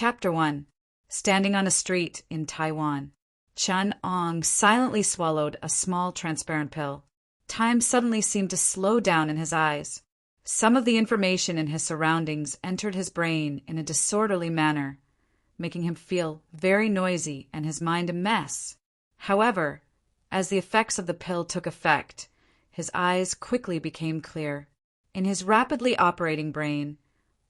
Chapter 1. Standing on a street in Taiwan. Chun Ong silently swallowed a small transparent pill. Time suddenly seemed to slow down in his eyes. Some of the information in his surroundings entered his brain in a disorderly manner, making him feel very noisy and his mind a mess. However, as the effects of the pill took effect, his eyes quickly became clear. In his rapidly operating brain,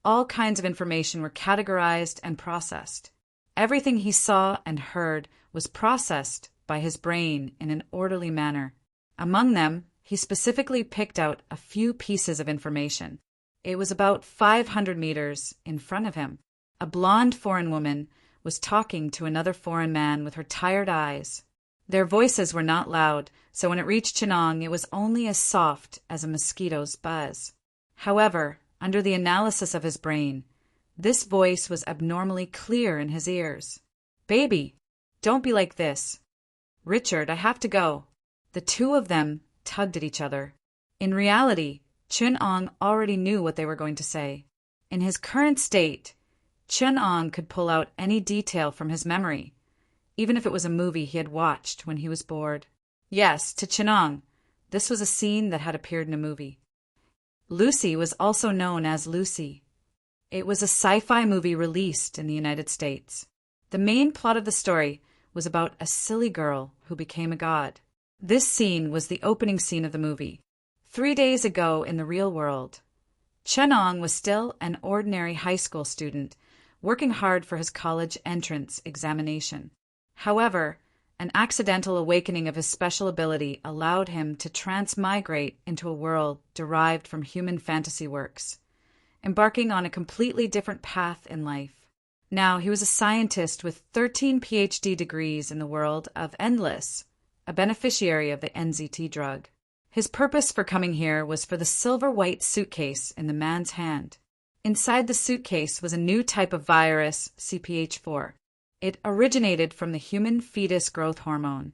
all kinds of information were categorized and processed. Everything he saw and heard was processed by his brain in an orderly manner. Among them, he specifically picked out a few pieces of information. It was about 500 meters in front of him. A blonde foreign woman was talking to another foreign man with her tired eyes. Their voices were not loud, so when it reached Chinong, it was only as soft as a mosquito's buzz. However, under the analysis of his brain, this voice was abnormally clear in his ears. "Baby, don't be like this. Richard, I have to go." The two of them tugged at each other. In reality, Chun Ong already knew what they were going to say. In his current state, Chun Ong could pull out any detail from his memory, even if it was a movie he had watched when he was bored. Yes, to Chun Ong, this was a scene that had appeared in a movie. Lucy was also known as Lucy. It was a sci-fi movie released in the United States. The main plot of the story was about a silly girl who became a god. This scene was the opening scene of the movie. 3 days ago in the real world, Chun Ong was still an ordinary high school student, working hard for his college entrance examination. However, an accidental awakening of his special ability allowed him to transmigrate into a world derived from human fantasy works, embarking on a completely different path in life. Now he was a scientist with 13 PhD degrees in the world of Endless, a beneficiary of the NZT drug. His purpose for coming here was for the silver-white suitcase in the man's hand. Inside the suitcase was a new type of virus, CPH4. It originated from the human fetus growth hormone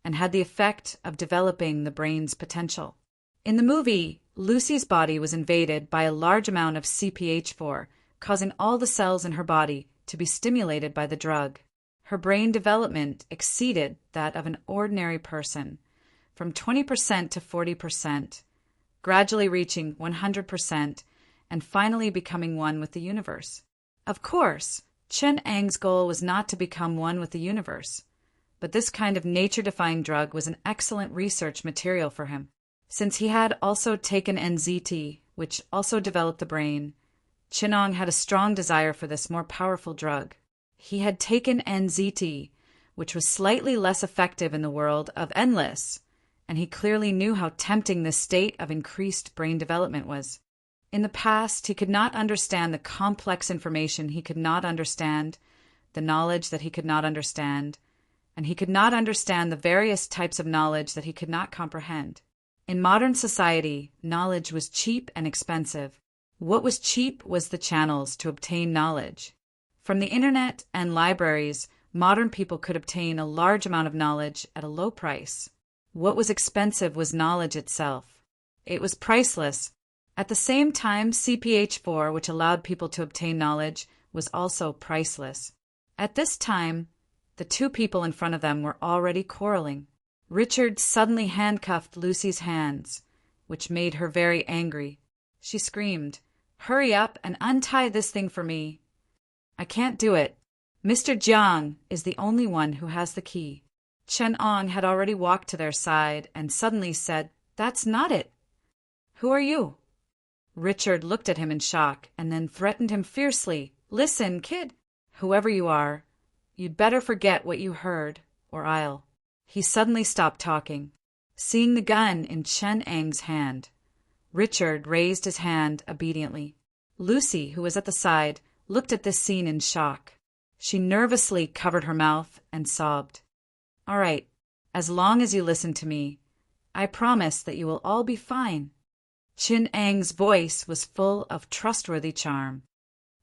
and had the effect of developing the brain's potential. In the movie, Lucy's body was invaded by a large amount of CPH4, causing all the cells in her body to be stimulated by the drug. Her brain development exceeded that of an ordinary person, from 20% to 40%, gradually reaching 100%, and finally becoming one with the universe. Of course, Chun Ang's goal was not to become one with the universe, but this kind of nature-defying drug was an excellent research material for him. Since he had also taken NZT, which also developed the brain, Chun Ong had a strong desire for this more powerful drug. He had taken NZT, which was slightly less effective in the world of Endless, and he clearly knew how tempting this state of increased brain development was. In the past, he could not understand the complex information he could not understand, the knowledge that he could not understand, and he could not understand the various types of knowledge that he could not comprehend. In modern society, knowledge was cheap and expensive. What was cheap was the channels to obtain knowledge. From the internet and libraries, modern people could obtain a large amount of knowledge at a low price. What was expensive was knowledge itself. It was priceless. At the same time, CPH4, which allowed people to obtain knowledge, was also priceless. At this time, the two people in front of them were already quarreling. Richard suddenly handcuffed Lucy's hands, which made her very angry. She screamed, "Hurry up and untie this thing for me." "I can't do it. Mr. Jiang is the only one who has the key." Chun Ong had already walked to their side and suddenly said, "That's not it. Who are you?" Richard looked at him in shock and then threatened him fiercely. "Listen, kid, whoever you are, you'd better forget what you heard, or I'll." He suddenly stopped talking. Seeing the gun in Chun Ang's hand, Richard raised his hand obediently. Lucy, who was at the side, looked at this scene in shock. She nervously covered her mouth and sobbed. "All right, as long as you listen to me, I promise that you will all be fine." Chun Ang's voice was full of trustworthy charm.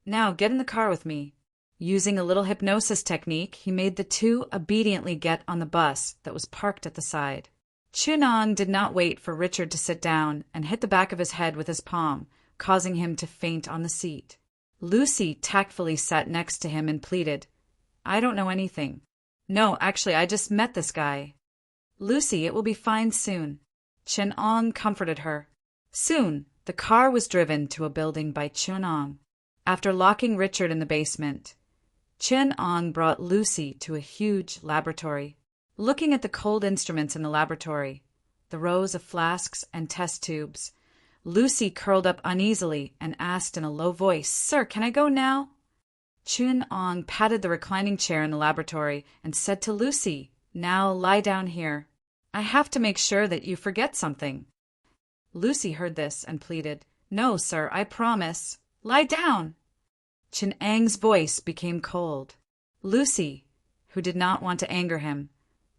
"Now get in the car with me." Using a little hypnosis technique, he made the two obediently get on the bus that was parked at the side. Chun Ong did not wait for Richard to sit down and hit the back of his head with his palm, causing him to faint on the seat. Lucy tactfully sat next to him and pleaded, "I don't know anything. No, actually, I just met this guy." "Lucy, it will be fine soon." Chen-ong comforted her. Soon, the car was driven to a building by Chen-ong. After locking Richard in the basement, Chen-ong brought Lucy to a huge laboratory. Looking at the cold instruments in the laboratory, the rows of flasks and test tubes, Lucy curled up uneasily and asked in a low voice, "Sir, can I go now?" Chen-ong patted the reclining chair in the laboratory and said to Lucy, "Now lie down here. I have to make sure that you forget something." Lucy heard this and pleaded, "No, sir, I promise. Lie down." Chen-ang's voice became cold. Lucy, who did not want to anger him,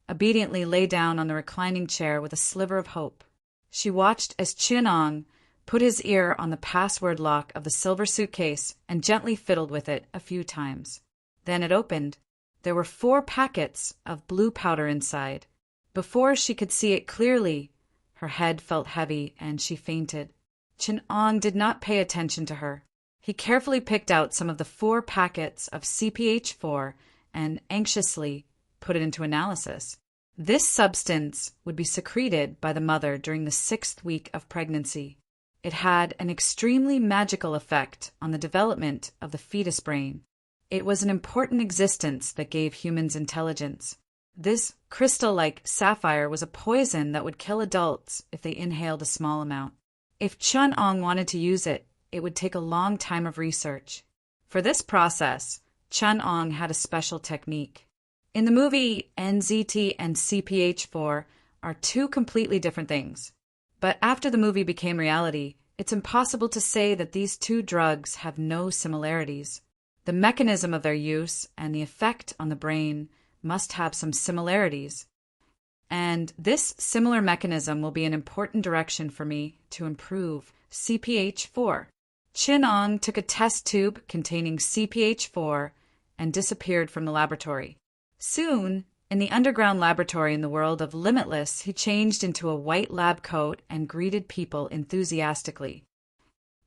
obediently lay down on the reclining chair with a sliver of hope. She watched as Chen-ong put his ear on the password lock of the silver suitcase and gently fiddled with it a few times. Then it opened. There were 4 packets of blue powder inside. Before she could see it clearly, her head felt heavy and she fainted. Chen-ong did not pay attention to her. He carefully picked out some of the 4 packets of CPH4 and anxiously put it into analysis. This substance would be secreted by the mother during the 6th week of pregnancy. It had an extremely magical effect on the development of the fetus brain. It was an important existence that gave humans intelligence. This crystal-like sapphire was a poison that would kill adults if they inhaled a small amount. If Chen-ong wanted to use it, it would take a long time of research. For this process, Chen-ong had a special technique. In the movie, NZT and CPH4 are 2 completely different things. But after the movie became reality, it's impossible to say that these 2 drugs have no similarities. The mechanism of their use and the effect on the brain must have some similarities. And this similar mechanism will be an important direction for me to improve CPH4. Chen-ong took a test tube containing CPH4 and disappeared from the laboratory. Soon, in the underground laboratory in the world of Limitless, he changed into a white lab coat and greeted people enthusiastically.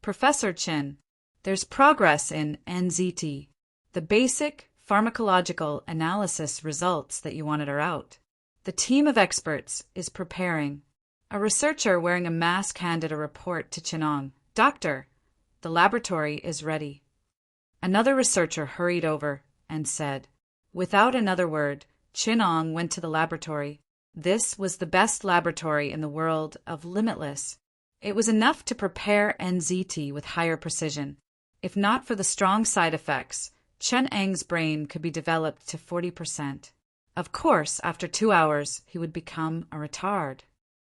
"Professor Chen, there's progress in NZT. The basic pharmacological analysis results that you wanted are out. The team of experts is preparing." A researcher wearing a mask handed a report to Chen-ong. "Doctor, the laboratory is ready." Another researcher hurried over and said. Without another word, Chen-ong went to the laboratory. This was the best laboratory in the world of Limitless. It was enough to prepare NZT with higher precision. If not for the strong side effects, Chen-ang's brain could be developed to 40%. Of course, after 2 hours, he would become a retard.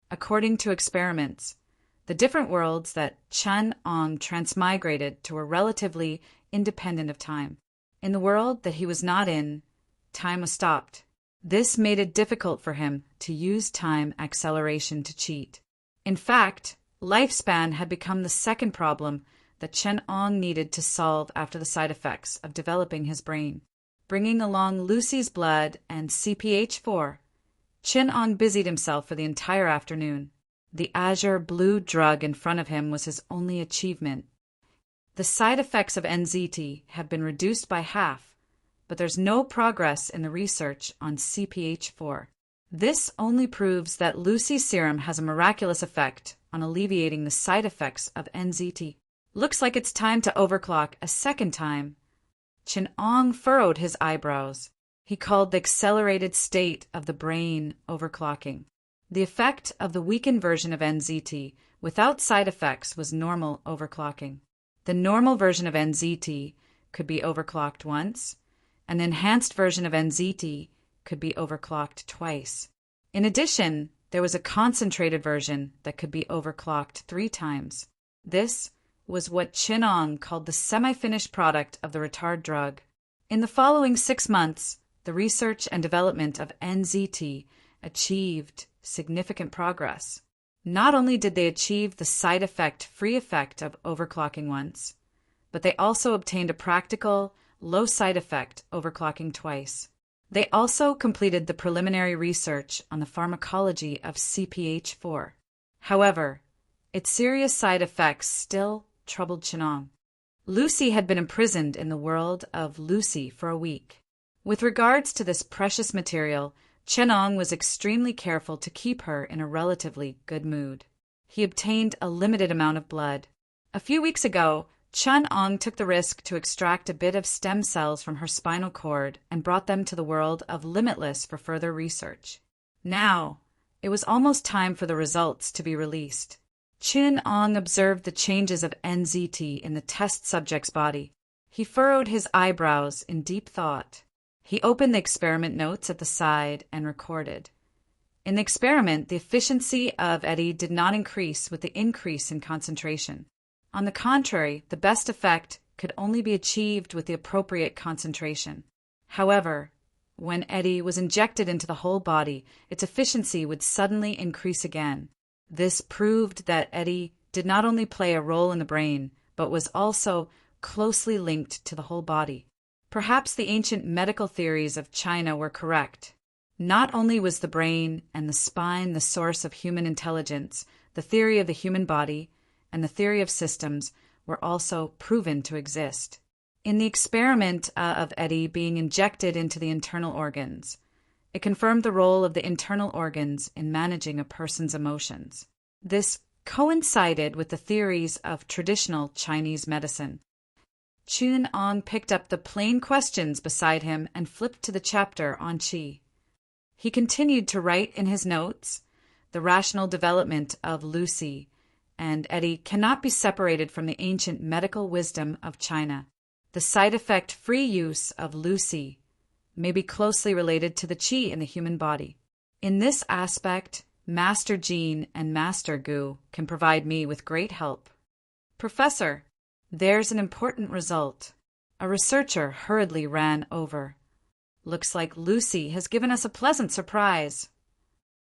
According to experiments, the different worlds that Chen-ong transmigrated to were relatively independent of time. In the world that he was not in, time was stopped. This made it difficult for him to use time acceleration to cheat. In fact, lifespan had become the second problem that Chen-ong needed to solve after the side effects of developing his brain. Bringing along Lucy's blood and CPH4, Chen-ong busied himself for the entire afternoon. The azure blue drug in front of him was his only achievement. The side effects of NZT have been reduced by half, but there's no progress in the research on CPH4. This only proves that Lucy's serum has a miraculous effect on alleviating the side effects of NZT. Looks like it's time to overclock a second time. Chen-ong furrowed his eyebrows. He called the accelerated state of the brain overclocking. The effect of the weakened version of NZT without side effects was normal overclocking. The normal version of NZT could be overclocked once. An enhanced version of NZT could be overclocked twice. In addition, there was a concentrated version that could be overclocked 3 times. This was what Chen-ong called the semi-finished product of the retard drug. In the following 6 months, the research and development of NZT achieved significant progress. Not only did they achieve the side effect-free effect of overclocking once, but they also obtained a practical, low side effect overclocking twice. They also completed the preliminary research on the pharmacology of CPH4. However, its serious side effects still troubled Chen-ong. Lucy had been imprisoned in the world of Lucy for a week. With regards to this precious material, Chenong was extremely careful to keep her in a relatively good mood. He obtained a limited amount of blood. A few weeks ago, Chenong took the risk to extract a bit of stem cells from her spinal cord and brought them to the world of Limitless for further research. Now, it was almost time for the results to be released. Chenong observed the changes of NZT in the test subject's body. He furrowed his eyebrows in deep thought. He opened the experiment notes at the side and recorded. In the experiment, the efficiency of Eddie did not increase with the increase in concentration. On the contrary, the best effect could only be achieved with the appropriate concentration. However, when Eddie was injected into the whole body, its efficiency would suddenly increase again. This proved that Eddie did not only play a role in the brain, but was also closely linked to the whole body. Perhaps the ancient medical theories of China were correct. Not only was the brain and the spine the source of human intelligence, the theory of the human body and the theory of systems were also proven to exist. In the experiment of Eddie being injected into the internal organs, it confirmed the role of the internal organs in managing a person's emotions. This coincided with the theories of traditional Chinese medicine. Chenong picked up the plain questions beside him and flipped to the chapter on qi. He continued to write in his notes, "The rational development of Lucy and Eddie cannot be separated from the ancient medical wisdom of China. The side effect-free use of Lucy may be closely related to the qi in the human body. In this aspect, Master Jean and Master Gu can provide me with great help." "Professor, there's an important result." A researcher hurriedly ran over. "Looks like Lucy has given us a pleasant surprise,"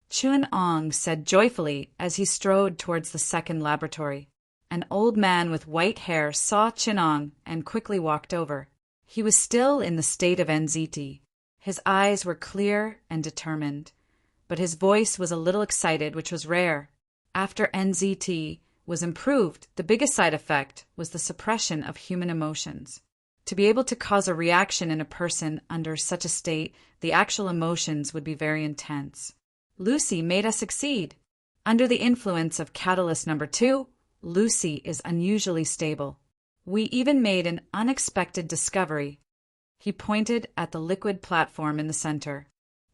Chenong said joyfully as he strode towards the second laboratory. An old man with white hair saw Chenong and quickly walked over. He was still in the state of NZT. His eyes were clear and determined, but his voice was a little excited, which was rare. After NZT was improved, the biggest side effect was the suppression of human emotions. To be able to cause a reaction in a person under such a state, the actual emotions would be very intense. Lucy made us succeed. Under the influence of catalyst number 2, Lucy is unusually stable. We even made an unexpected discovery. He pointed at the liquid platform in the center.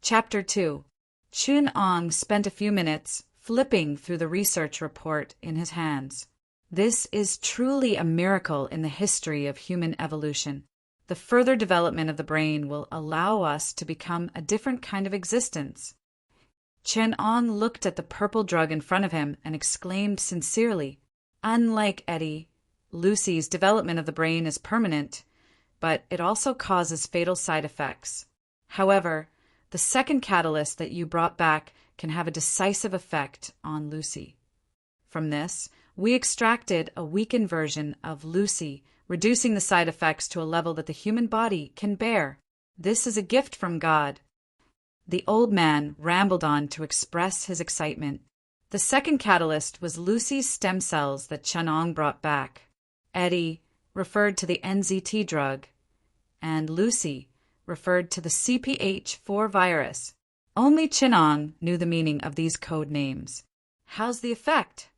Chapter 2. Chenong spent a few minutes flipping through the research report in his hands. This is truly a miracle in the history of human evolution. The further development of the brain will allow us to become a different kind of existence. Chenong looked at the purple drug in front of him and exclaimed sincerely, "Unlike Eddie, Lucy's development of the brain is permanent, but it also causes fatal side effects. However, the second catalyst that you brought back can have a decisive effect on Lucy." From this, we extracted a weakened version of Lucy, reducing the side effects to a level that the human body can bear. This is a gift from God. The old man rambled on to express his excitement. The second catalyst was Lucy's stem cells that Chenong brought back. Eddie referred to the NZT drug, and Lucy referred to the CPH4 virus. Only Chenong knew the meaning of these code names. "How's the effect?"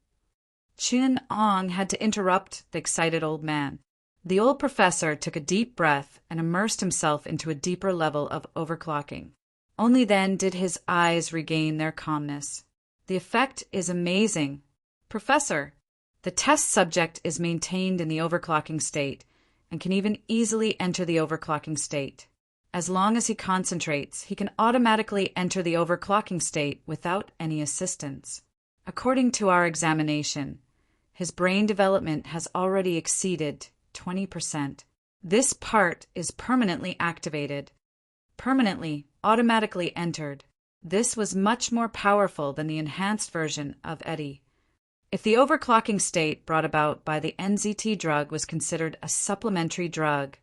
Chenong had to interrupt the excited old man. The old professor took a deep breath and immersed himself into a deeper level of overclocking. Only then did his eyes regain their calmness. "The effect is amazing. Professor, the test subject is maintained in the overclocking state and can even easily enter the overclocking state. As long as he concentrates, he can automatically enter the overclocking state without any assistance. According to our examination, his brain development has already exceeded 20%. This part is permanently activated, permanently, automatically entered. This was much more powerful than the enhanced version of Eddie. If the overclocking state brought about by the NZT drug was considered a supplementary drug,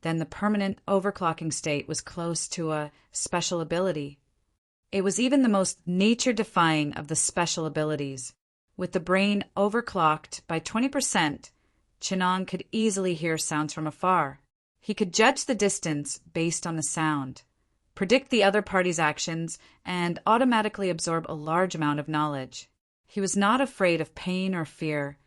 then the permanent overclocking state was close to a special ability. It was even the most nature-defying of the special abilities. With the brain overclocked by 20%, Chenong could easily hear sounds from afar. He could judge the distance based on the sound, predict the other party's actions, and automatically absorb a large amount of knowledge. He was not afraid of pain or fear,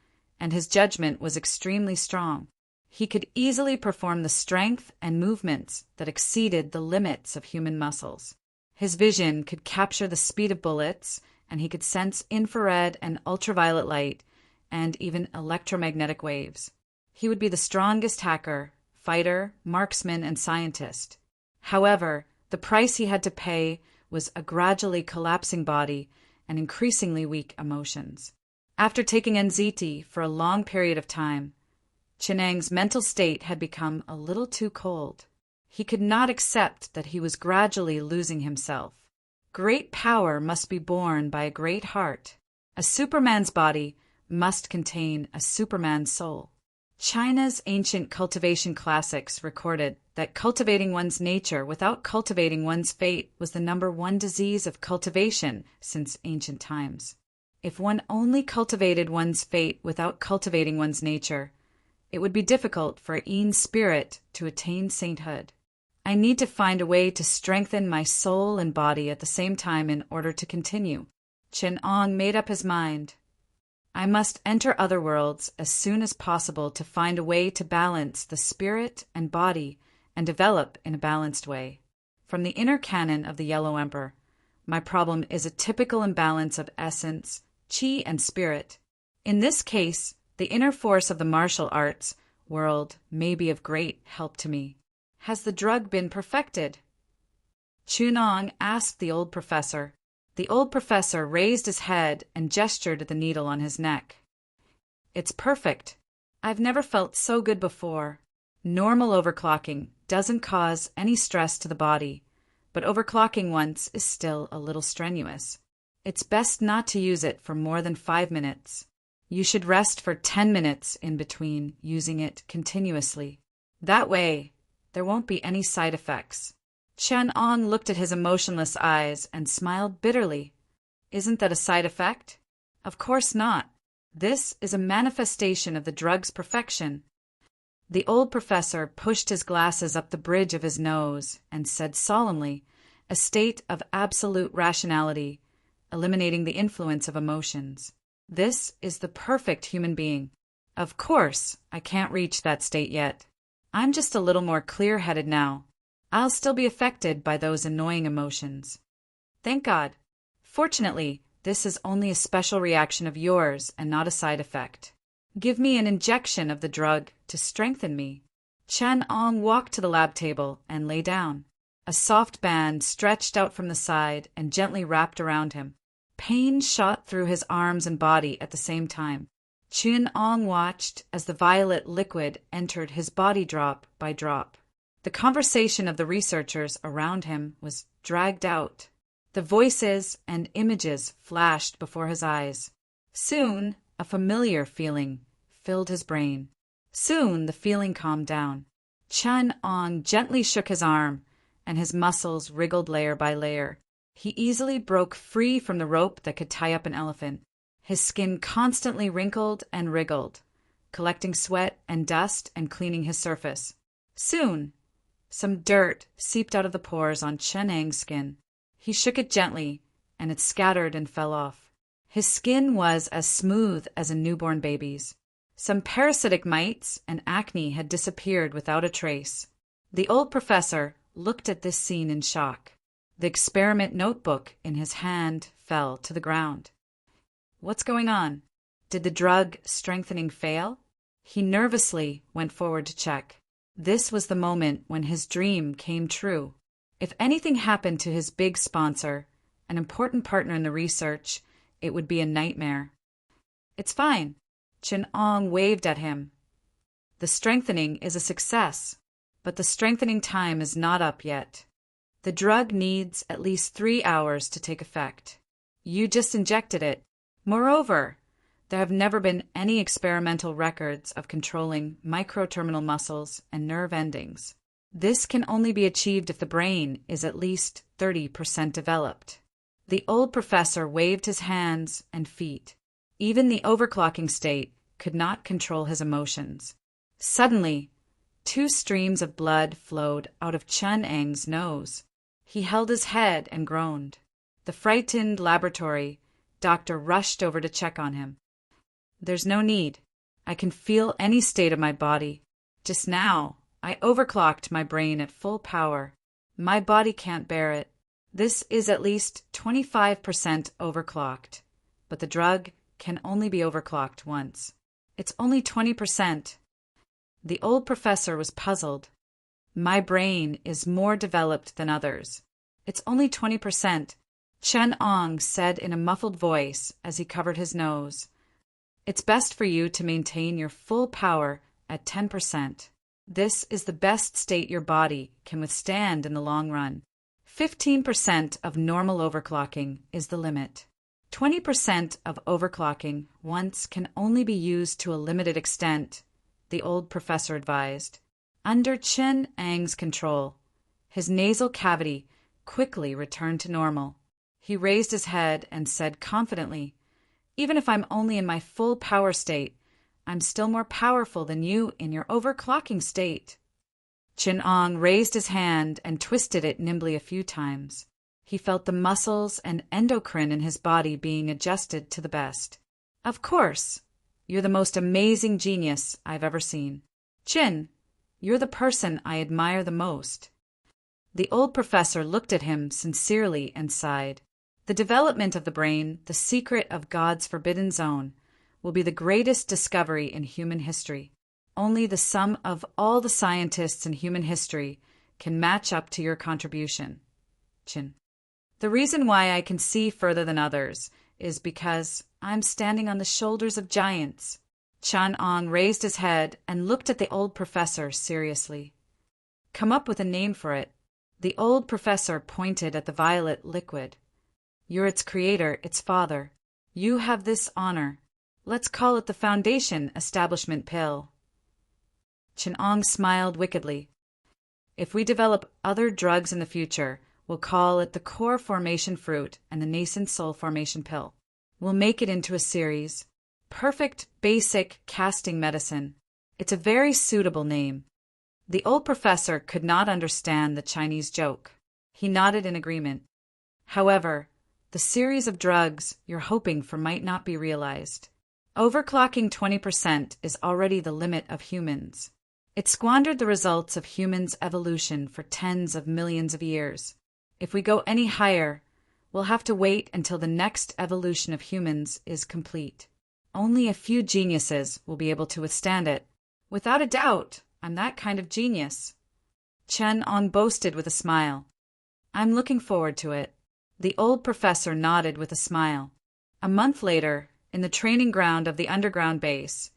and his judgment was extremely strong. He could easily perform the strength and movements that exceeded the limits of human muscles. His vision could capture the speed of bullets, and he could sense infrared and ultraviolet light, and even electromagnetic waves. He would be the strongest hacker, fighter, marksman, and scientist. However, the price he had to pay was a gradually collapsing body and increasingly weak emotions. After taking NZT for a long period of time, Cheneng's mental state had become a little too cold. He could not accept that he was gradually losing himself. Great power must be borne by a great heart. A Superman's body must contain a Superman's soul. China's ancient cultivation classics recorded that cultivating one's nature without cultivating one's fate was the #1 disease of cultivation since ancient times. If one only cultivated one's fate without cultivating one's nature, it would be difficult for Yin's spirit to attain sainthood. I need to find a way to strengthen my soul and body at the same time in order to continue. Chenong made up his mind. I must enter other worlds as soon as possible to find a way to balance the spirit and body and develop in a balanced way. From the inner canon of the Yellow Emperor, my problem is a typical imbalance of essence, qi, and spirit. In this case, the inner force of the martial arts world may be of great help to me. Has the drug been perfected? Chenong asked the old professor. The old professor raised his head and gestured at the needle on his neck. It's perfect. I've never felt so good before. Normal overclocking doesn't cause any stress to the body, but overclocking once is still a little strenuous. It's best not to use it for more than 5 minutes. You should rest for 10 minutes in between using it continuously. That way, there won't be any side effects. Chenong looked at his emotionless eyes and smiled bitterly. Isn't that a side effect? Of course not. This is a manifestation of the drug's perfection. The old professor pushed his glasses up the bridge of his nose and said solemnly, a state of absolute rationality, eliminating the influence of emotions. This is the perfect human being. Of course, I can't reach that state yet. I'm just a little more clear-headed now. I'll still be affected by those annoying emotions. Thank God. Fortunately, this is only a special reaction of yours and not a side effect. Give me an injection of the drug to strengthen me. Chenong walked to the lab table and lay down. A soft band stretched out from the side and gently wrapped around him. Pain shot through his arms and body at the same time. Chenong watched as the violet liquid entered his body drop by drop. The conversation of the researchers around him was dragged out. The voices and images flashed before his eyes. Soon, a familiar feeling filled his brain. Soon, the feeling calmed down. Chenong gently shook his arm, and his muscles wriggled layer by layer. He easily broke free from the rope that could tie up an elephant. His skin constantly wrinkled and wriggled, collecting sweat and dust and cleaning his surface. Soon, some dirt seeped out of the pores on Cheneng's skin. He shook it gently, and it scattered and fell off. His skin was as smooth as a newborn baby's. Some parasitic mites and acne had disappeared without a trace. The old professor looked at this scene in shock. The experiment notebook in his hand fell to the ground. What's going on? Did the drug strengthening fail? He nervously went forward to check. This was the moment when his dream came true. If anything happened to his big sponsor, an important partner in the research, it would be a nightmare. It's fine. Chenong waved at him. The strengthening is a success, but the strengthening time is not up yet. The drug needs at least 3 hours to take effect. You just injected it. Moreover, there have never been any experimental records of controlling microterminal muscles and nerve endings. This can only be achieved if the brain is at least 30% developed. The old professor waved his hands and feet. Even the overclocking state could not control his emotions. Suddenly, 2 streams of blood flowed out of Chun Ang's nose. He held his head and groaned. The frightened laboratory doctor rushed over to check on him. "There's no need. I can feel any state of my body. Just now, I overclocked my brain at full power. My body can't bear it. This is at least 25% overclocked, but the drug can only be overclocked once. It's only 20%. The old professor was puzzled. "My brain is more developed than others. It's only 20%, Chun Ong said in a muffled voice as he covered his nose. "It's best for you to maintain your full power at 10%. This is the best state your body can withstand in the long run. 15% of normal overclocking is the limit. 20% of overclocking once can only be used to a limited extent," the old professor advised. Under Chun Ang's control, his nasal cavity quickly returned to normal. He raised his head and said confidently, "Even if I'm only in my full power state, I'm still more powerful than you in your overclocking state." Chun Ong raised his hand and twisted it nimbly a few times. He felt the muscles and endocrine in his body being adjusted to the best. "Of course, you're the most amazing genius I've ever seen. Chin, you're the person I admire the most." The old professor looked at him sincerely and sighed. "The development of the brain, the secret of God's forbidden zone, will be the greatest discovery in human history. Only the sum of all the scientists in human history can match up to your contribution, Chin. The reason why I can see further than others is because I'm standing on the shoulders of giants." Chun Ong raised his head and looked at the old professor seriously. "Come up with a name for it." The old professor pointed at the violet liquid. "You're its creator, its father. You have this honor. Let's call it the Foundation Establishment Pill." Chun Ong smiled wickedly. "If we develop other drugs in the future, we'll call it the Core Formation Fruit and the Nascent Soul Formation Pill. We'll make it into a series. Perfect Basic Casting Medicine. It's a very suitable name." The old professor could not understand the Chinese joke. He nodded in agreement. "However, the series of drugs you're hoping for might not be realized. Overclocking 20% is already the limit of humans. It squandered the results of humans' evolution for tens of millions of years. If we go any higher, we'll have to wait until the next evolution of humans is complete. Only a few geniuses will be able to withstand it. Without a doubt, I'm that kind of genius." Chun Ong boasted with a smile. "I'm looking forward to it." The old professor nodded with a smile. A month later, in the training ground of the underground base,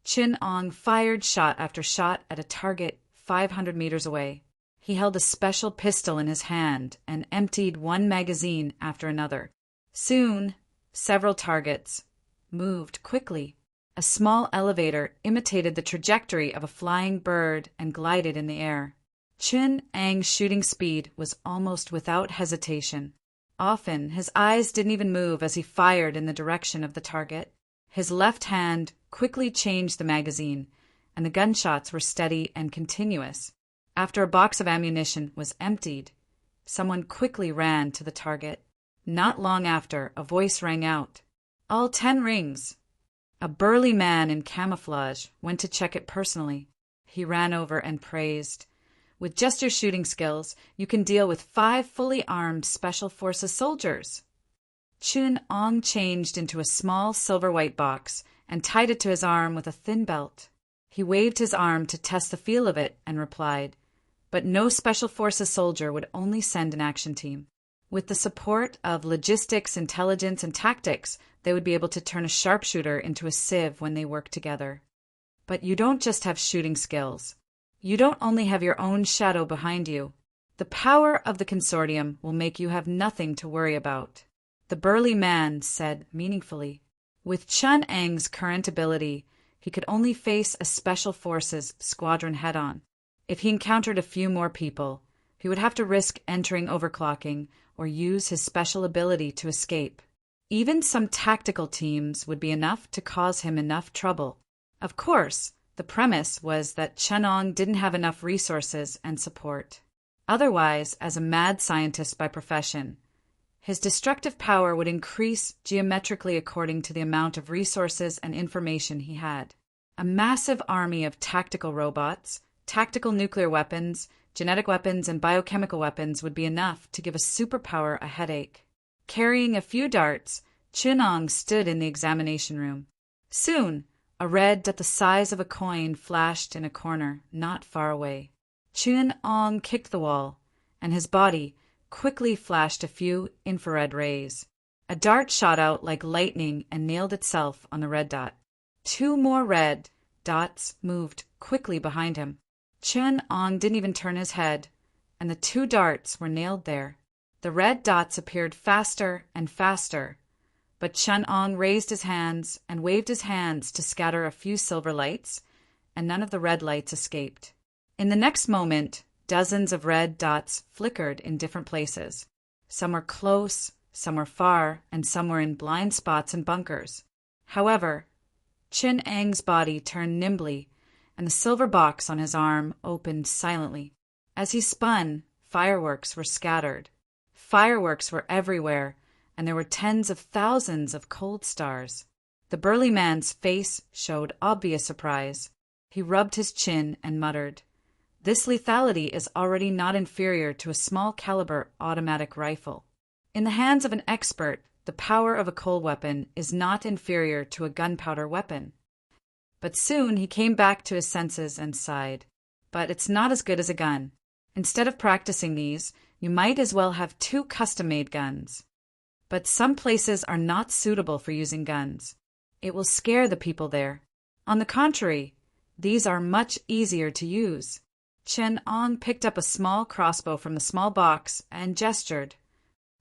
Chun Ong fired shot after shot at a target 500 meters away. He held a special pistol in his hand and emptied one magazine after another. Soon, several targets moved quickly. A small elevator imitated the trajectory of a flying bird and glided in the air. Chun Ang's shooting speed was almost without hesitation. Often, his eyes didn't even move as he fired in the direction of the target. His left hand quickly changed the magazine, and the gunshots were steady and continuous. After a box of ammunition was emptied, someone quickly ran to the target. Not long after, a voice rang out, "All 10 rings." A burly man in camouflage went to check it personally. He ran over and praised, "With just your shooting skills, you can deal with 5 fully armed Special Forces soldiers." Chun Ong changed into a small silver-white box and tied it to his arm with a thin belt. He waved his arm to test the feel of it and replied, "But no Special Forces soldier would only send an action team. With the support of logistics, intelligence, and tactics, they would be able to turn a sharpshooter into a sieve when they work together. But you don't just have shooting skills. You don't only have your own shadow behind you. The power of the consortium will make you have nothing to worry about," the burly man said meaningfully. With Chun Ang's current ability, he could only face a Special Forces squadron head-on. If he encountered a few more people, he would have to risk entering overclocking or use his special ability to escape. Even some tactical teams would be enough to cause him enough trouble. Of course, the premise was that Chenong didn't have enough resources and support. Otherwise, as a mad scientist by profession, his destructive power would increase geometrically according to the amount of resources and information he had. A massive army of tactical robots, tactical nuclear weapons, genetic weapons, and biochemical weapons would be enough to give a superpower a headache. Carrying a few darts, Chenong stood in the examination room. Soon, a red dot the size of a coin flashed in a corner, not far away. Chenong kicked the wall, and his body quickly flashed a few infrared rays. A dart shot out like lightning and nailed itself on the red dot. 2 more red dots moved quickly behind him. Chenong didn't even turn his head, and the 2 darts were nailed there. The red dots appeared faster and faster, but Chenong raised his hands and waved his hands to scatter a few silver lights, and none of the red lights escaped. In the next moment, dozens of red dots flickered in different places. Some were close, some were far, and some were in blind spots and bunkers. However, Chenong's body turned nimbly, and the silver box on his arm opened silently. As he spun, fireworks were scattered. Fireworks were everywhere, and there were tens of thousands of cold stars. The burly man's face showed obvious surprise. He rubbed his chin and muttered, "This lethality is already not inferior to a small-caliber automatic rifle. In the hands of an expert, the power of a cold weapon is not inferior to a gunpowder weapon." But soon he came back to his senses and sighed. "But it's not as good as a gun. Instead of practicing these, you might as well have 2 custom-made guns. But some places are not suitable for using guns. It will scare the people there. On the contrary, these are much easier to use." Chenong picked up a small crossbow from the small box and gestured.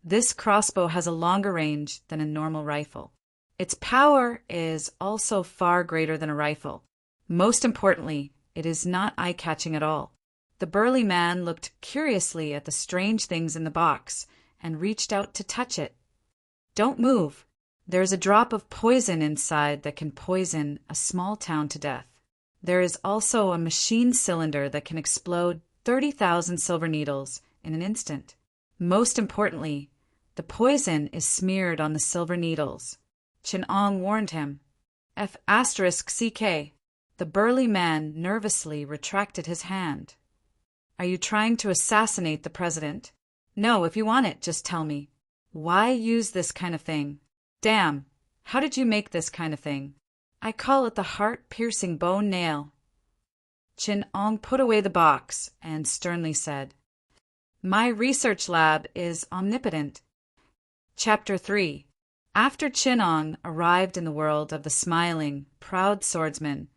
This crossbow has a longer range than a normal rifle. Its power is also far greater than a rifle. Most importantly, it is not eye-catching at all. The burly man looked curiously at the strange things in the box and reached out to touch it. "Don't move. There is a drop of poison inside that can poison a small town to death. There is also a machine cylinder that can explode 30,000 silver needles in an instant. Most importantly, the poison is smeared on the silver needles," Chenong warned him. F***CK. The burly man nervously retracted his hand. "Are you trying to assassinate the president?" "No, if you want it, just tell me." "Why use this kind of thing?" "Damn, how did you make this kind of thing?" "I call it the heart-piercing bone nail." Chenong put away the box and sternly said, "My research lab is omnipotent." Chapter 3. After Chenong arrived in the world of the smiling, proud swordsman,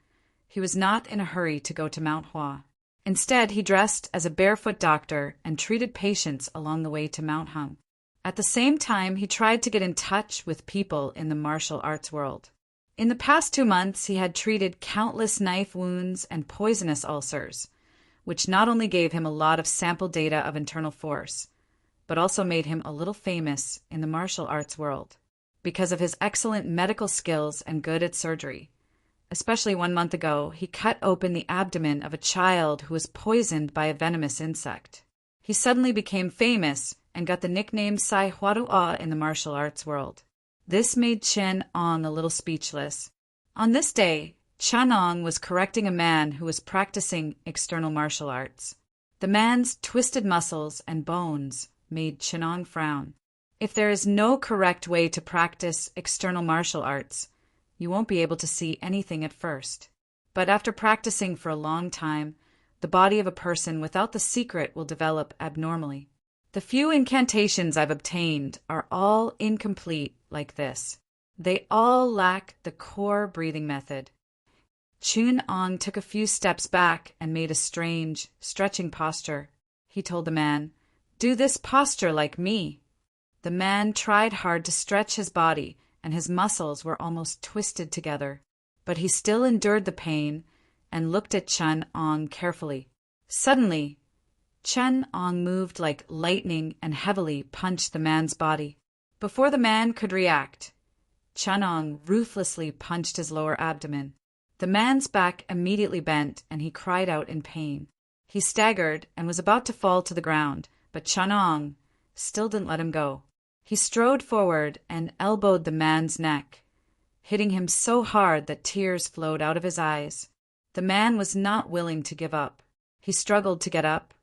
he was not in a hurry to go to Mount Hua. Instead, he dressed as a barefoot doctor and treated patients along the way to Mount Hung. At the same time, he tried to get in touch with people in the martial arts world. In the past 2 months, he had treated countless knife wounds and poisonous ulcers, which not only gave him a lot of sample data of internal force, but also made him a little famous in the martial arts world because of his excellent medical skills and good at surgery. Especially 1 month ago, he cut open the abdomen of a child who was poisoned by a venomous insect. He suddenly became famous and got the nickname Sai Huarua in the martial arts world. This made Chenong a little speechless. On this day, Chenong was correcting a man who was practicing external martial arts. The man's twisted muscles and bones made Chenong frown. If there is no correct way to practice external martial arts, you won't be able to see anything at first. But after practicing for a long time, the body of a person without the secret will develop abnormally. The few incantations I've obtained are all incomplete like this. They all lack the core breathing method. Chenong took a few steps back and made a strange, stretching posture. He told the man, "Do this posture like me." The man tried hard to stretch his body, and his muscles were almost twisted together. But he still endured the pain and looked at Chenong carefully. Suddenly, Chenong moved like lightning and heavily punched the man's body. Before the man could react, Chenong ruthlessly punched his lower abdomen. The man's back immediately bent, and he cried out in pain. He staggered and was about to fall to the ground, but Chunong still didn't let him go. He strode forward and elbowed the man's neck, hitting him so hard that tears flowed out of his eyes. The man was not willing to give up. He struggled to get up,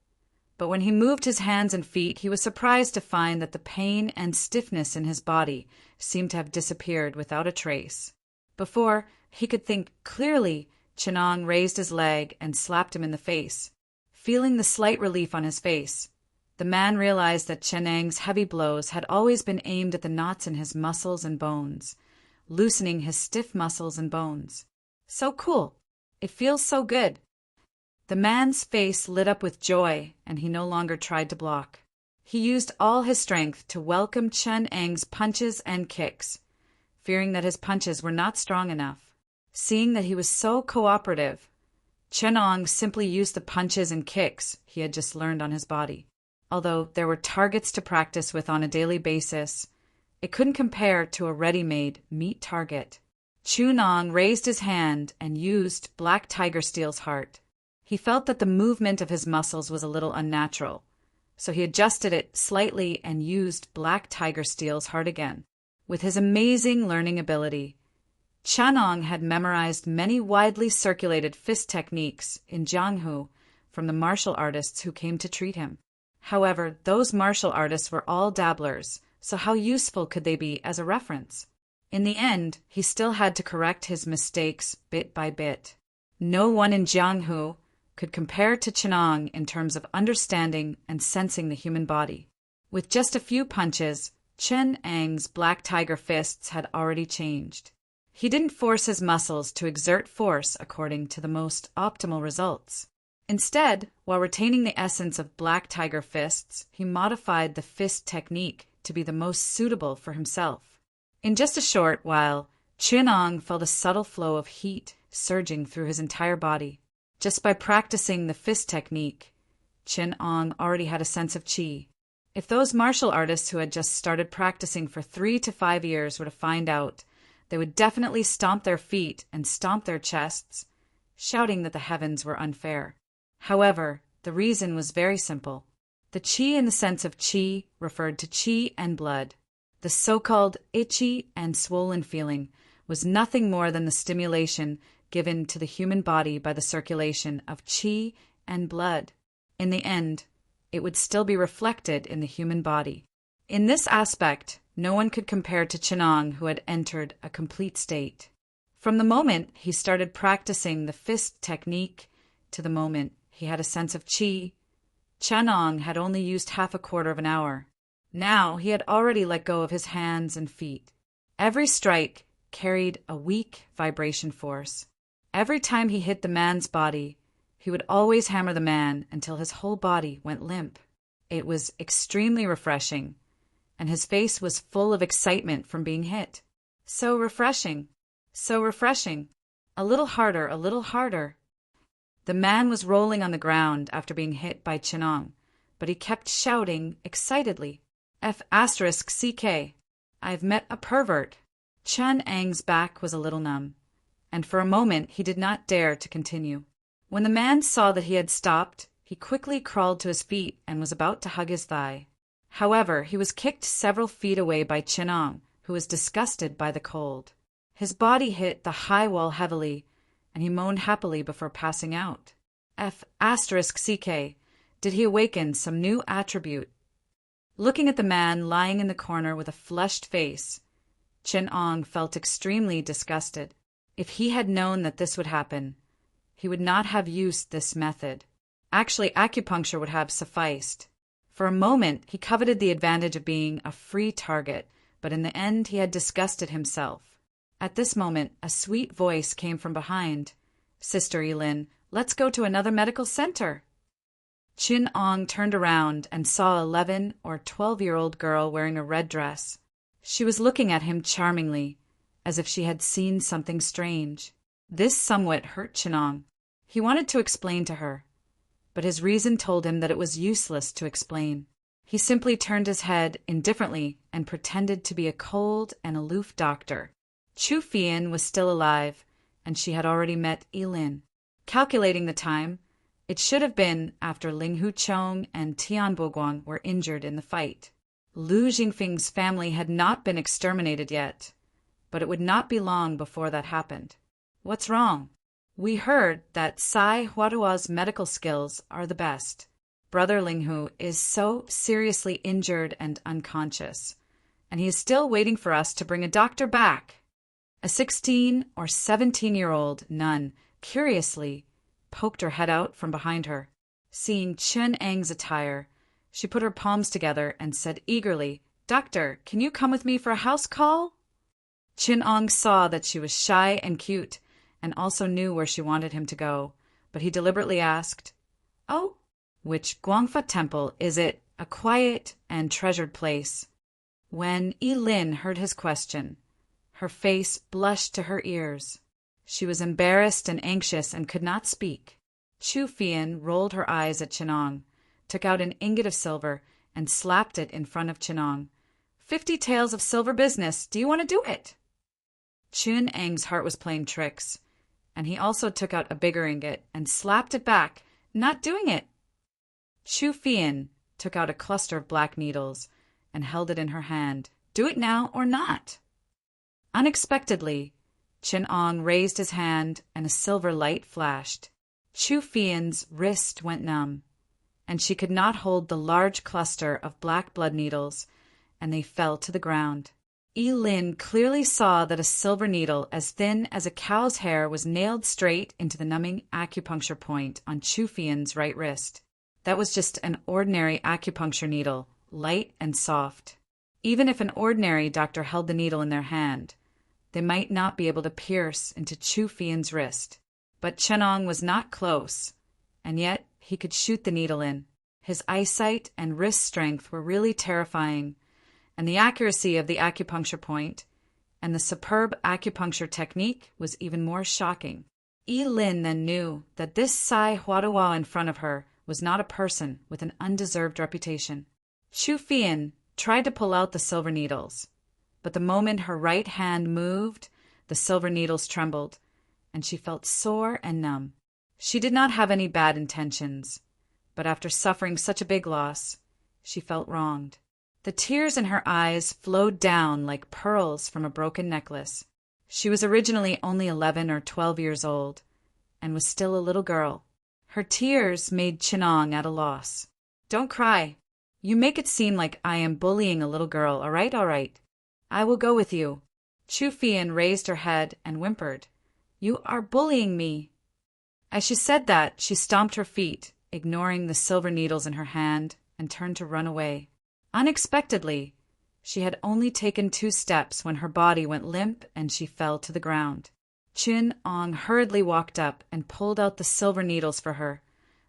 but when he moved his hands and feet, he was surprised to find that the pain and stiffness in his body seemed to have disappeared without a trace. Before he could think clearly, Chunong raised his leg and slapped him in the face. Feeling the slight relief on his face, the man realized that Chunong's heavy blows had always been aimed at the knots in his muscles and bones, loosening his stiff muscles and bones. So cool. It feels so good. The man's face lit up with joy, and he no longer tried to block. He used all his strength to welcome Chunong's punches and kicks, fearing that his punches were not strong enough. Seeing that he was so cooperative, Chunong simply used the punches and kicks he had just learned on his body. Although there were targets to practice with on a daily basis, it couldn't compare to a ready-made meat target. Chunong raised his hand and used Black Tiger Steel's heart. He felt that the movement of his muscles was a little unnatural, so he adjusted it slightly and used Black Tiger Steel's heart again. With his amazing learning ability, Chunong had memorized many widely circulated fist techniques in Jianghu from the martial artists who came to treat him. However, those martial artists were all dabblers, so how useful could they be as a reference? In the end, he still had to correct his mistakes bit by bit. No one in Jianghu could compare to Chunong in terms of understanding and sensing the human body. With just a few punches, Chunong's Black Tiger fists had already changed. He didn't force his muscles to exert force according to the most optimal results. Instead, while retaining the essence of Black Tiger fists, he modified the fist technique to be the most suitable for himself. In just a short while, Chunong felt a subtle flow of heat surging through his entire body. Just by practicing the fist technique, Chunong already had a sense of qi. If those martial artists who had just started practicing for 3 to 5 years were to find out, they would definitely stomp their feet and stomp their chests, shouting that the heavens were unfair. However, the reason was very simple. The qi in the sense of qi referred to qi and blood. The so-called itchy and swollen feeling was nothing more than the stimulation given to the human body by the circulation of qi and blood. In the end, it would still be reflected in the human body. In this aspect, no one could compare to Chunong, who had entered a complete state. From the moment he started practicing the fist technique to the moment he had a sense of qi, Chunong had only used half a quarter of an hour. Now he had already let go of his hands and feet. Every strike carried a weak vibration force. Every time he hit the man's body, he would always hammer the man until his whole body went limp. It was extremely refreshing, and his face was full of excitement from being hit. So refreshing, so refreshing. A little harder, a little harder. The man was rolling on the ground after being hit by Chunong, but he kept shouting excitedly, F***CK, I've met a pervert. Chunong's back was a little numb, and for a moment he did not dare to continue. When the man saw that he had stopped, he quickly crawled to his feet and was about to hug his thigh. However, he was kicked several feet away by Chunong, who was disgusted by the cold. His body hit the high wall heavily, and he moaned happily before passing out. F***CK, did he awaken some new attribute? Looking at the man lying in the corner with a flushed face, Chunong felt extremely disgusted. If he had known that this would happen, he would not have used this method. Actually, acupuncture would have sufficed. For a moment, he coveted the advantage of being a free target, but in the end he had disgusted himself. At this moment, a sweet voice came from behind. Sister Elin, let's go to another medical center. Chunong turned around and saw 11 or 12-year-old girl wearing a red dress. She was looking at him charmingly, as if she had seen something strange. This somewhat hurt Chunong. He wanted to explain to her, but his reason told him that it was useless to explain. He simply turned his head indifferently and pretended to be a cold and aloof doctor. Chu Fian was still alive, and she had already met Yilin. Calculating the time, it should have been after Ling Huchong and Tian Boguang were injured in the fight. Lu Jingfeng's family had not been exterminated yet, but it would not be long before that happened. What's wrong? We heard that Sai Huadua's medical skills are the best. Brother Linghu is so seriously injured and unconscious, and he is still waiting for us to bring a doctor back. A 16 or 17-year-old nun curiously poked her head out from behind her. Seeing Chen Ang's attire, she put her palms together and said eagerly, "Doctor, can you come with me for a house call?" Chen Ang saw that she was shy and cute, and also knew where she wanted him to go, but he deliberately asked, "Oh, which Guangfa temple is it? A quiet and treasured place." When Yilin heard his question, her face blushed to her ears. She was embarrassed and anxious and could not speak. Chu Fian rolled her eyes at Chenong, took out an ingot of silver, and slapped it in front of Chenong. 50 taels of silver business. Do you want to do it? Chun Ang's heart was playing tricks, and he also took out a bigger ingot and slapped it back. Not doing it. Chu Fian took out a cluster of black needles and held it in her hand. Do it now or not? Unexpectedly, Chen Ong raised his hand and a silver light flashed. Chu Fian's wrist went numb, and she could not hold the large cluster of black blood needles, and they fell to the ground. Yilin clearly saw that a silver needle as thin as a cow's hair was nailed straight into the numbing acupuncture point on Chu Fian's right wrist. That was just an ordinary acupuncture needle, light and soft. Even if an ordinary doctor held the needle in their hand, they might not be able to pierce into Chu Fian's wrist. But Chenong was not close, and yet he could shoot the needle in. His eyesight and wrist strength were really terrifying, and the accuracy of the acupuncture point and the superb acupuncture technique was even more shocking. Yilin then knew that this Sai Huadua in front of her was not a person with an undeserved reputation. Chu Fian tried to pull out the silver needles, but the moment her right hand moved, the silver needles trembled, and she felt sore and numb. She did not have any bad intentions, but after suffering such a big loss, she felt wronged. The tears in her eyes flowed down like pearls from a broken necklace. She was originally only 11 or 12 years old, and was still a little girl. Her tears made Chenong at a loss. "Don't cry. You make it seem like I am bullying a little girl, all right, all right. I will go with you." Chu Fian raised her head and whimpered, "You are bullying me." As she said that, she stomped her feet, ignoring the silver needles in her hand, and turned to run away. Unexpectedly, she had only taken 2 steps when her body went limp and she fell to the ground. Chun Ong hurriedly walked up and pulled out the silver needles for her.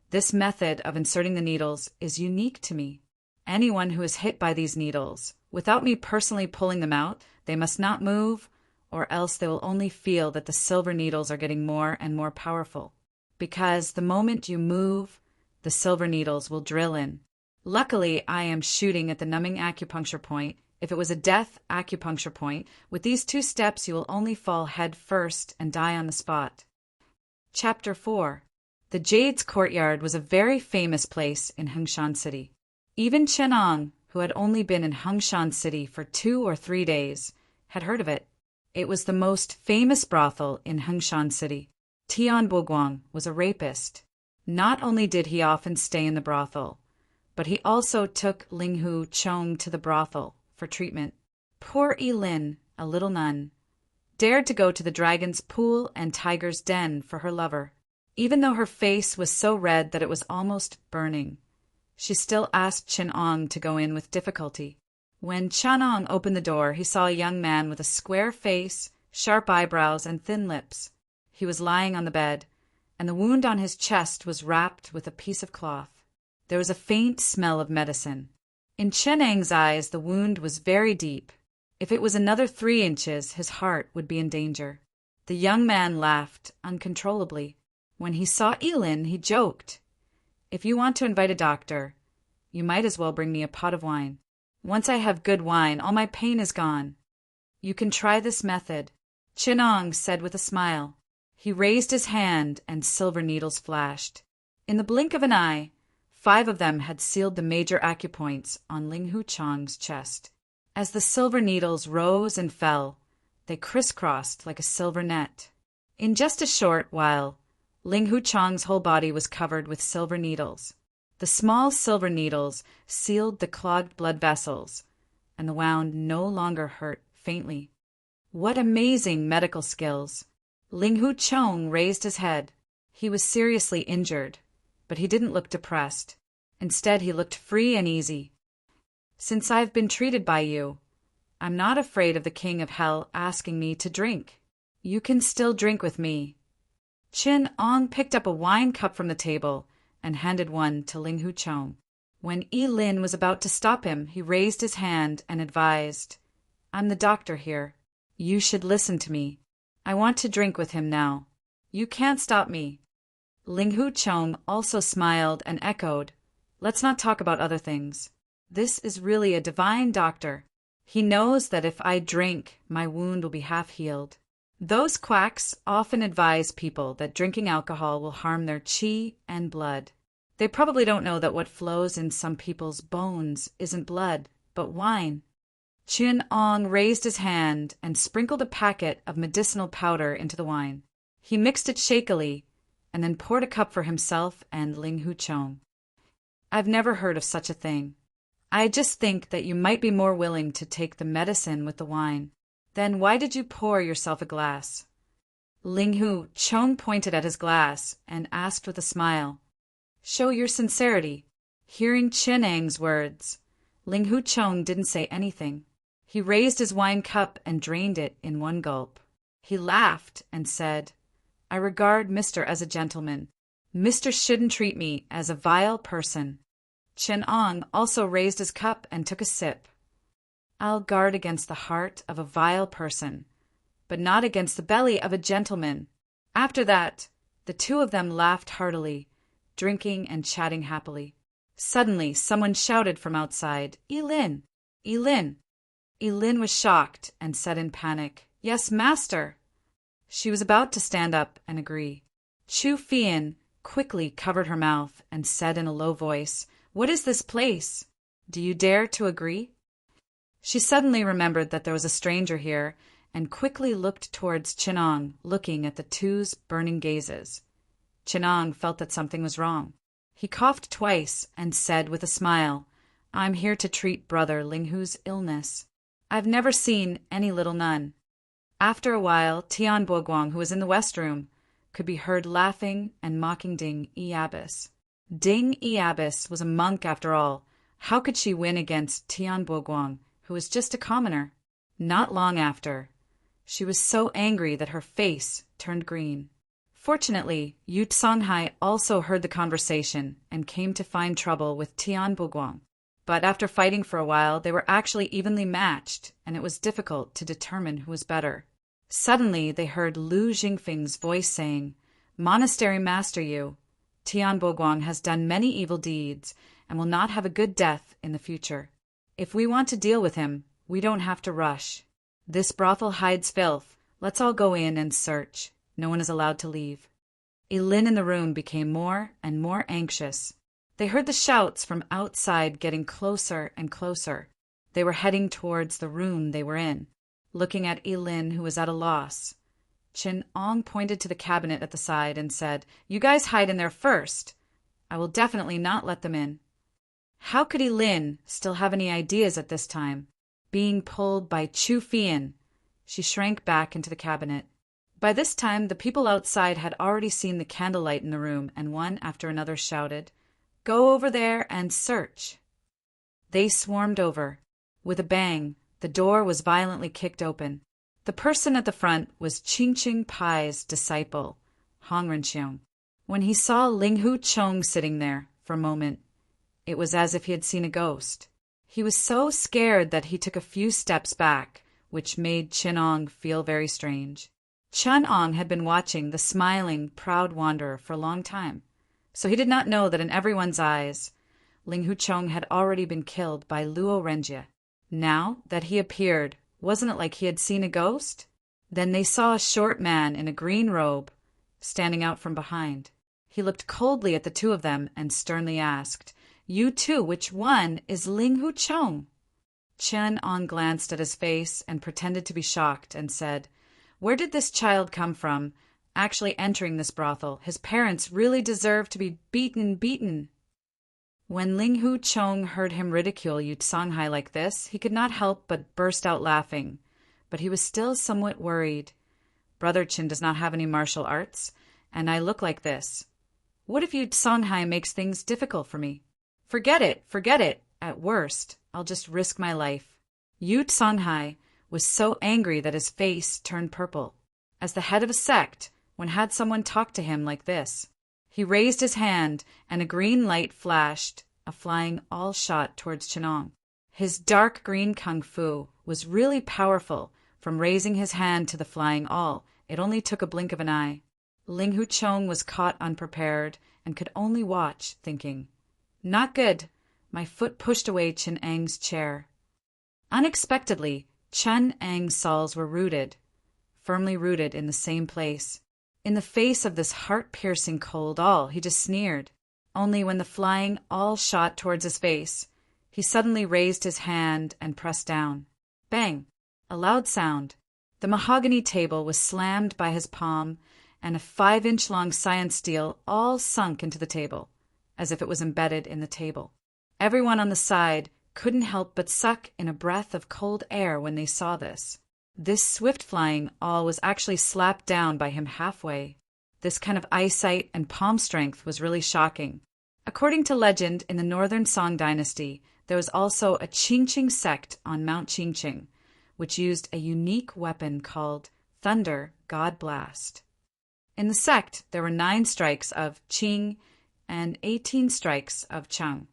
This method of inserting the needles is unique to me. Anyone who is hit by these needles, without me personally pulling them out, they must not move, or else they will only feel that the silver needles are getting more and more powerful. Because the moment you move, the silver needles will drill in. Luckily, I am shooting at the numbing acupuncture point. If it was a death acupuncture point, with these 2 steps you will only fall head first and die on the spot. Chapter 4. The Jade's Courtyard was a very famous place in Hengshan City. Even Chenong, who had only been in Hengshan City for 2 or 3 days, had heard of it. It was the most famous brothel in Hengshan City. Tian Boguang was a rapist. Not only did he often stay in the brothel, but he also took Linghu Chong to the brothel for treatment. Poor Yilin, a little nun, dared to go to the dragon's pool and tiger's den for her lover. Even though her face was so red that it was almost burning, she still asked Chen Ong to go in with difficulty. When Chen Ong opened the door, he saw a young man with a square face, sharp eyebrows, and thin lips. He was lying on the bed, and the wound on his chest was wrapped with a piece of cloth. There was a faint smell of medicine. In Chen Ang's eyes, the wound was very deep. If it was another 3 inches, his heart would be in danger. The young man laughed uncontrollably. When he saw Yilin, he joked, "If you want to invite a doctor, you might as well bring me a pot of wine. Once I have good wine, all my pain is gone. You can try this method," Chenong said with a smile. He raised his hand and silver needles flashed. In the blink of an eye, 5 of them had sealed the major acupoints on Ling Hu Chong's chest. As the silver needles rose and fell, they crisscrossed like a silver net. In just a short while, Ling Hu Chong's whole body was covered with silver needles. The small silver needles sealed the clogged blood vessels, and the wound no longer hurt faintly. What amazing medical skills! Ling Hu Chong raised his head. He was seriously injured, but he didn't look depressed. Instead, he looked free and easy. Since I've been treated by you, I'm not afraid of the King of Hell asking me to drink. You can still drink with me. Chin Ong picked up a wine cup from the table and handed one to Ling Hu Chong. When Yi Lin was about to stop him, he raised his hand and advised, I'm the doctor here. You should listen to me. I want to drink with him now. You can't stop me. Ling Hu Chong also smiled and echoed, Let's not talk about other things. This is really a divine doctor. He knows that if I drink, my wound will be half healed. Those quacks often advise people that drinking alcohol will harm their qi and blood. They probably don't know that what flows in some people's bones isn't blood, but wine. Chin Ong raised his hand and sprinkled a packet of medicinal powder into the wine. He mixed it shakily and then poured a cup for himself and Ling Hu Chong. I've never heard of such a thing. I just think that you might be more willing to take the medicine with the wine. Then why did you pour yourself a glass? Ling Hu Chong pointed at his glass and asked with a smile, Show your sincerity. Hearing Chin Ang's words, Ling Hu Chong didn't say anything. He raised his wine cup and drained it in one gulp. He laughed and said, I regard Mr. as a gentleman. Mr. shouldn't treat me as a vile person. Chin Ong also raised his cup and took a sip. I'll guard against the heart of a vile person, but not against the belly of a gentleman. After that, the 2 of them laughed heartily, drinking and chatting happily. Suddenly, someone shouted from outside, Yi Lin! Yi Lin! Yi Lin was shocked and said in panic, Yes, master! She was about to stand up and agree. Chu Fian quickly covered her mouth and said in a low voice, What is this place? Do you dare to agree? She suddenly remembered that there was a stranger here and quickly looked towards Chin Ong, looking at the 2's burning gazes. Chin Ong felt that something was wrong. He coughed twice and said with a smile, I'm here to treat brother Ling Hu's illness. I've never seen any little nun. After a while, Tian Boguang, who was in the west room, could be heard laughing and mocking Ding Yi Abbess. Ding Yi Abbess was a monk after all. How could she win against Tian Boguang, who was just a commoner? Not long after, she was so angry that her face turned green. Fortunately, Yu Songhai also heard the conversation and came to find trouble with Tian Boguang. But after fighting for a while, they were actually evenly matched, and it was difficult to determine who was better. Suddenly, they heard Lu Jingfeng's voice saying, Monastery Master Yu, Tian Boguang has done many evil deeds and will not have a good death in the future. If we want to deal with him, we don't have to rush. This brothel hides filth. Let's all go in and search. No one is allowed to leave. Yi Lin in the room became more and more anxious. They heard the shouts from outside getting closer and closer. They were heading towards the room they were in. Looking at Yi Lin, who was at a loss, Chin Ong pointed to the cabinet at the side and said, You guys hide in there first. I will definitely not let them in. How could Yi Lin still have any ideas at this time? Being pulled by Chu Fian, she shrank back into the cabinet. By this time, the people outside had already seen the candlelight in the room, and one after another shouted, Go over there and search. They swarmed over. With a bang, the door was violently kicked open. The person at the front was Ching Ching Pai's disciple, Hong Renxiong. When he saw Ling Hu Chong sitting there for a moment, it was as if he had seen a ghost. He was so scared that he took a few steps back, which made Chin Ong feel very strange. Chin Ong had been watching the smiling, proud wanderer for a long time, so he did not know that in everyone's eyes, Ling Hu Chong had already been killed by Luo Renjie. Now that he appeared, wasn't it like he had seen a ghost? Then they saw a short man in a green robe, standing out from behind. He looked coldly at the two of them and sternly asked, "You two, which one is Ling Hu Chong?" Chen Ong glanced at his face and pretended to be shocked and said, "Where did this child come from, actually entering this brothel? His parents really deserve to be beaten. When Ling Hu Chong heard him ridicule Yu Songhai like this, he could not help but burst out laughing. But he was still somewhat worried. Brother Chin does not have any martial arts, and I look like this. What if Yu Songhai makes things difficult for me? Forget it. At worst, I'll just risk my life." Yu Songhai was so angry that his face turned purple. As the head of a sect, when had someone talk to him like this? He raised his hand, and a green light flashed, a flying all shot towards Chenong. His dark green kung fu was really powerful. From raising his hand to the flying all, it only took a blink of an eye. Ling Hu Chong was caught unprepared and could only watch, thinking, "Not good." My foot pushed away Chen Ang's chair. Unexpectedly, Chen Ang's soles were firmly rooted in the same place. In the face of this heart-piercing cold all, he just sneered. Only when the flying all shot towards his face, he suddenly raised his hand and pressed down. Bang! A loud sound. The mahogany table was slammed by his palm, and a 5-inch-long cyan steel all sunk into the table, as if it was embedded in the table. Everyone on the side couldn't help but suck in a breath of cold air when they saw this. This swift flying all was actually slapped down by him halfway. This kind of eyesight and palm strength was really shocking. According to legend, in the northern Song dynasty, there was also a Qingqing sect on Mount Qingqing, which used a unique weapon called Thunder God Blast. In the sect, there were 9 strikes of Qing and 18 strikes of Chang.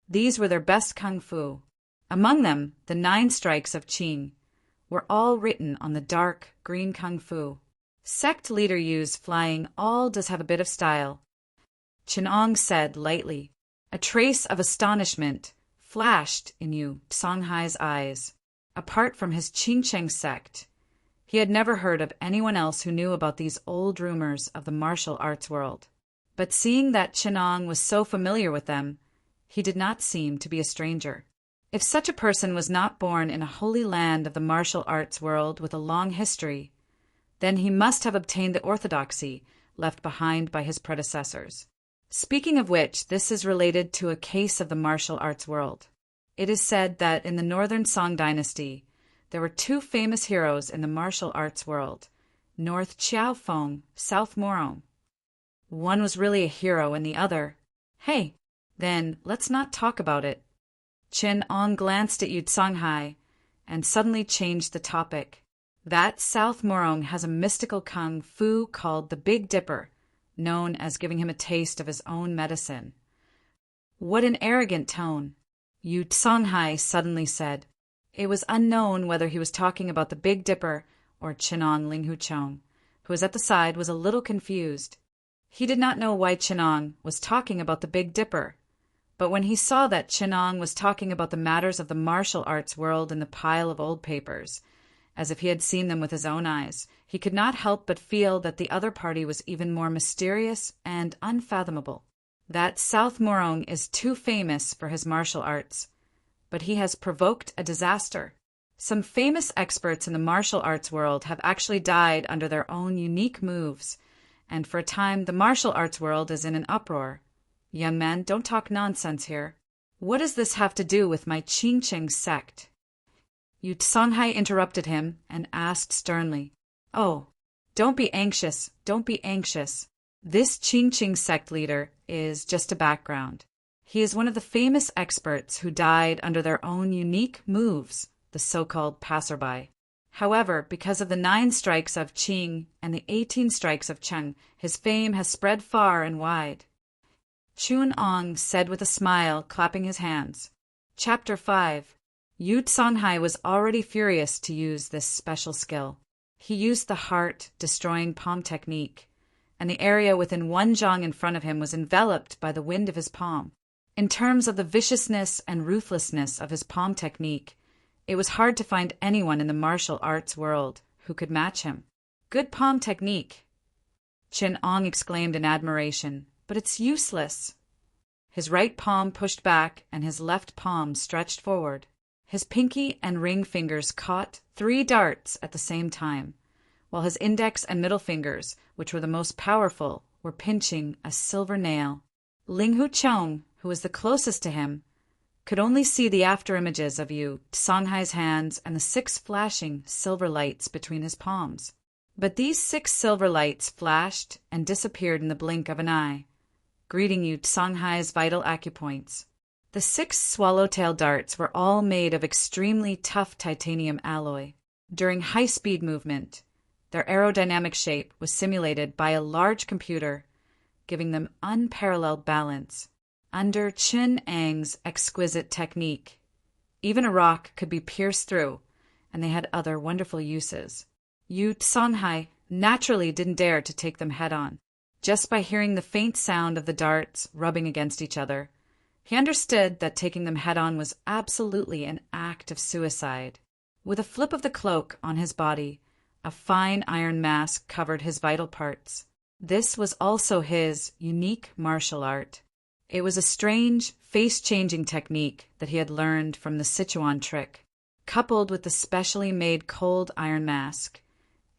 These were their best kung fu. Among them, the 9 strikes of Qing were all written on the dark green kung fu. Sect leader Yu's flying all does have a bit of style. Chenong said lightly. A trace of astonishment flashed in Yu Songhai's eyes. Apart from his Qingcheng sect, he had never heard of anyone else who knew about these old rumors of the martial arts world. But seeing that Chenong was so familiar with them, he did not seem to be a stranger. If such a person was not born in a holy land of the martial arts world with a long history, then he must have obtained the orthodoxy left behind by his predecessors. Speaking of which, this is related to a case of the martial arts world. It is said that in the northern Song dynasty, there were 2 famous heroes in the martial arts world, North Chiaofeng, South Morong. One was really a hero and the other, hey, then let's not talk about it. Chen Ong glanced at Yu Songhai and suddenly changed the topic. That South Morong has a mystical kung fu called the Big Dipper, known as giving him a taste of his own medicine. What an arrogant tone, Yu Songhai suddenly said. It was unknown whether he was talking about the Big Dipper or Chenong Ling Hu Chong, who was at the side, was a little confused. He did not know why Chenong was talking about the Big Dipper, but when he saw that Chenong was talking about the matters of the martial arts world in the pile of old papers, as if he had seen them with his own eyes, he could not help but feel that the other party was even more mysterious and unfathomable. That South Morong is too famous for his martial arts, but he has provoked a disaster. Some famous experts in the martial arts world have actually died under their own unique moves, and for a time the martial arts world is in an uproar. Young man, don't talk nonsense here. What does this have to do with my Qingqing sect? Yu Songhai interrupted him and asked sternly, "Oh, don't be anxious. This Qingqing sect leader is just a background. He is one of the famous experts who died under their own unique moves, the so-called passerby. However, because of the 9 strikes of Qing and the 18 strikes of Cheng, his fame has spread far and wide." Chun Ong said with a smile, clapping his hands. Chapter 5. Yu Songhai was already furious to use this special skill. He used the heart-destroying palm technique, and the area within 1 zhang in front of him was enveloped by the wind of his palm. In terms of the viciousness and ruthlessness of his palm technique, it was hard to find anyone in the martial arts world who could match him. Good palm technique. Chin Ong exclaimed in admiration, "But it's useless." His right palm pushed back and his left palm stretched forward. His pinky and ring fingers caught 3 darts at the same time, while his index and middle fingers, which were the most powerful, were pinching a silver nail. Ling Hu Chong, who was the closest to him, could only see the after-images of Yu Songhai's hands and the 6 flashing silver lights between his palms. But these 6 silver lights flashed and disappeared in the blink of an eye, greeting Yu Songhai's vital acupoints. The 6 swallowtail darts were all made of extremely tough titanium alloy. During high-speed movement, their aerodynamic shape was simulated by a large computer, giving them unparalleled balance. Under Chin Ang's exquisite technique, even a rock could be pierced through, and they had other wonderful uses. Yu Songhai naturally didn't dare to take them head-on. Just by hearing the faint sound of the darts rubbing against each other, he understood that taking them head-on was absolutely an act of suicide. With a flip of the cloak on his body, a fine iron mask covered his vital parts. This was also his unique martial art. It was a strange, face-changing technique that he had learned from the Sichuan trick. Coupled with the specially made cold iron mask,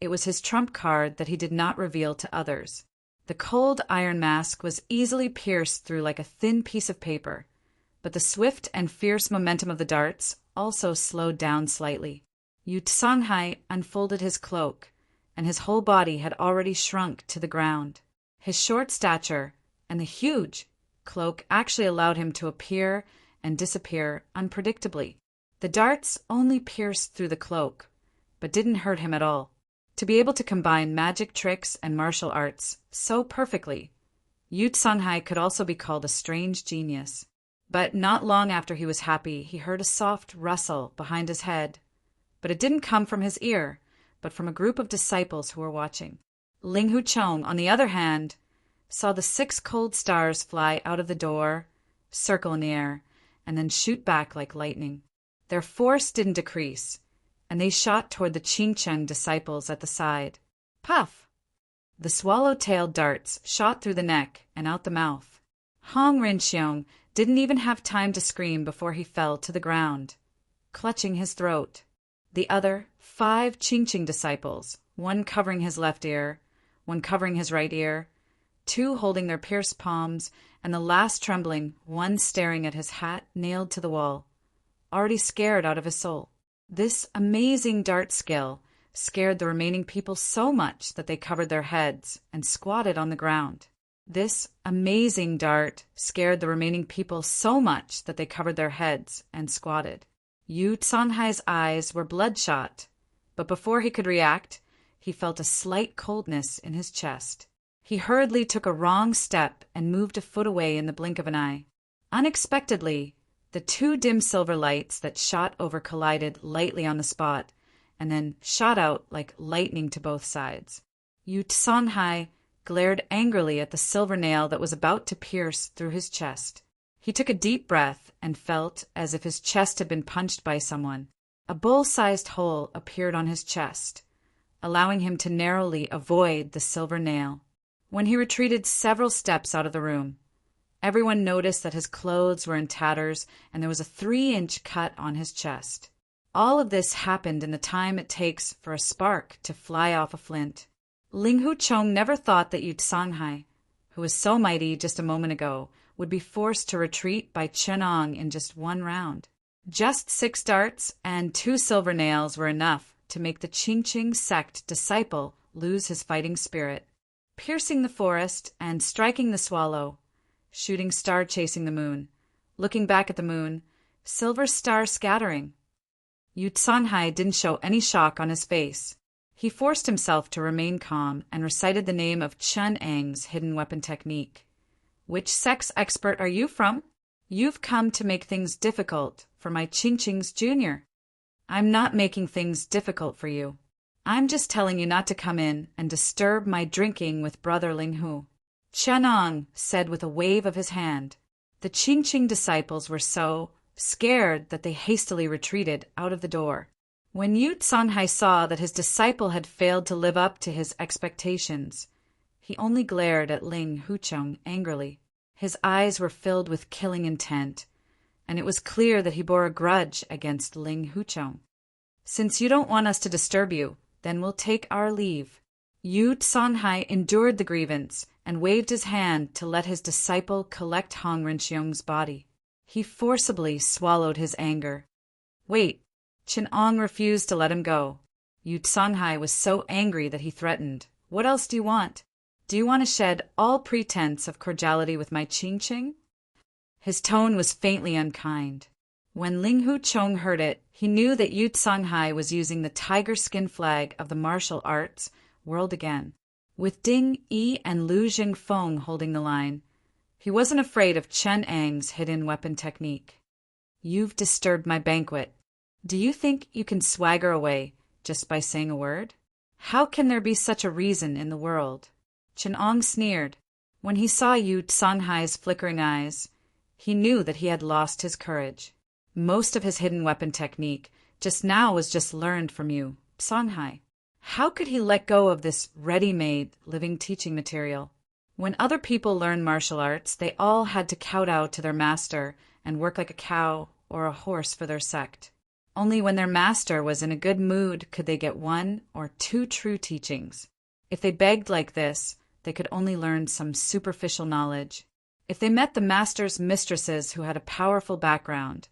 it was his trump card that he did not reveal to others. The cold iron mask was easily pierced through like a thin piece of paper, but the swift and fierce momentum of the darts also slowed down slightly. Yu Songhai unfolded his cloak, and his whole body had already shrunk to the ground. His short stature and the huge cloak actually allowed him to appear and disappear unpredictably. The darts only pierced through the cloak, but didn't hurt him at all. To be able to combine magic tricks and martial arts so perfectly, Yu Songhai could also be called a strange genius. But not long after he was happy, he heard a soft rustle behind his head. But it didn't come from his ear, but from a group of disciples who were watching. Ling Hu Chong, on the other hand, saw the 6 cold stars fly out of the door, circle in the air, and then shoot back like lightning. Their force didn't decrease, and they shot toward the Qingcheng disciples at the side. Puff! The swallow-tailed darts shot through the neck and out the mouth. Hong Rinxiong didn't even have time to scream before he fell to the ground, clutching his throat. The other 5 Qingcheng disciples, one covering his left ear, one covering his right ear, 2 holding their pierced palms, and the last trembling, one staring at his hat nailed to the wall, already scared out of his soul. This amazing dart skill scared the remaining people so much that they covered their heads and squatted on the ground. This amazing dart scared the remaining people so much that they covered their heads and squatted. Yu Songhai's eyes were bloodshot, but before he could react, he felt a slight coldness in his chest. He hurriedly took a wrong step and moved a foot away in the blink of an eye. Unexpectedly, the 2 dim silver lights that shot over collided lightly on the spot, and then shot out like lightning to both sides. Yu Songhai glared angrily at the silver nail that was about to pierce through his chest. He took a deep breath and felt as if his chest had been punched by someone. A bull-sized hole appeared on his chest, allowing him to narrowly avoid the silver nail. When he retreated several steps out of the room, everyone noticed that his clothes were in tatters and there was a 3-inch cut on his chest. All of this happened in the time it takes for a spark to fly off a flint. Ling Hu Chong never thought that Yu Songhai, who was so mighty just a moment ago, would be forced to retreat by Chin Ong in just 1 round. Just 6 darts and 2 silver nails were enough to make the Qingcheng sect disciple lose his fighting spirit. Piercing the forest and striking the swallow, shooting star chasing the moon, looking back at the moon, silver star scattering. Yu Songhai didn't show any shock on his face. He forced himself to remain calm and recited the name of Chin Ang's hidden weapon technique. Which sex expert are you from? You've come to make things difficult for my Qingcheng's junior. I'm not making things difficult for you. I'm just telling you not to come in and disturb my drinking with brother Ling Hu. Chen Ong said with a wave of his hand. The Qingcheng disciples were so scared that they hastily retreated out of the door. When Yu Songhai saw that his disciple had failed to live up to his expectations, He only glared at Ling Hucheng angrily. His eyes were filled with killing intent, and it was clear that he bore a grudge against Ling Hucheng. "Since you don't want us to disturb you, then we'll take our leave." Yu Songhai endured the grievance and waved his hand to let his disciple collect Hong Renxiong's body. He forcibly swallowed his anger. "Wait." Qin Ong refused to let him go. Yu Songhai was so angry that he threatened, "What else do you want? Do you want to shed all pretense of cordiality with my Qingqing?" His tone was faintly unkind. When Ling Hucheng heard it, he knew that Yu Songhai was using the tiger skin flag of the martial arts whirled again. With Ding Yi and Lu Jingfeng holding the line, he wasn't afraid of Chen Ang's hidden weapon technique. "You've disturbed my banquet. Do you think you can swagger away just by saying a word? How can there be such a reason in the world?" Chen Ong sneered. When he saw Yu Songhai's flickering eyes, he knew that he had lost his courage. Most of his hidden weapon technique just now was just learned from Yu Songhai. How could he let go of this ready-made living teaching material? When other people learned martial arts, they all had to kowtow to their master and work like a cow or a horse for their sect. Only when their master was in a good mood could they get 1 or 2 true teachings. If they begged like this, they could only learn some superficial knowledge. If they met the master's mistresses who had a powerful background,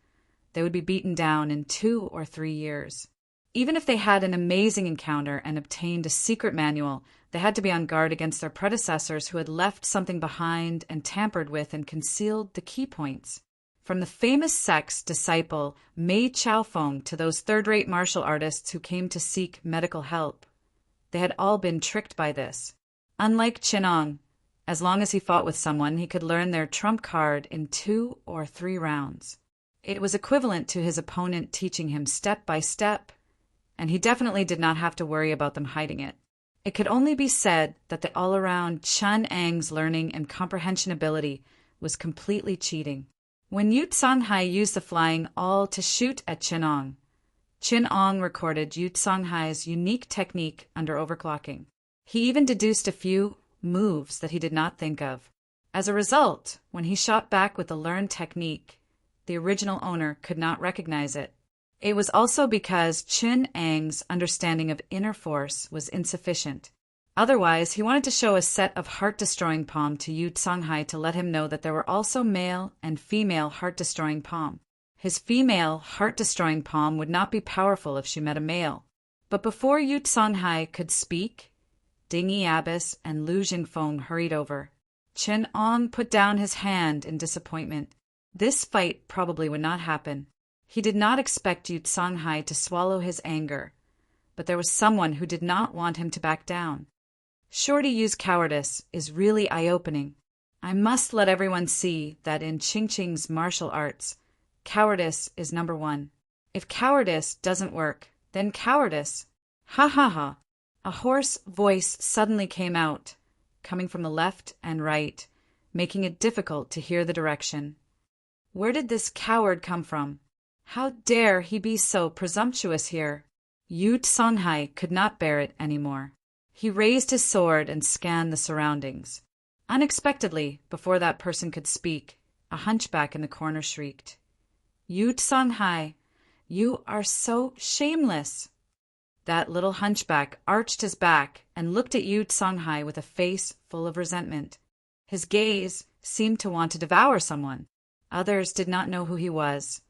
they would be beaten down in 2 or 3 years. Even if they had an amazing encounter and obtained a secret manual, they had to be on guard against their predecessors who had left something behind and tampered with and concealed the key points. From the famous sect's disciple Mei Chaofeng to those third-rate martial artists who came to seek medical help, they had all been tricked by this. Unlike Qin Ong, as long as he fought with someone, he could learn their trump card in 2 or 3 rounds. It was equivalent to his opponent teaching him step by step, and he definitely did not have to worry about them hiding it. It could only be said that the all-around Chen Ang's learning and comprehension ability was completely cheating. When Yu Songhai used the flying all to shoot at Qin Ong recorded Yu Songhai's unique technique under overclocking. He even deduced a few moves that he did not think of. As a result, when he shot back with the learned technique, the original owner could not recognize it. It was also because Qin Ang's understanding of inner force was insufficient. Otherwise, he wanted to show a set of heart-destroying palm to Yu Songhai to let him know that there were also male and female heart-destroying palm. His female heart-destroying palm would not be powerful if she met a male. But before Yu Songhai could speak, Ding Yi Abbas and Lu Jingfeng hurried over. Qin Ong put down his hand in disappointment. This fight probably would not happen. He did not expect Yu Songhai to swallow his anger, but there was someone who did not want him to back down. Shorty Yu's cowardice is really eye-opening. I must let everyone see that in Qingqing's martial arts, cowardice is number 1. If cowardice doesn't work, then cowardice. Ha ha ha. A hoarse voice suddenly came out, coming from the left and right, making it difficult to hear the direction. Where did this coward come from? How dare he be so presumptuous here? Yu Songhai could not bear it anymore. He raised his sword and scanned the surroundings. Unexpectedly, before that person could speak, a hunchback in the corner shrieked, "Yu Songhai, you are so shameless!" That little hunchback arched his back and looked at Yu Songhai with a face full of resentment. His gaze seemed to want to devour someone. Others did not know who he was,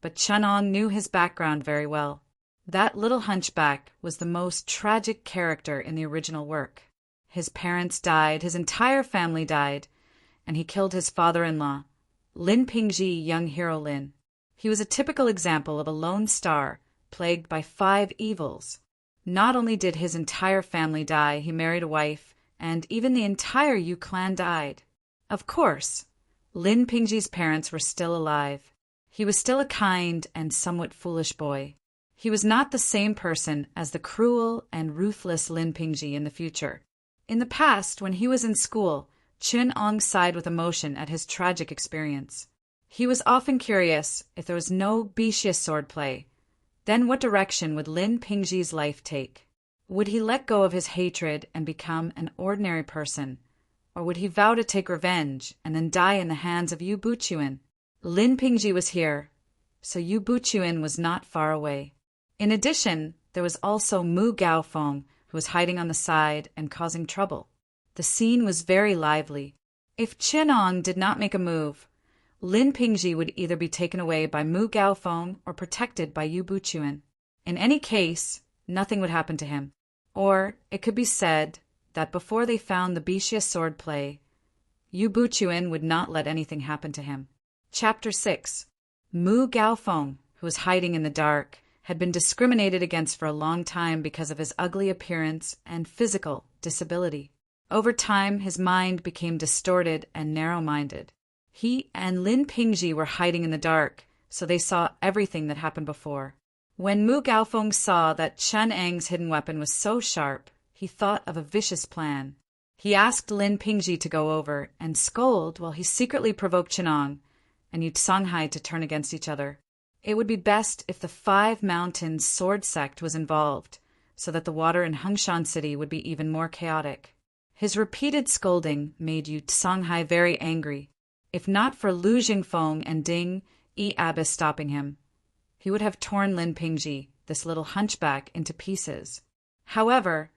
but Qin Ong knew his background very well. That little hunchback was the most tragic character in the original work. His parents died, his entire family died, and he killed his father-in-law, Lin Pingji, young hero Lin. He was a typical example of a lone star plagued by 5 evils. Not only did his entire family die, he married a wife, and even the entire Yu clan died. Of course, Lin Pingji's parents were still alive. He was still a kind and somewhat foolish boy. He was not the same person as the cruel and ruthless Lin Pingji in the future. In the past, when he was in school, Qin Ong sighed with emotion at his tragic experience. He was often curious if there was no specious swordplay. Then what direction would Lin Pingji's life take? Would he let go of his hatred and become an ordinary person, or would he vow to take revenge and then die in the hands of Yu Buchuan? Lin Pingji was here, so Yu Buchuan was not far away. In addition, there was also Mu Gaofeng, who was hiding on the side and causing trouble. The scene was very lively. If Chenong did not make a move, Lin Pingji would either be taken away by Mu Gaofeng or protected by Yu Buchuan. In any case, nothing would happen to him. Or it could be said that before they found the Bixia sword play, Yu Buchuan would not let anything happen to him. Chapter 6. Mu Gaofeng, who was hiding in the dark, had been discriminated against for a long time because of his ugly appearance and physical disability. Over time, his mind became distorted and narrow-minded. He and Lin Pingji were hiding in the dark, so they saw everything that happened before. When Mu Gaofeng saw that Chen Eng's hidden weapon was so sharp, he thought of a vicious plan. He asked Lin Pingji to go over and scold while he secretly provoked Chenong and Yu Songhai to turn against each other. It would be best if the 5 Mountains sword sect was involved, so that the water in Hengshan City would be even more chaotic. His repeated scolding made Yu Songhai very angry. If not for Lu Jingfeng and Ding Yi Abbas stopping him, he would have torn Lin Pingji, this little hunchback, into pieces. However,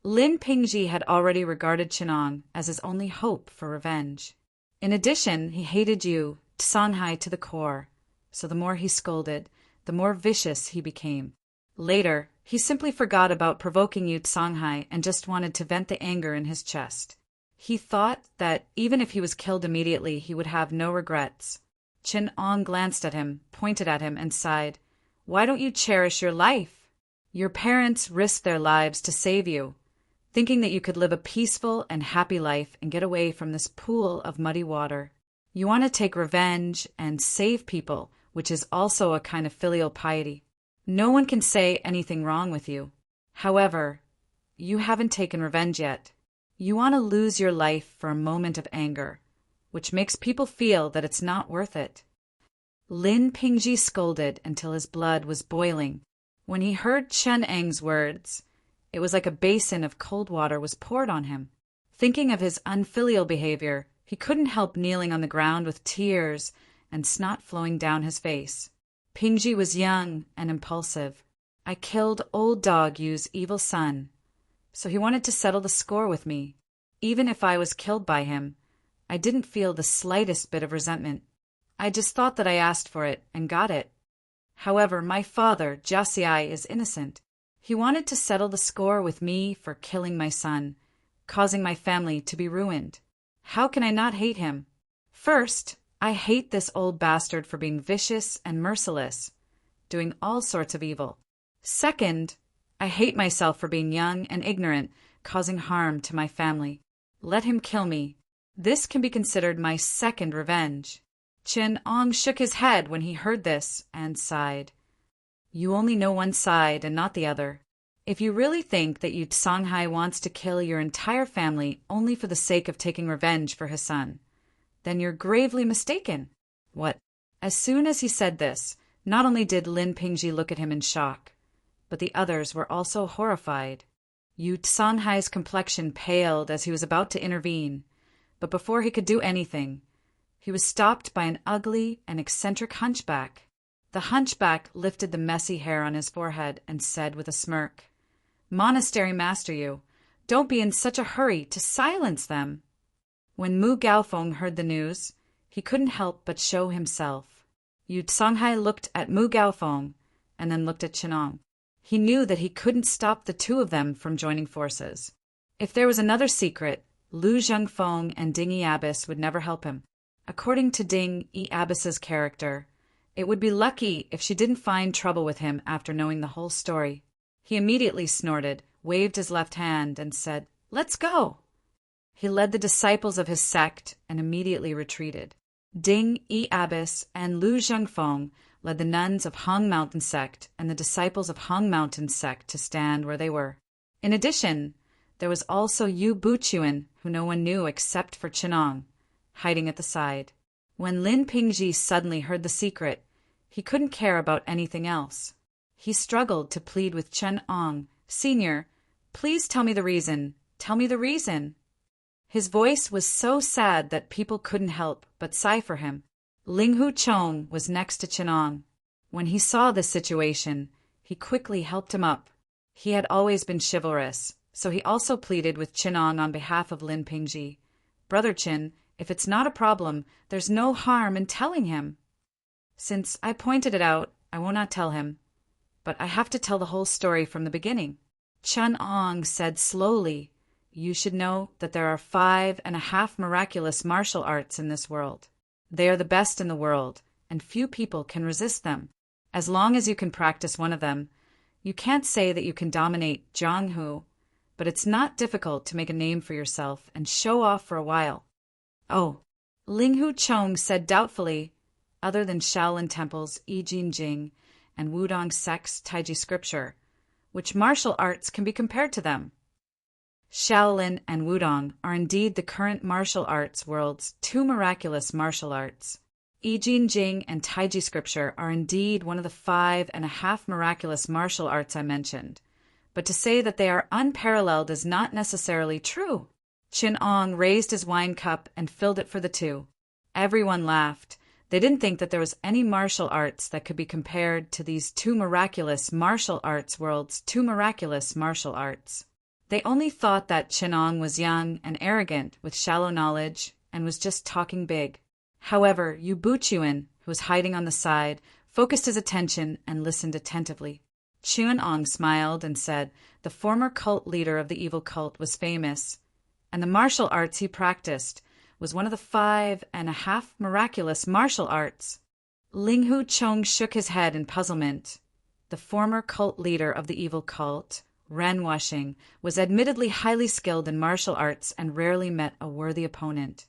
Lin Pingji had already regarded Chenong as his only hope for revenge. In addition, he hated Yu Songhai to the core, so the more he scolded, the more vicious he became. Later, he simply forgot about provoking Yu Songhai and just wanted to vent the anger in his chest. He thought that even if he was killed immediately, he would have no regrets. Chenong glanced at him, pointed at him, and sighed, "Why don't you cherish your life? Your parents risked their lives to save you, thinking that you could live a peaceful and happy life and get away from this pool of muddy water. You want to take revenge and save people, which is also a kind of filial piety. No one can say anything wrong with you. However, you haven't taken revenge yet. You want to lose your life for a moment of anger, which makes people feel that it's not worth it." Lin Pingji scolded until his blood was boiling. When he heard Chen Eng's words, it was like a basin of cold water was poured on him. Thinking of his unfilial behavior, he couldn't help kneeling on the ground with tears and snot flowing down his face. Pingji was young and impulsive. "I killed old dog Yu's evil son, so he wanted to settle the score with me. Even if I was killed by him, I didn't feel the slightest bit of resentment. I just thought that I asked for it and got it. However, my father, Jiaxiai, is innocent. He wanted to settle the score with me for killing my son, causing my family to be ruined. How can I not hate him? First, I hate this old bastard for being vicious and merciless, doing all sorts of evil. Second, I hate myself for being young and ignorant, causing harm to my family. Let him kill me. This can be considered my second revenge." Chenong shook his head when he heard this and sighed. "You only know one side and not the other. If you really think that Yu Songhai wants to kill your entire family only for the sake of taking revenge for his son, then you're gravely mistaken." "What?" As soon as he said this, not only did Lin Pingji look at him in shock, but the others were also horrified. Yu Songhai's complexion paled as he was about to intervene, but before he could do anything, he was stopped by an ugly and eccentric hunchback. The hunchback lifted the messy hair on his forehead and said with a smirk, "Monastery master Yu, don't be in such a hurry to silence them." When Mu Gaofeng heard the news, he couldn't help but show himself. Yu Songhai looked at Mu Gaofeng and then looked at Chenong. He knew that he couldn't stop the two of them from joining forces. If there was another secret, Lu Zhengfeng and Ding Yi Abbas would never help him. According to Ding Yi Abbas's character, it would be lucky if she didn't find trouble with him after knowing the whole story. He immediately snorted, waved his left hand, and said, "Let's go." He led the disciples of his sect and immediately retreated. Ding Yi Abbas and Lu Zhengfeng led the nuns of Hong Mountain sect and the disciples of Hong Mountain sect to stand where they were. In addition, there was also Yu Buchuan, who no one knew except for Chenong, hiding at the side. When Lin Pingji suddenly heard the secret, he couldn't care about anything else. He struggled to plead with Chenong, Senior, Please tell me the reason. Tell me the reason. His voice was so sad that people couldn't help but sigh for him. Ling Hu Chong was next to Chinong. When he saw this situation, he quickly helped him up. He had always been chivalrous, so he also pleaded with Chinong on behalf of Lin Pingji. Brother Chin, if it's not a problem, there's no harm in telling him. Since I pointed it out, I will not tell him. But I have to tell the whole story from the beginning. Chinong said slowly, "You should know that there are 5.5 miraculous martial arts in this world. They are the best in the world, and few people can resist them. As long as you can practice one of them, you can't say that you can dominate Jianghu, but it's not difficult to make a name for yourself and show off for a while." "Oh," Ling Hu Chong said doubtfully, "other than Shaolin temples, I Ching Jing, and Wudong sect's Taiji scripture, which martial arts can be compared to them?" Shaolin and Wudong are indeed the current martial arts world's two miraculous martial arts. I Ching Jing and Taiji scripture are indeed one of the 5.5 miraculous martial arts I mentioned, but to say that they are unparalleled is not necessarily true. Chinong raised his wine cup and filled it for the two. Everyone laughed. They didn't think that there was any martial arts that could be compared to these two miraculous martial arts world's two miraculous martial arts. They only thought that Chinong was young and arrogant with shallow knowledge and was just talking big. However, Yu Buchuan, who was hiding on the side, focused his attention and listened attentively. Chuan-ong smiled and said the former cult leader of the evil cult was famous, and the martial arts he practiced was one of the 5.5 miraculous martial arts. Ling Hu Chong shook his head in puzzlement. The former cult leader of the evil cult, Ren Wuxing, was admittedly highly skilled in martial arts and rarely met a worthy opponent,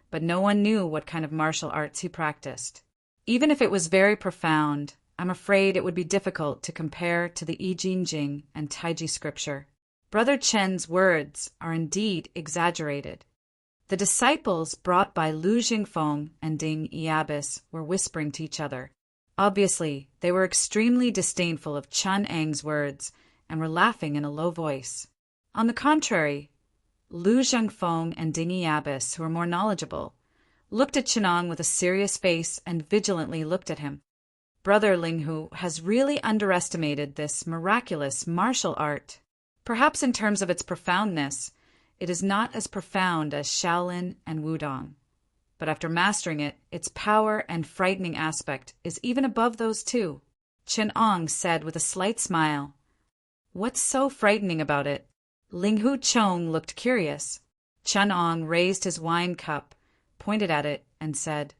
but no one knew what kind of martial arts he practiced. Even if it was very profound, I'm afraid it would be difficult to compare to the I Ching Jing and Taiji scripture. Brother Chen's words are indeed exaggerated. The disciples brought by Lu Jingfeng and Ding Yiabis were whispering to each other. Obviously, they were extremely disdainful of Chun Ang's words and were laughing in a low voice. On the contrary, Lu Zhengfeng and Ding Yiabis, who were more knowledgeable, looked at Chinong with a serious face and vigilantly looked at him. Brother Linghu has really underestimated this miraculous martial art. Perhaps in terms of its profoundness, it is not as profound as Shaolin and Wudong. But after mastering it, its power and frightening aspect is even above those two. Chin-ong said with a slight smile, "What's so frightening about it?" Ling Hu Chong looked curious. Chin-ong raised his wine cup, pointed at it, and said,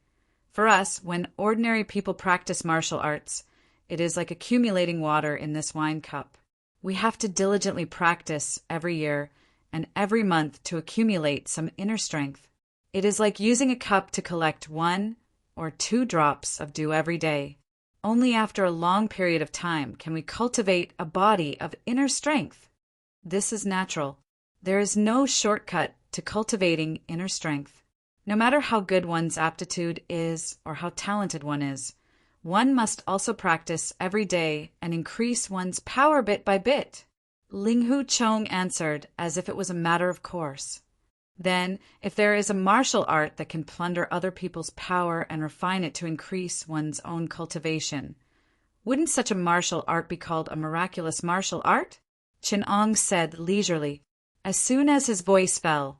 "For us, when ordinary people practice martial arts, it is like accumulating water in this wine cup. We have to diligently practice every year and every month to accumulate some inner strength. It is like using a cup to collect 1 or 2 drops of dew every day. Only after a long period of time can we cultivate a body of inner strength. This is natural. There is no shortcut to cultivating inner strength. No matter how good one's aptitude is or how talented one must also practice every day and increase one's power bit by bit." Ling Hu Chong answered as if it was a matter of course. "Then, if there is a martial art that can plunder other people's power and refine it to increase one's own cultivation, wouldn't such a martial art be called a miraculous martial art?" Chin-ong said leisurely. As soon as his voice fell,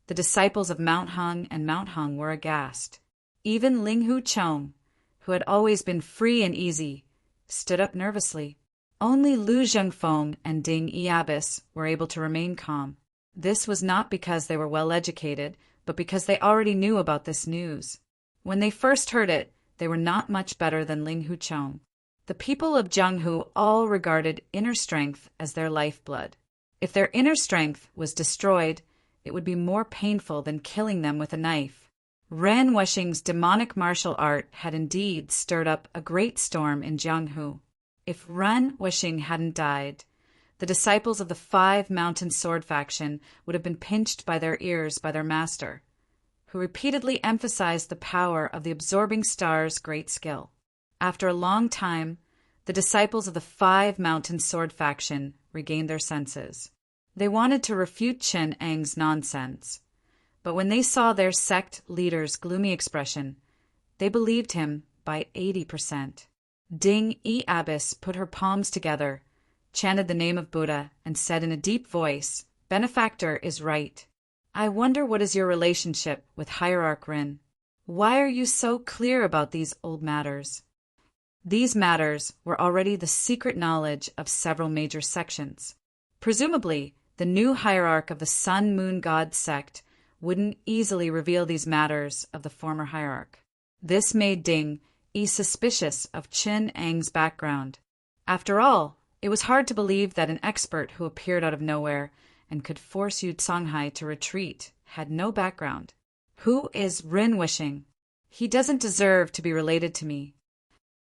the disciples of Mount Hung and Mount Hung were aghast. Even Ling Hu Chong, who had always been free and easy, stood up nervously. Only Lu Zhengfeng and Ding Yiabis were able to remain calm. This was not because they were well educated, but because they already knew about this news. When they first heard it, they were not much better than Ling Hu Chong. The people of Jianghu all regarded inner strength as their lifeblood. If their inner strength was destroyed, it would be more painful than killing them with a knife. Ren Wuxing's demonic martial art had indeed stirred up a great storm in Jianghu. If Ren Wuxing hadn't died, the disciples of the 5 Mountain Sword faction would have been pinched by their ears by their master, who repeatedly emphasized the power of the absorbing star's great skill. After a long time, the disciples of the 5 Mountain Sword faction regained their senses. They wanted to refute Chen Ang's nonsense. But when they saw their sect leader's gloomy expression, they believed him by 80%. Ding E. Abbess put her palms together, chanted the name of Buddha, and said in a deep voice, "Benefactor is right. I wonder what is your relationship with Hierarch Rin? Why are you so clear about these old matters?" These matters were already the secret knowledge of several major sections. Presumably, the new hierarch of the Sun-Moon God sect wouldn't easily reveal these matters of the former hierarch. This made Ding E suspicious of Chen Ang's background. After all, it was hard to believe that an expert who appeared out of nowhere and could force Yu Songhai to retreat had no background. Who is Rin Wishing? He doesn't deserve to be related to me.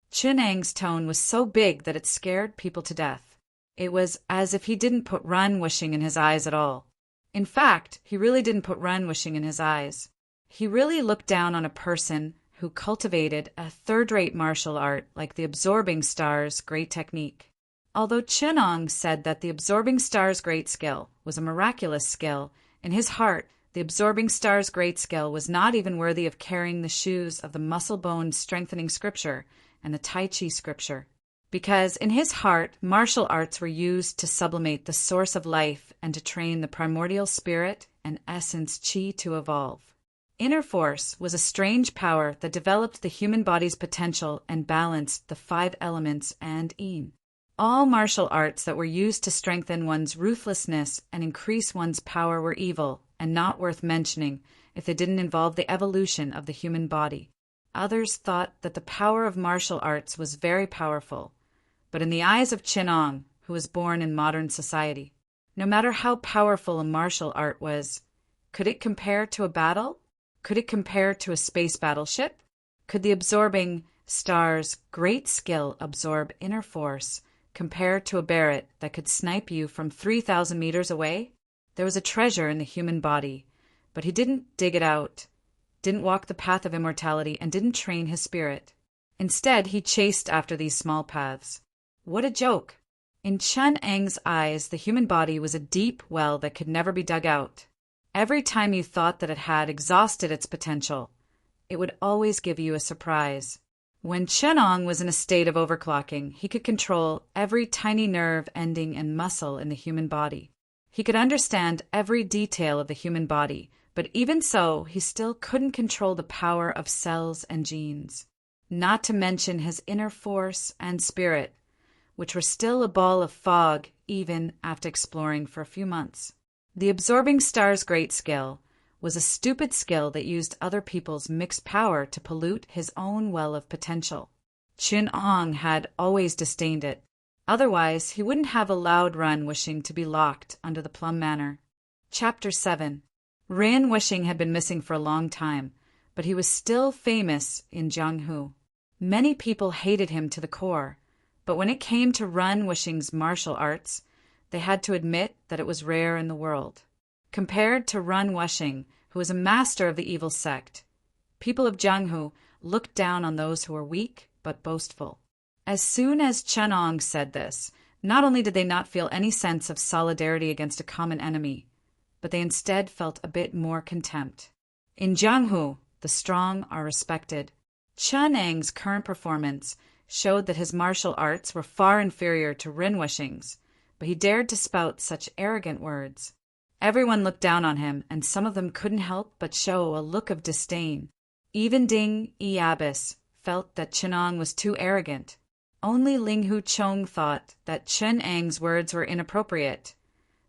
Chen Ang's tone was so big that it scared people to death. It was as if he didn't put Rin Wishing in his eyes at all. In fact, he really didn't put Rin Wishing in his eyes. He really looked down on a person who cultivated a third-rate martial art like the Absorbing Star's great technique. Although Chen Ang said that the Absorbing Star's great skill was a miraculous skill, in his heart, the Absorbing Star's great skill was not even worthy of carrying the shoes of the muscle-bone strengthening scripture and the Tai Chi scripture. Because in his heart, martial arts were used to sublimate the source of life and to train the primordial spirit and essence Qi to evolve. Inner force was a strange power that developed the human body's potential and balanced the 5 elements and yin. All martial arts that were used to strengthen one's ruthlessness and increase one's power were evil and not worth mentioning if they didn't involve the evolution of the human body. Others thought that the power of martial arts was very powerful, but in the eyes of Chen Ang, who was born in modern society, no matter how powerful a martial art was, could it compare to a battle? Could it compare to a space battleship? Could the Absorbing Star's great skill absorb inner force compared to a Barrett that could snipe you from 3,000 meters away? There was a treasure in the human body, but he didn't dig it out, didn't walk the path of immortality, and didn't train his spirit. Instead, he chased after these small paths. What a joke! In Chen Ang's eyes, the human body was a deep well that could never be dug out. Every time you thought that it had exhausted its potential, it would always give you a surprise. When Chen Ang was in a state of overclocking, he could control every tiny nerve, ending, and muscle in the human body. He could understand every detail of the human body, but even so, he still couldn't control the power of cells and genes. Not to mention his inner force and spirit, which were still a ball of fog even after exploring for a few months. The Absorbing Star's great skill was a stupid skill that used other people's mixed power to pollute his own well of potential. Chen Ang had always disdained it. Otherwise, he wouldn't have allowed Rin Wishing to be locked under the Plum Manor. Chapter 7. Rin Wishing had been missing for a long time, but he was still famous in Jianghu. Many people hated him to the core, but when it came to Rin Wishing's martial arts, they had to admit that it was rare in the world. Compared to Rin Wishing, who was a master of the evil sect, people of Jianghu looked down on those who were weak but boastful. As soon as Chen Ang said this, not only did they not feel any sense of solidarity against a common enemy, but they instead felt a bit more contempt. In Jianghu, the strong are respected. Chen Ang's current performance showed that his martial arts were far inferior to Rin Wishing's, but he dared to spout such arrogant words. Everyone looked down on him, and some of them couldn't help but show a look of disdain. Even Ding E. Abbess felt that Chen Ang was too arrogant. Only Ling Hu Chong thought that Chen Ang's words were inappropriate,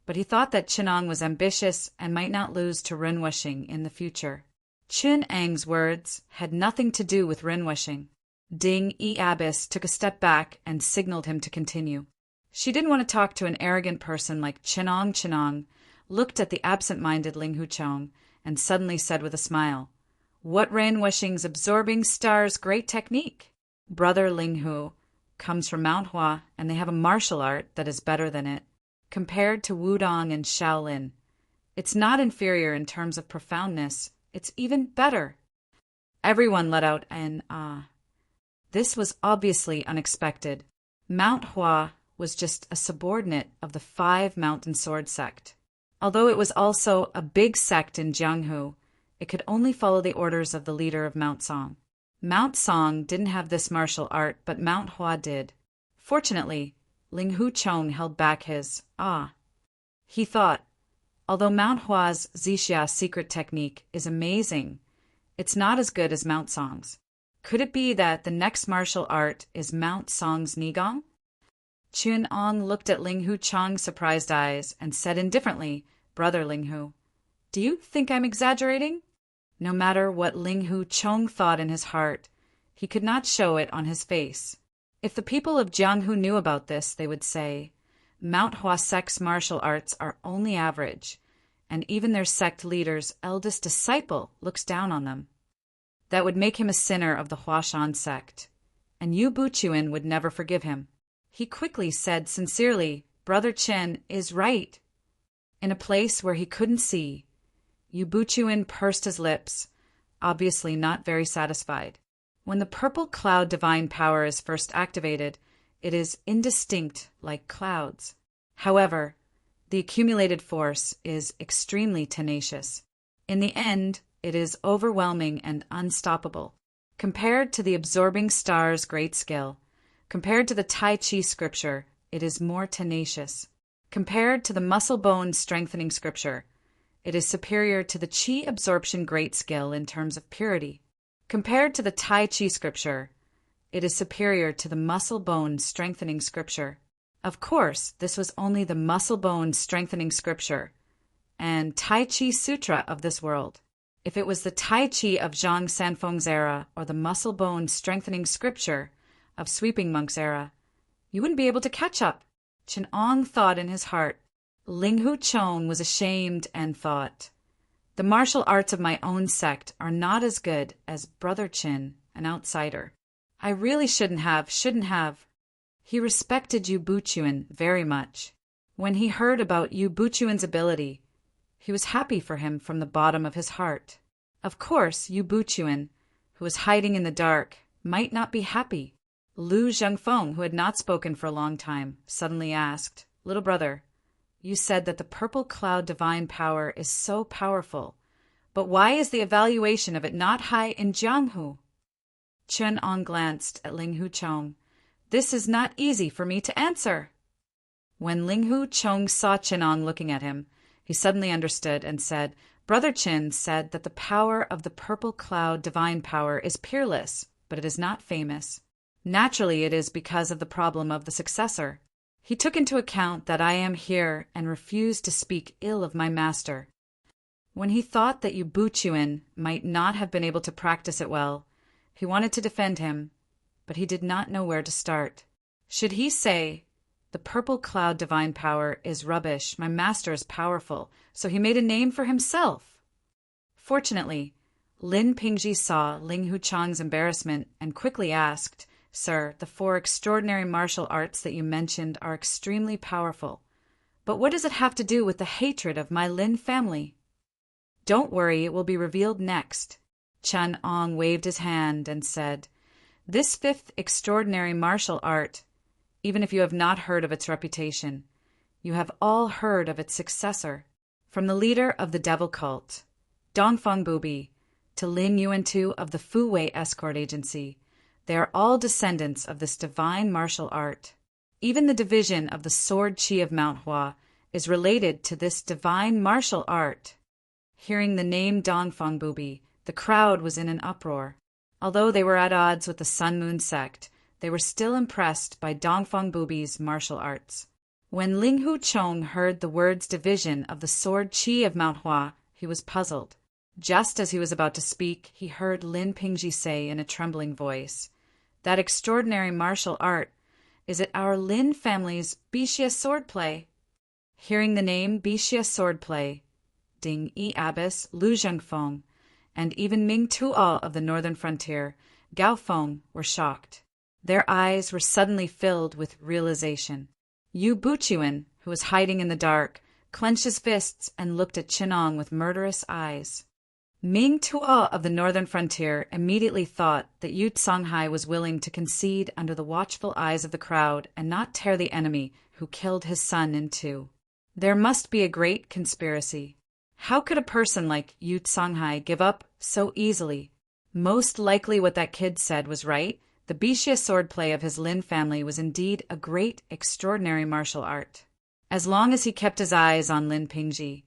but he thought that Chen Ang was ambitious and might not lose to Rin Wishing in the future. Chen Ang's words had nothing to do with Rin Wishing. Ding E. Abbess took a step back and signaled him to continue. She didn't want to talk to an arrogant person like Chen Ang, looked at the absent-minded Ling Hu Chong, and suddenly said with a smile, "What Rin Wishing's Absorbing Star's great technique? Brother Ling Hu comes from Mount Hua, and they have a martial art that is better than it. Compared to Wudong and Shaolin, it's not inferior in terms of profoundness, it's even better." Everyone let out an ah. This was obviously unexpected. Mount Hua was just a subordinate of the Five Mountain Sword sect. Although it was also a big sect in Jianghu, it could only follow the orders of the leader of Mount Song. Mount Song didn't have this martial art, but Mount Hua did. Fortunately, Ling Hu Chong held back his He thought, although Mount Hua's Zixia secret technique is amazing, it's not as good as Mount Song's. Could it be that the next martial art is Mount Song's Nigong? Chun Ong looked at Ling Hu Chong's surprised eyes and said indifferently, "Brother Ling Hu, do you think I'm exaggerating?" No matter what Ling Hu Chong thought in his heart, he could not show it on his face. If the people of Jianghu knew about this, they would say, Mount Hua sect's martial arts are only average, and even their sect leader's eldest disciple looks down on them. That would make him a sinner of the Huashan sect, and Yu Buchuan would never forgive him. He quickly said sincerely, "Brother Chen is right." In a place where he couldn't see, Yu Buchuan pursed his lips, obviously not very satisfied. When the purple cloud divine power is first activated, it is indistinct like clouds. However, the accumulated force is extremely tenacious. In the end, it is overwhelming and unstoppable. Compared to the absorbing star's great skill, compared to the Tai Chi scripture, it is more tenacious. Compared to the muscle bone strengthening scripture, it is superior to the Qi absorption great skill in terms of purity. Compared to the Tai Chi scripture, it is superior to the muscle bone strengthening scripture. Of course, this was only the muscle bone strengthening scripture and Tai Chi sutra of this world. If it was the Tai Chi of Zhang Sanfeng's era or the muscle bone strengthening scripture of Sweeping Monk's era, you wouldn't be able to catch up. Chen Ong thought in his heart. Ling Hu Chong was ashamed and thought, the martial arts of my own sect are not as good as Brother Chin, an outsider. I really shouldn't have. He respected Yu Buchuan very much. When he heard about Yu Buchuan's ability, he was happy for him from the bottom of his heart. Of course, Yu Buchuan, who was hiding in the dark, might not be happy. Lu Zhengfeng, who had not spoken for a long time, suddenly asked, "Little brother, you said that the purple cloud divine power is so powerful, but why is the evaluation of it not high in Jianghu?" Chen Ong glanced at Ling Hu Chong. "This is not easy for me to answer." When Ling Hu Chong saw Chen Ong looking at him, he suddenly understood and said, "Brother Chen said that the power of the purple cloud divine power is peerless, but it is not famous. Naturally, it is because of the problem of the successor. He took into account that I am here and refused to speak ill of my master. When he thought that Yu Buchuan might not have been able to practice it well, he wanted to defend him, but he did not know where to start. Should he say, the purple cloud divine power is rubbish, my master is powerful, so he made a name for himself? Fortunately, Lin Pingji saw Ling Hu Chong's embarrassment and quickly asked, "Sir, the 4 extraordinary martial arts that you mentioned are extremely powerful, but what does it have to do with the hatred of my Lin family?" "Don't worry, it will be revealed next." Chen Ong waved his hand and said, "This 5th extraordinary martial art, even if you have not heard of its reputation, you have all heard of its successor. From the leader of the devil cult, Dongfang Bubi, to Lin Yuantu of the Fu Wei escort agency, they are all descendants of this divine martial art. Even the division of the sword Qi of Mount Hua is related to this divine martial art." Hearing the name Dongfang Bubi, the crowd was in an uproar. Although they were at odds with the Sun Moon sect, they were still impressed by Dongfang Bubi's martial arts. When Ling Hu Chong heard the words division of the sword Qi of Mount Hua, he was puzzled. Just as he was about to speak, he heard Lin Pingji say in a trembling voice, "That extraordinary martial art, is it our Lin family's Bixia swordplay?" Hearing the name Bixia swordplay, Ding Yi Abbess, Lu Zhengfeng, and even Ming Tuo of the northern frontier, Gao Feng, were shocked. Their eyes were suddenly filled with realization. Yu Buchuan, who was hiding in the dark, clenched his fists and looked at Chen Ong with murderous eyes. Ming Tuo of the northern frontier immediately thought that Yu Songhai was willing to concede under the watchful eyes of the crowd and not tear the enemy who killed his son in two. There must be a great conspiracy. How could a person like Yu Songhai give up so easily? Most likely what that kid said was right. The Bixia swordplay of his Lin family was indeed a great, extraordinary martial art. As long as he kept his eyes on Lin Pingji,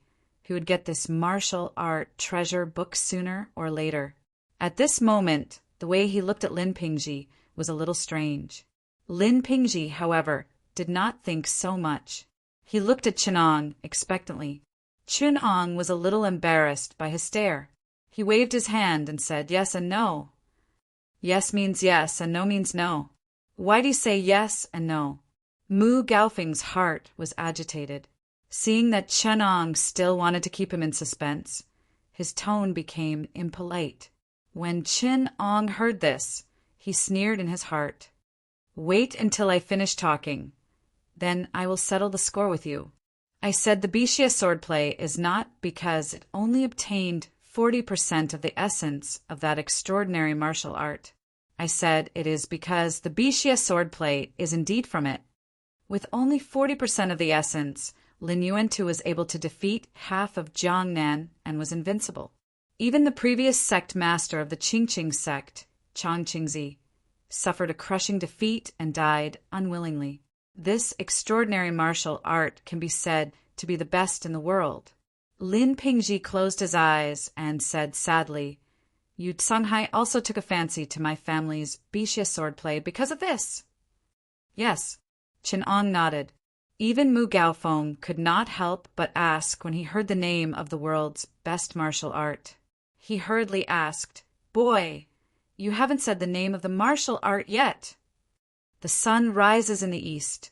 he would get this martial art treasure book sooner or later. At this moment, the way he looked at Lin Pingji was a little strange. Lin Pingji, however, did not think so much. He looked at Chenong expectantly. Chenong was a little embarrassed by his stare. He waved his hand and said yes and no. Yes means yes and no means no. Why do you say yes and no? Mu Gaofeng's heart was agitated. Seeing that Chenong still wanted to keep him in suspense, his tone became impolite. When Chenong heard this, he sneered in his heart. Wait until I finish talking. Then I will settle the score with you. I said the Bixia swordplay is not because it only obtained 40% of the essence of that extraordinary martial art. I said it is because the Bixia swordplay is indeed from it. With only 40% of the essence, Lin Yuantu was able to defeat half of Jiangnan and was invincible. Even the previous sect master of the Qingqing sect, Chang Qingzi, suffered a crushing defeat and died unwillingly. This extraordinary martial art can be said to be the best in the world. Lin Pingji closed his eyes and said sadly, Yu Songhai also took a fancy to my family's Bixia swordplay because of this. Yes, Chenong nodded. Even Mu Gaofeng could not help but ask when he heard the name of the world's best martial art. He hurriedly asked, Boy, you haven't said the name of the martial art yet. The sun rises in the east.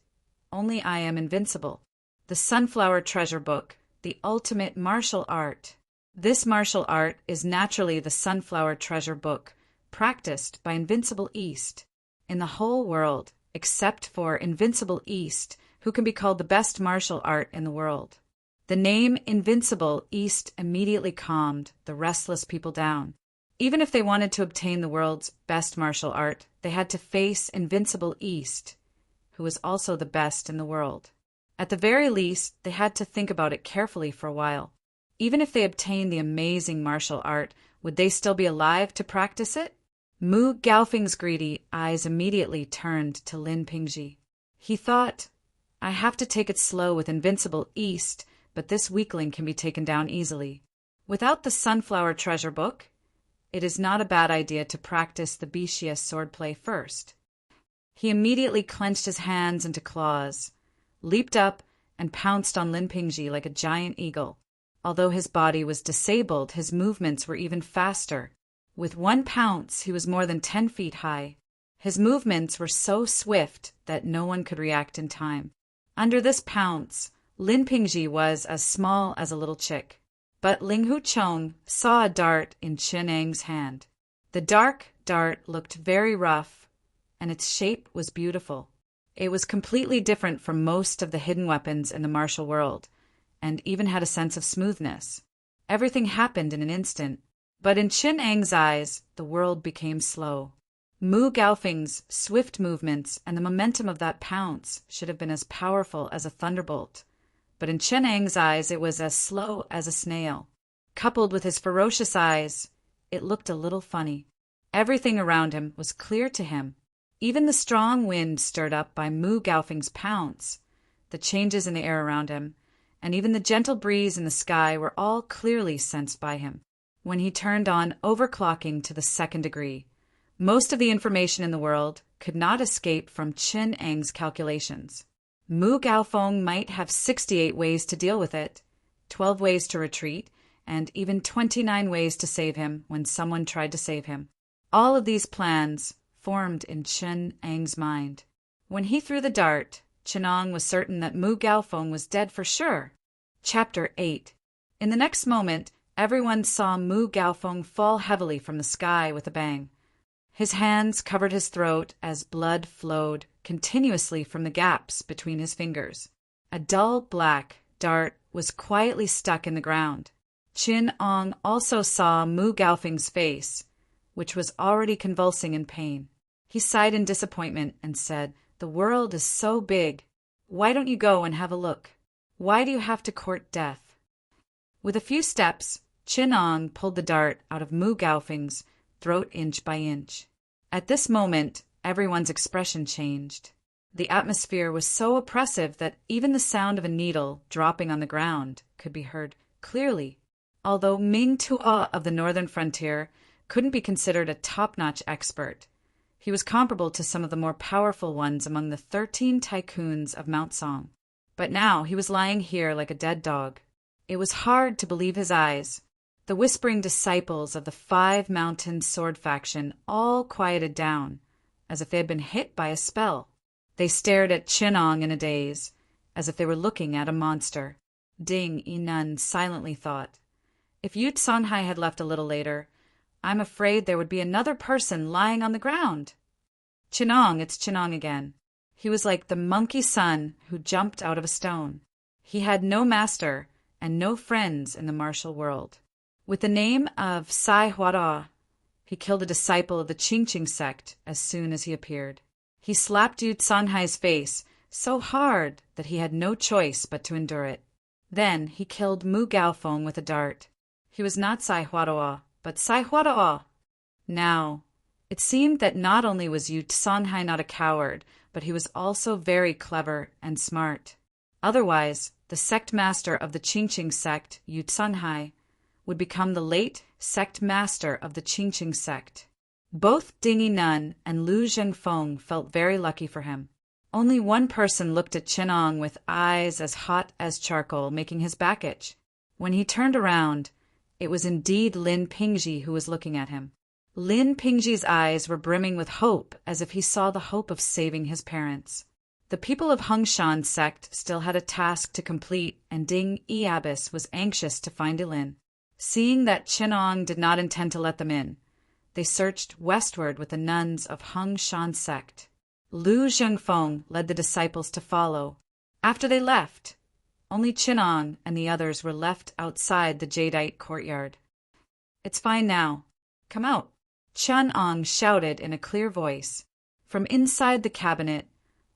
Only I am invincible. The Sunflower Treasure Book, the ultimate martial art. This martial art is naturally the Sunflower Treasure Book, practiced by Invincible East. In the whole world, except for Invincible East, who can be called the best martial art in the world. The name Invincible East immediately calmed the restless people down. Even if they wanted to obtain the world's best martial art, they had to face Invincible East, who was also the best in the world. At the very least, they had to think about it carefully for a while. Even if they obtained the amazing martial art, would they still be alive to practice it? Mu Gaofeng's greedy eyes immediately turned to Lin Pingji. He thought, I have to take it slow with Invincible East, but this weakling can be taken down easily. Without the Sunflower Treasure Book, it is not a bad idea to practice the Bixia swordplay first. He immediately clenched his hands into claws, leaped up, and pounced on Lin Pingji like a giant eagle. Although his body was disabled, his movements were even faster. With one pounce, he was more than 10 feet high. His movements were so swift that no one could react in time. Under this pounce, Lin Pingji was as small as a little chick. But Ling Huchong saw a dart in Cheneng's hand. The dark dart looked very rough, and its shape was beautiful. It was completely different from most of the hidden weapons in the martial world, and even had a sense of smoothness. Everything happened in an instant, but in Cheneng's eyes, the world became slow. Mu Gaofeng's swift movements and the momentum of that pounce should have been as powerful as a thunderbolt, but in Cheneng's eyes it was as slow as a snail. Coupled with his ferocious eyes, it looked a little funny. Everything around him was clear to him. Even the strong wind stirred up by Mu Gaofeng's pounce, the changes in the air around him, and even the gentle breeze in the sky were all clearly sensed by him. When he turned on overclocking to the second degree, most of the information in the world could not escape from Cheneng's calculations. Mu Gaofeng might have 68 ways to deal with it, 12 ways to retreat, and even 29 ways to save him when someone tried to save him. All of these plans formed in Cheneng's mind. When he threw the dart, Chenong was certain that Mu Gaofeng was dead for sure. Chapter 8. In the next moment, everyone saw Mu Gaofeng fall heavily from the sky with a bang. His hands covered his throat as blood flowed continuously from the gaps between his fingers. A dull black dart was quietly stuck in the ground. Chin Ong also saw Mu Gaofeng's face, which was already convulsing in pain. He sighed in disappointment and said, "The world is so big. Why don't you go and have a look? Why do you have to court death?" With a few steps, Chin Ong pulled the dart out of Mu Gaofeng's throat inch by inch. At this moment, everyone's expression changed. The atmosphere was so oppressive that even the sound of a needle dropping on the ground could be heard clearly. Although Ming Tuo of the northern frontier couldn't be considered a top-notch expert, he was comparable to some of the more powerful ones among the 13 tycoons of Mount Song. But now he was lying here like a dead dog. It was hard to believe his eyes. The whispering disciples of the 5 Mountain Sword faction all quieted down, as if they had been hit by a spell. They stared at Chin Ong in a daze, as if they were looking at a monster. Ding Yinan silently thought, "If Yu Songhai had left a little later, I'm afraid there would be another person lying on the ground." Chin Ong, it's Chin Ong again. He was like the monkey son who jumped out of a stone. He had no master and no friends in the martial world. With the name of Sai Huara, he killed a disciple of the Qingqing sect as soon as he appeared. He slapped Yu Songhai's face so hard that he had no choice but to endure it. Then he killed Mu Gaofeng with a dart. He was not Sai Huara, but Sai Huara. Now, it seemed that not only was Yu Songhai not a coward, but he was also very clever and smart. Otherwise, the sect master of the Qingqing sect, Yu Songhai, would become the late sect master of the Qingqing sect. Both Ding Yinan and Lu Zhengfeng felt very lucky for him. Only one person looked at Chin Ong with eyes as hot as charcoal, making his back itch. When he turned around, it was indeed Lin Pingji who was looking at him. Lin Pingji's eyes were brimming with hope, as if he saw the hope of saving his parents. The people of Hongshan's sect still had a task to complete, and Ding Yi Abbess was anxious to find Lin. Seeing that Chin Ong did not intend to let them in, they searched westward with the nuns of Hongshan sect. Lu Zhengfeng led the disciples to follow. After they left, only Chin Ong and the others were left outside the jadeite courtyard. "It's fine now. Come out," Chin Ong shouted in a clear voice. From inside the cabinet,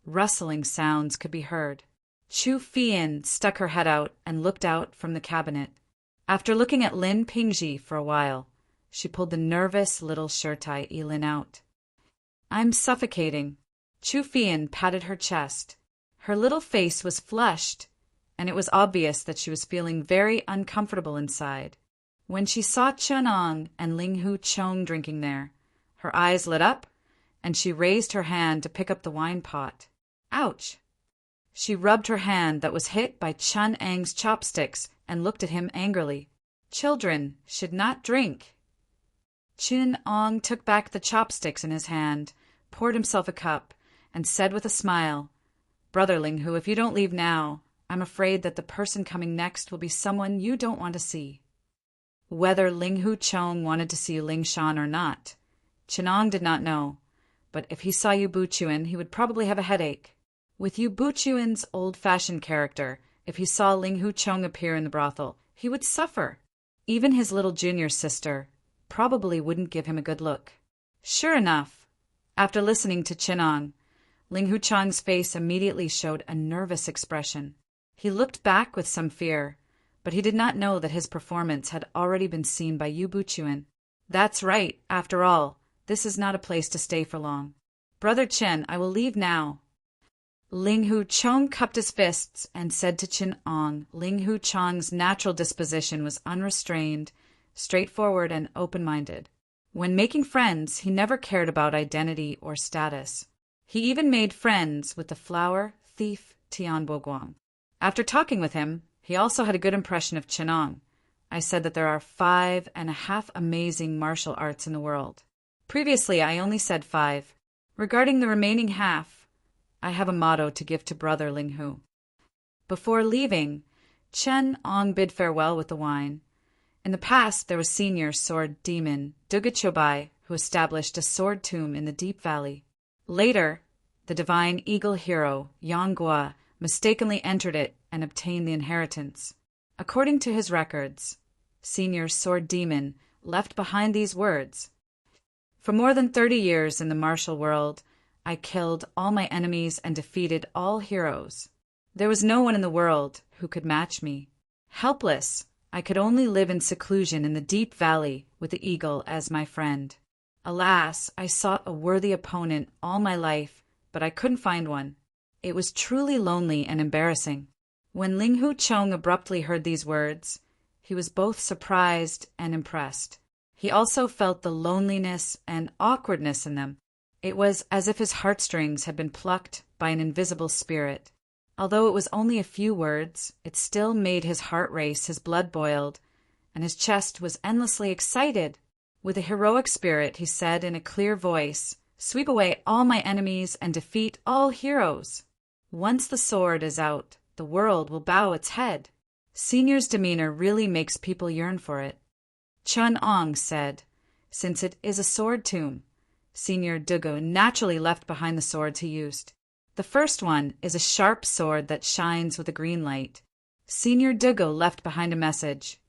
rustling sounds could be heard. Chu Fian stuck her head out and looked out from the cabinet. After looking at Lin Pingji for a while, she pulled the nervous little Shirtai Elin out. "I'm suffocating." Chu Fian patted her chest. Her little face was flushed, and it was obvious that she was feeling very uncomfortable inside. When she saw Chin Ong and Ling Hu Chong drinking there, her eyes lit up, and she raised her hand to pick up the wine pot. Ouch! She rubbed her hand that was hit by Chun Ang's chopsticks and looked at him angrily. "Children should not drink." Chin Ong took back the chopsticks in his hand, poured himself a cup, and said with a smile, "Brother Ling Hu, if you don't leave now, I'm afraid that the person coming next will be someone you don't want to see." Whether Ling Hu Chong wanted to see Ling Shan or not, Chin Ong did not know, but if he saw Yu Buchuan, he would probably have a headache. With Yu Buchuan's old-fashioned character, if he saw Ling Hu Chong appear in the brothel, he would suffer. Even his little junior sister probably wouldn't give him a good look. Sure enough, after listening to Chin Ong, Ling Hu Chong's face immediately showed a nervous expression. He looked back with some fear, but he did not know that his performance had already been seen by Yu Buchuan. "That's right, after all, this is not a place to stay for long. Brother Chen, I will leave now." Ling Hu Chong cupped his fists and said to Chin Ong, Ling Hu Chong's natural disposition was unrestrained, straightforward, and open-minded. When making friends, he never cared about identity or status. He even made friends with the flower thief Tian Boguang. After talking with him, he also had a good impression of Chin Ong. I said that there are 5.5 amazing martial arts in the world. Previously, I only said 5. Regarding the remaining half, I have a motto to give to Brother Ling Hu. Before leaving, Chin Ong bid farewell with the wine. In the past, there was senior sword demon Duga Chobai, who established a sword tomb in the deep valley. Later, the divine eagle hero Yang Gua mistakenly entered it and obtained the inheritance. According to his records, senior sword demon, left behind these words. For more than 30 years in the martial world, I killed all my enemies and defeated all heroes. There was no one in the world who could match me. Helpless, I could only live in seclusion in the deep valley with the eagle as my friend. Alas, I sought a worthy opponent all my life, but I couldn't find one. It was truly lonely and embarrassing. When Ling Hu Chong abruptly heard these words, he was both surprised and impressed. He also felt the loneliness and awkwardness in them. It was as if his heartstrings had been plucked by an invisible spirit. Although it was only a few words, it still made his heart race, his blood boiled, and his chest was endlessly excited. With a heroic spirit, he said in a clear voice, "Sweep away all my enemies and defeat all heroes. Once the sword is out, the world will bow its head." Senior's demeanor really makes people yearn for it. Chun Ong said, "Since it is a sword tomb, Senior Dugu naturally left behind the swords he used. The first one is a sharp sword that shines with a green light. Senior Dugu left behind a message.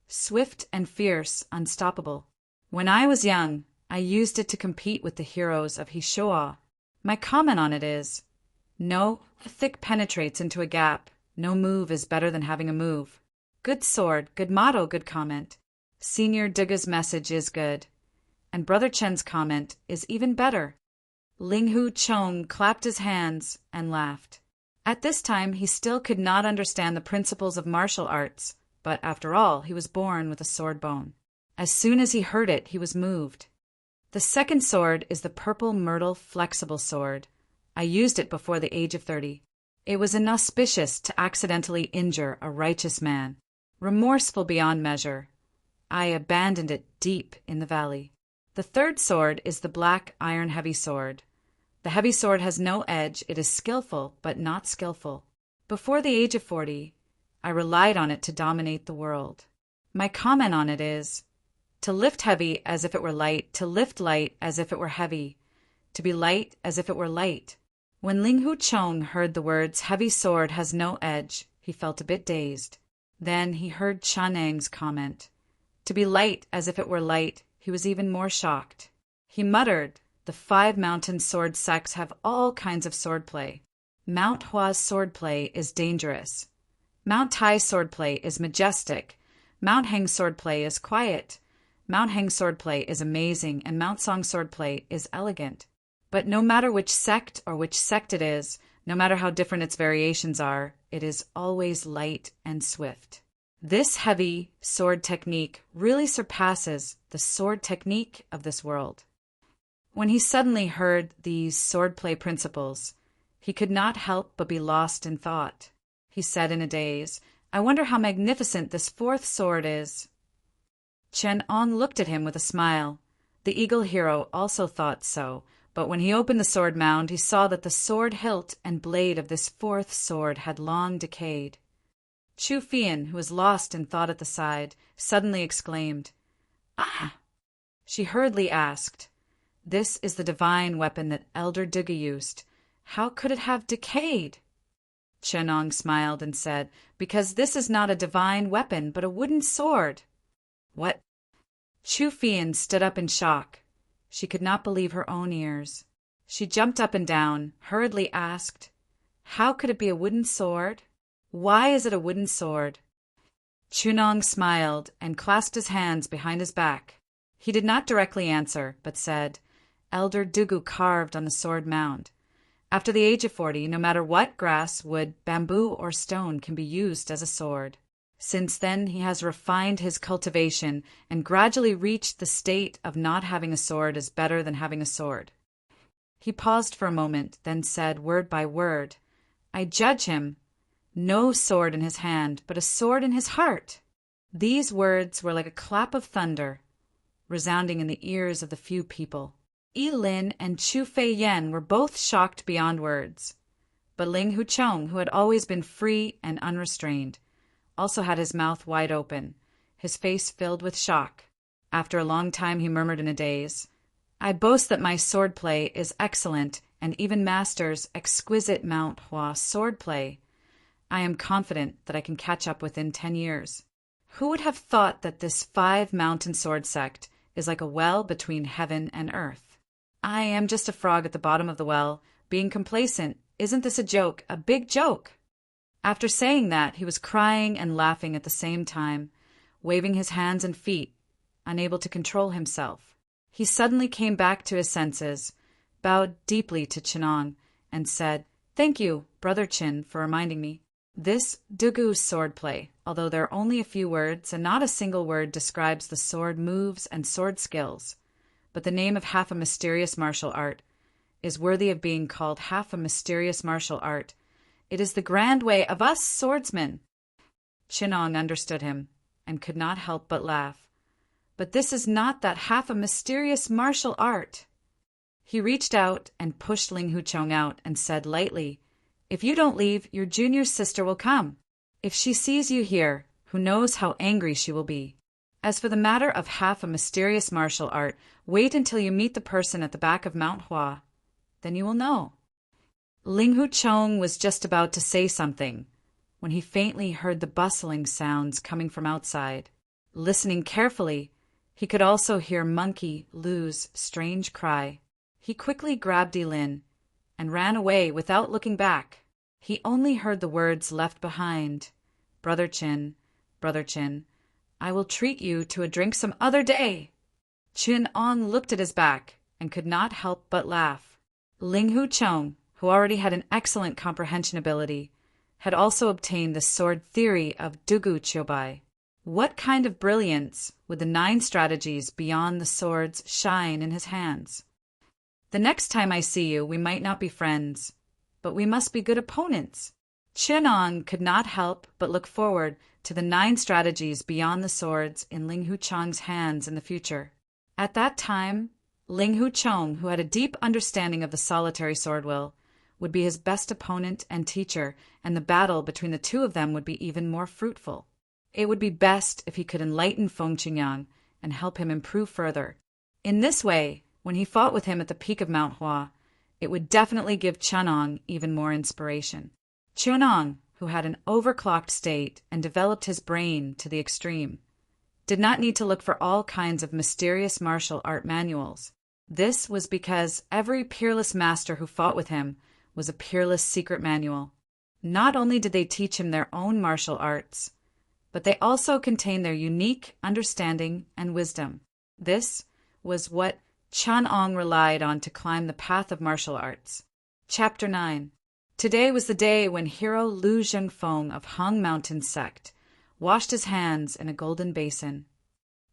Swift and fierce, unstoppable. When I was young, I used it to compete with the heroes of Hishoa. My comment on it is, no thick penetrates into a gap. No move is better than having a move. Good sword, good motto, good comment. Senior Dugu's message is good. And Brother Chen's comment is even better." Ling Hu Chong clapped his hands and laughed. At this time, he still could not understand the principles of martial arts, but after all, he was born with a sword bone. As soon as he heard it, he was moved. "The second sword is the purple myrtle flexible sword. I used it before the age of 30. It was inauspicious to accidentally injure a righteous man, remorseful beyond measure. I abandoned it deep in the valley. The third sword is the black iron heavy sword. The heavy sword has no edge, it is skillful, but not skillful. Before the age of 40, I relied on it to dominate the world. My comment on it is, to lift heavy as if it were light, to lift light as if it were heavy, to be light as if it were light." When Ling Hu Chong heard the words, "heavy sword has no edge," he felt a bit dazed. Then he heard Chun Ang's comment, "to be light as if it were light." He was even more shocked. He muttered, "The 5 mountain sword sects have all kinds of swordplay. Mount Hua's swordplay is dangerous. Mount Tai's swordplay is majestic. Mount Heng's swordplay is quiet. Mount Heng's swordplay is amazing, and Mount Song's swordplay is elegant. But no matter which sect or which sect it is, no matter how different its variations are, it is always light and swift. This heavy sword technique really surpasses the sword technique of this world." When he suddenly heard these swordplay principles, he could not help but be lost in thought. He said in a daze, "I wonder how magnificent this fourth sword is." Chen Ong looked at him with a smile. The eagle hero also thought so, but when he opened the sword mound, he saw that the sword hilt and blade of this fourth sword had long decayed. Chu Fian, who was lost in thought at the side, suddenly exclaimed, "Ah!" She hurriedly asked, "This is the divine weapon that Elder Dugu used. How could it have decayed?" Chen Ong smiled and said, "Because this is not a divine weapon, but a wooden sword." "What?" Chu Fian stood up in shock. She could not believe her own ears. She jumped up and down, hurriedly asked, "How could it be a wooden sword? Why is it a wooden sword?" Chunong smiled and clasped his hands behind his back. He did not directly answer, but said, "Elder Dugu carved on the sword mound. After the age of 40, no matter what grass, wood, bamboo, or stone can be used as a sword. Since then he has refined his cultivation and gradually reached the state of not having a sword is better than having a sword." He paused for a moment, then said word by word, "I judge him. No sword in his hand, but a sword in his heart." These words were like a clap of thunder, resounding in the ears of the few people. Yi Lin and Chu Fei Yen were both shocked beyond words. But Ling Hu Chong, who had always been free and unrestrained, also had his mouth wide open, his face filled with shock. After a long time he murmured in a daze, "I boast that my swordplay is excellent and even masters exquisite Mount Hua swordplay. I am confident that I can catch up within 10 years. Who would have thought that this five-mountain sword sect is like a well between heaven and earth? I am just a frog at the bottom of the well, being complacent. Isn't this a joke? A big joke! After saying that, he was crying and laughing at the same time, waving his hands and feet, unable to control himself. He suddenly came back to his senses, bowed deeply to Chinong, and said, "Thank you, Brother Chin, for reminding me. This Dugu swordplay, although there are only a few words and not a single word describes the sword moves and sword skills, but the name of half a mysterious martial art is worthy of being called half a mysterious martial art. It is the grand way of us swordsmen." Chinong understood him and could not help but laugh. "But this is not that half a mysterious martial art." He reached out and pushed Ling Huchong out and said lightly, "If you don't leave, your junior sister will come. If she sees you here, who knows how angry she will be. As for the matter of half a mysterious martial art, wait until you meet the person at the back of Mount Hua. Then you will know." Ling Huchong was just about to say something when he faintly heard the bustling sounds coming from outside. Listening carefully, he could also hear Monkey Lu's strange cry. He quickly grabbed Elin and ran away without looking back. He only heard the words left behind. Brother Chin, I will treat you to a drink some other day." Chin Ong looked at his back and could not help but laugh. Ling Huchong, who already had an excellent comprehension ability, had also obtained the sword theory of Dugu Chobai. What kind of brilliance would the 9 strategies beyond the swords shine in his hands? "The next time I see you, we might not be friends, but we must be good opponents." Chinong could not help but look forward to the 9 strategies beyond the swords in Ling Huchong's hands in the future. At that time, Ling Huchong, who had a deep understanding of the solitary sword will, would be his best opponent and teacher, and the battle between the two of them would be even more fruitful. It would be best if he could enlighten Feng Qingyang and help him improve further. In this way, when he fought with him at the peak of Mount Hua, it would definitely give Chinong even more inspiration. Chinong, who had an overclocked state and developed his brain to the extreme, did not need to look for all kinds of mysterious martial art manuals. This was because every peerless master who fought with him was a peerless secret manual. Not only did they teach him their own martial arts, but they also contained their unique understanding and wisdom. This was what Chinong relied on to climb the path of martial arts. Chapter 9. Today was the day when hero Lu Zhengfeng of Hung Mountain sect washed his hands in a golden basin.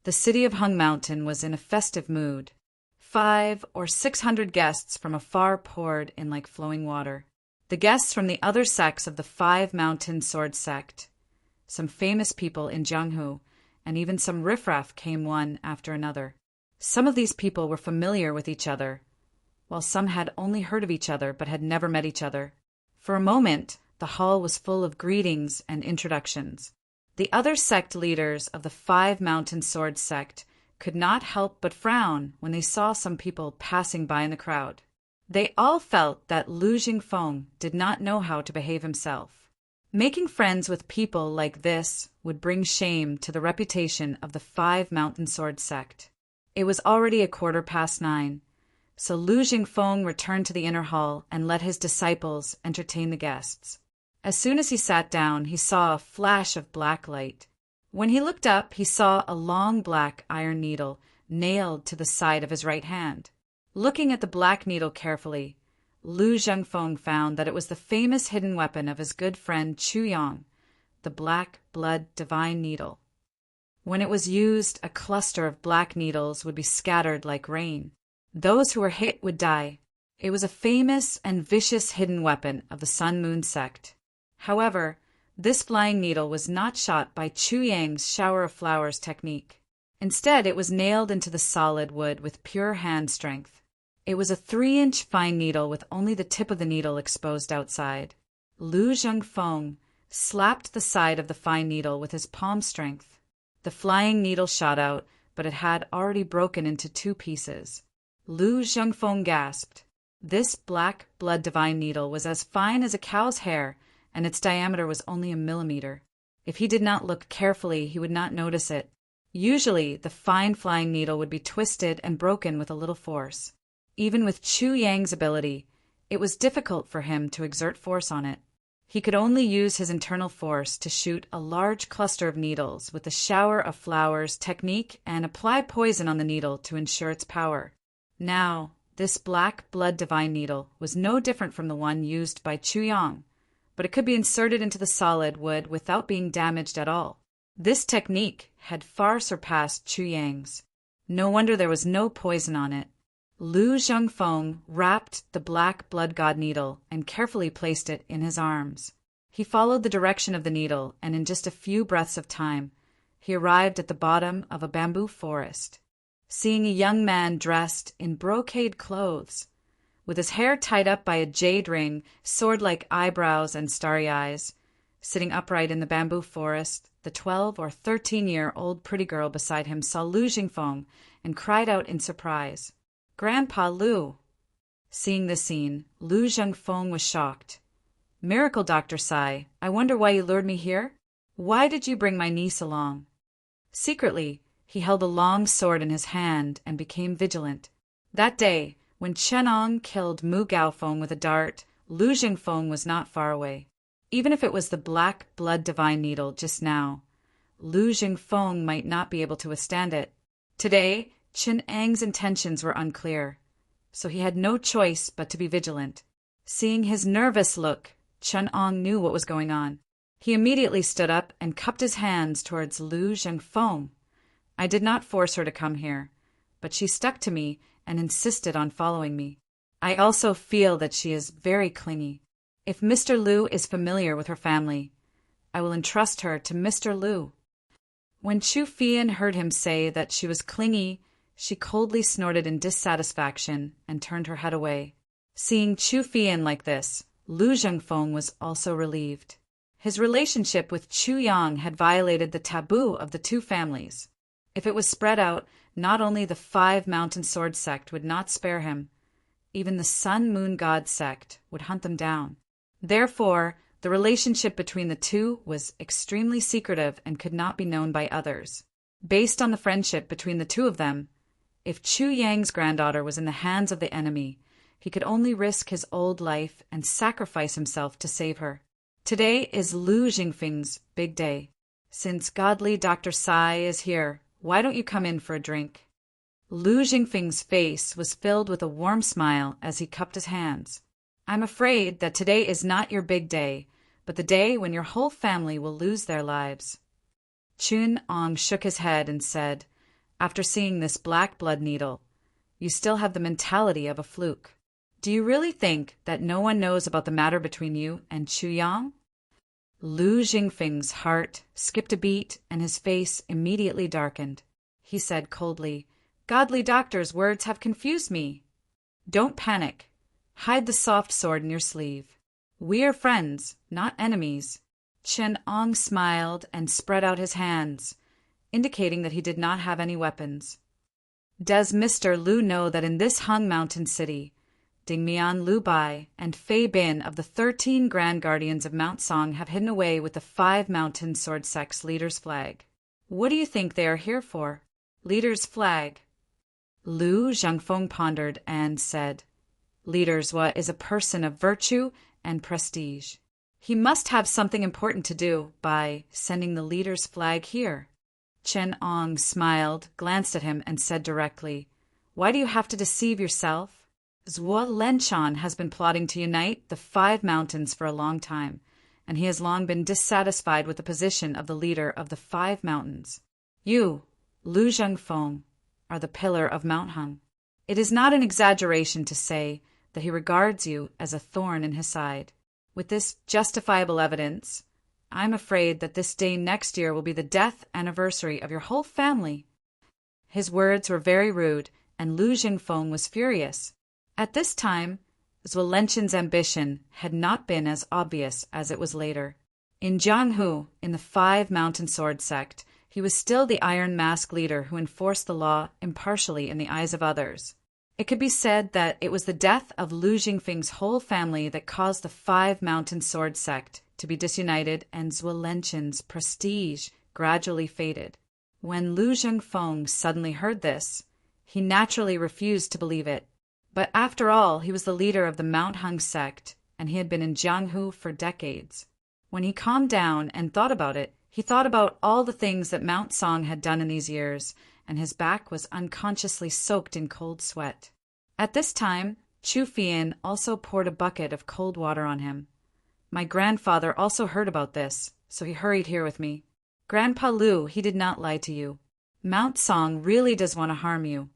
The city of Hung Mountain was in a festive mood. 500 or 600 guests from afar poured in like flowing water. The guests from the other sects of the 5-mountain sword sect, some famous people in Jianghu, and even some riffraff came one after another. Some of these people were familiar with each other, while some had only heard of each other but had never met each other. For a moment, the hall was full of greetings and introductions. The other sect leaders of the 5-mountain sword sect could not help but frown when they saw some people passing by in the crowd. They all felt that Lu Jingfeng did not know how to behave himself. Making friends with people like this would bring shame to the reputation of the 5-mountain sword sect. It was already 9:15, so Lu Jingfeng returned to the inner hall and let his disciples entertain the guests. As soon as he sat down, he saw a flash of black light. When he looked up, he saw a long black iron needle nailed to the side of his right hand. Looking at the black needle carefully, Lu Zhengfeng found that it was the famous hidden weapon of his good friend Chu Yang, the black blood divine needle. When it was used, a cluster of black needles would be scattered like rain. Those who were hit would die. It was a famous and vicious hidden weapon of the Sun Moon sect. However, this flying needle was not shot by Chu Yang's shower of flowers technique. Instead, it was nailed into the solid wood with pure hand strength. It was a 3-inch fine needle with only the tip of the needle exposed outside. Lu Zhengfeng slapped the side of the fine needle with his palm strength. The flying needle shot out, but it had already broken into 2 pieces. Lu Zhengfeng gasped. This black blood divine needle was as fine as a cow's hair, and its diameter was only a millimeter. If he did not look carefully, he would not notice it. Usually, the fine flying needle would be twisted and broken with a little force. Even with Chu Yang's ability, it was difficult for him to exert force on it. He could only use his internal force to shoot a large cluster of needles with the shower of flowers technique and apply poison on the needle to ensure its power. Now, this black blood divine needle was no different from the one used by Chu Yang, but it could be inserted into the solid wood without being damaged at all. This technique had far surpassed Chu Yang's. No wonder there was no poison on it. Lu Zhengfeng wrapped the black blood god needle and carefully placed it in his arms. He followed the direction of the needle, and in just a few breaths of time, he arrived at the bottom of a bamboo forest. Seeing a young man dressed in brocade clothes, with his hair tied up by a jade ring, sword-like eyebrows and starry eyes, sitting upright in the bamboo forest, the 12 or 13-year-old pretty girl beside him saw Lu Zhengfeng and cried out in surprise, "Grandpa Lu!" Seeing this scene, Lu Zhengfeng was shocked. "Miracle Doctor Sai, I wonder why you lured me here? Why did you bring my niece along?" Secretly, he held a long sword in his hand and became vigilant. That day, when Chenong killed Mu Gaofeng with a dart, Lu Zhengfeng was not far away. Even if it was the black blood divine needle just now, Lu Zhengfeng might not be able to withstand it. Today, Chen Ang's intentions were unclear, so he had no choice but to be vigilant. Seeing his nervous look, Chen Ong knew what was going on. He immediately stood up and cupped his hands towards Lu Zhengfeng. "I did not force her to come here, but she stuck to me and insisted on following me. I also feel that she is very clingy. If Mr. Lu is familiar with her family, I will entrust her to Mr. Lu." When Chu Fian heard him say that she was clingy, she coldly snorted in dissatisfaction and turned her head away. Seeing Chu Fian like this, Lu Zhengfeng was also relieved. His relationship with Chu Yang had violated the taboo of the two families. If it was spread out, not only the 5 Mountain Sword sect would not spare him, even the Sun Moon God sect would hunt them down. Therefore, the relationship between the two was extremely secretive and could not be known by others. Based on the friendship between the two of them, if Chu Yang's granddaughter was in the hands of the enemy, he could only risk his old life and sacrifice himself to save her. Today is Lu Zhengfeng's big day. "Since godly Dr. Sai is here, why don't you come in for a drink?" Lu Zhengfeng's face was filled with a warm smile as he cupped his hands. "I'm afraid that today is not your big day, but the day when your whole family will lose their lives." Chun Ong shook his head and said, "After seeing this black blood needle, you still have the mentality of a fluke. Do you really think that no one knows about the matter between you and Chu Yang?" Lu Zhengfeng's heart skipped a beat and his face immediately darkened. He said coldly, "Godly doctor's words have confused me. Don't panic. Hide the soft sword in your sleeve. We are friends, not enemies." Chen Ong smiled and spread out his hands, indicating that he did not have any weapons. "Does Mr. Lu know that in this Hung Mountain city, Dingmian Lu Bai and Fei Bin of the 13 Grand Guardians of Mount Song have hidden away with the 5 Mountain Sword Sect's leader's flag? What do you think they are here for?" "Leader's flag?" Lu Zhengfeng pondered and said, "Leader's what is a person of virtue and prestige. He must have something important to do by sending the leader's flag here." Chen Ong smiled, glanced at him, and said directly, "Why do you have to deceive yourself? Zhuo Lenchan has been plotting to unite the 5 mountains for a long time, and he has long been dissatisfied with the position of the leader of the 5 mountains. You, Lu Zhengfeng, are the pillar of Mount Hung. It is not an exaggeration to say that he regards you as a thorn in his side. With this justifiable evidence, I'm afraid that this day next year will be the death anniversary of your whole family." His words were very rude, and Lu Zhengfeng was furious. At this time, Zhuolenchen's ambition had not been as obvious as it was later. In Jianghu, in the 5 Mountain Sword sect, he was still the Iron Mask leader who enforced the law impartially in the eyes of others. It could be said that it was the death of Lu Jingfeng's whole family that caused the Five Mountain Sword sect to be disunited and Zuolenshin's prestige gradually faded. When Lu Zhengfeng suddenly heard this, he naturally refused to believe it. But after all, he was the leader of the Mount Hung sect, and he had been in Jianghu for decades. When he calmed down and thought about it, he thought about all the things that Mount Song had done in these years, and his back was unconsciously soaked in cold sweat. At this time, Chu Fian also poured a bucket of cold water on him. My grandfather also heard about this, so he hurried here with me. Grandpa Lu, he did not lie to you. Mount Song really does want to harm you.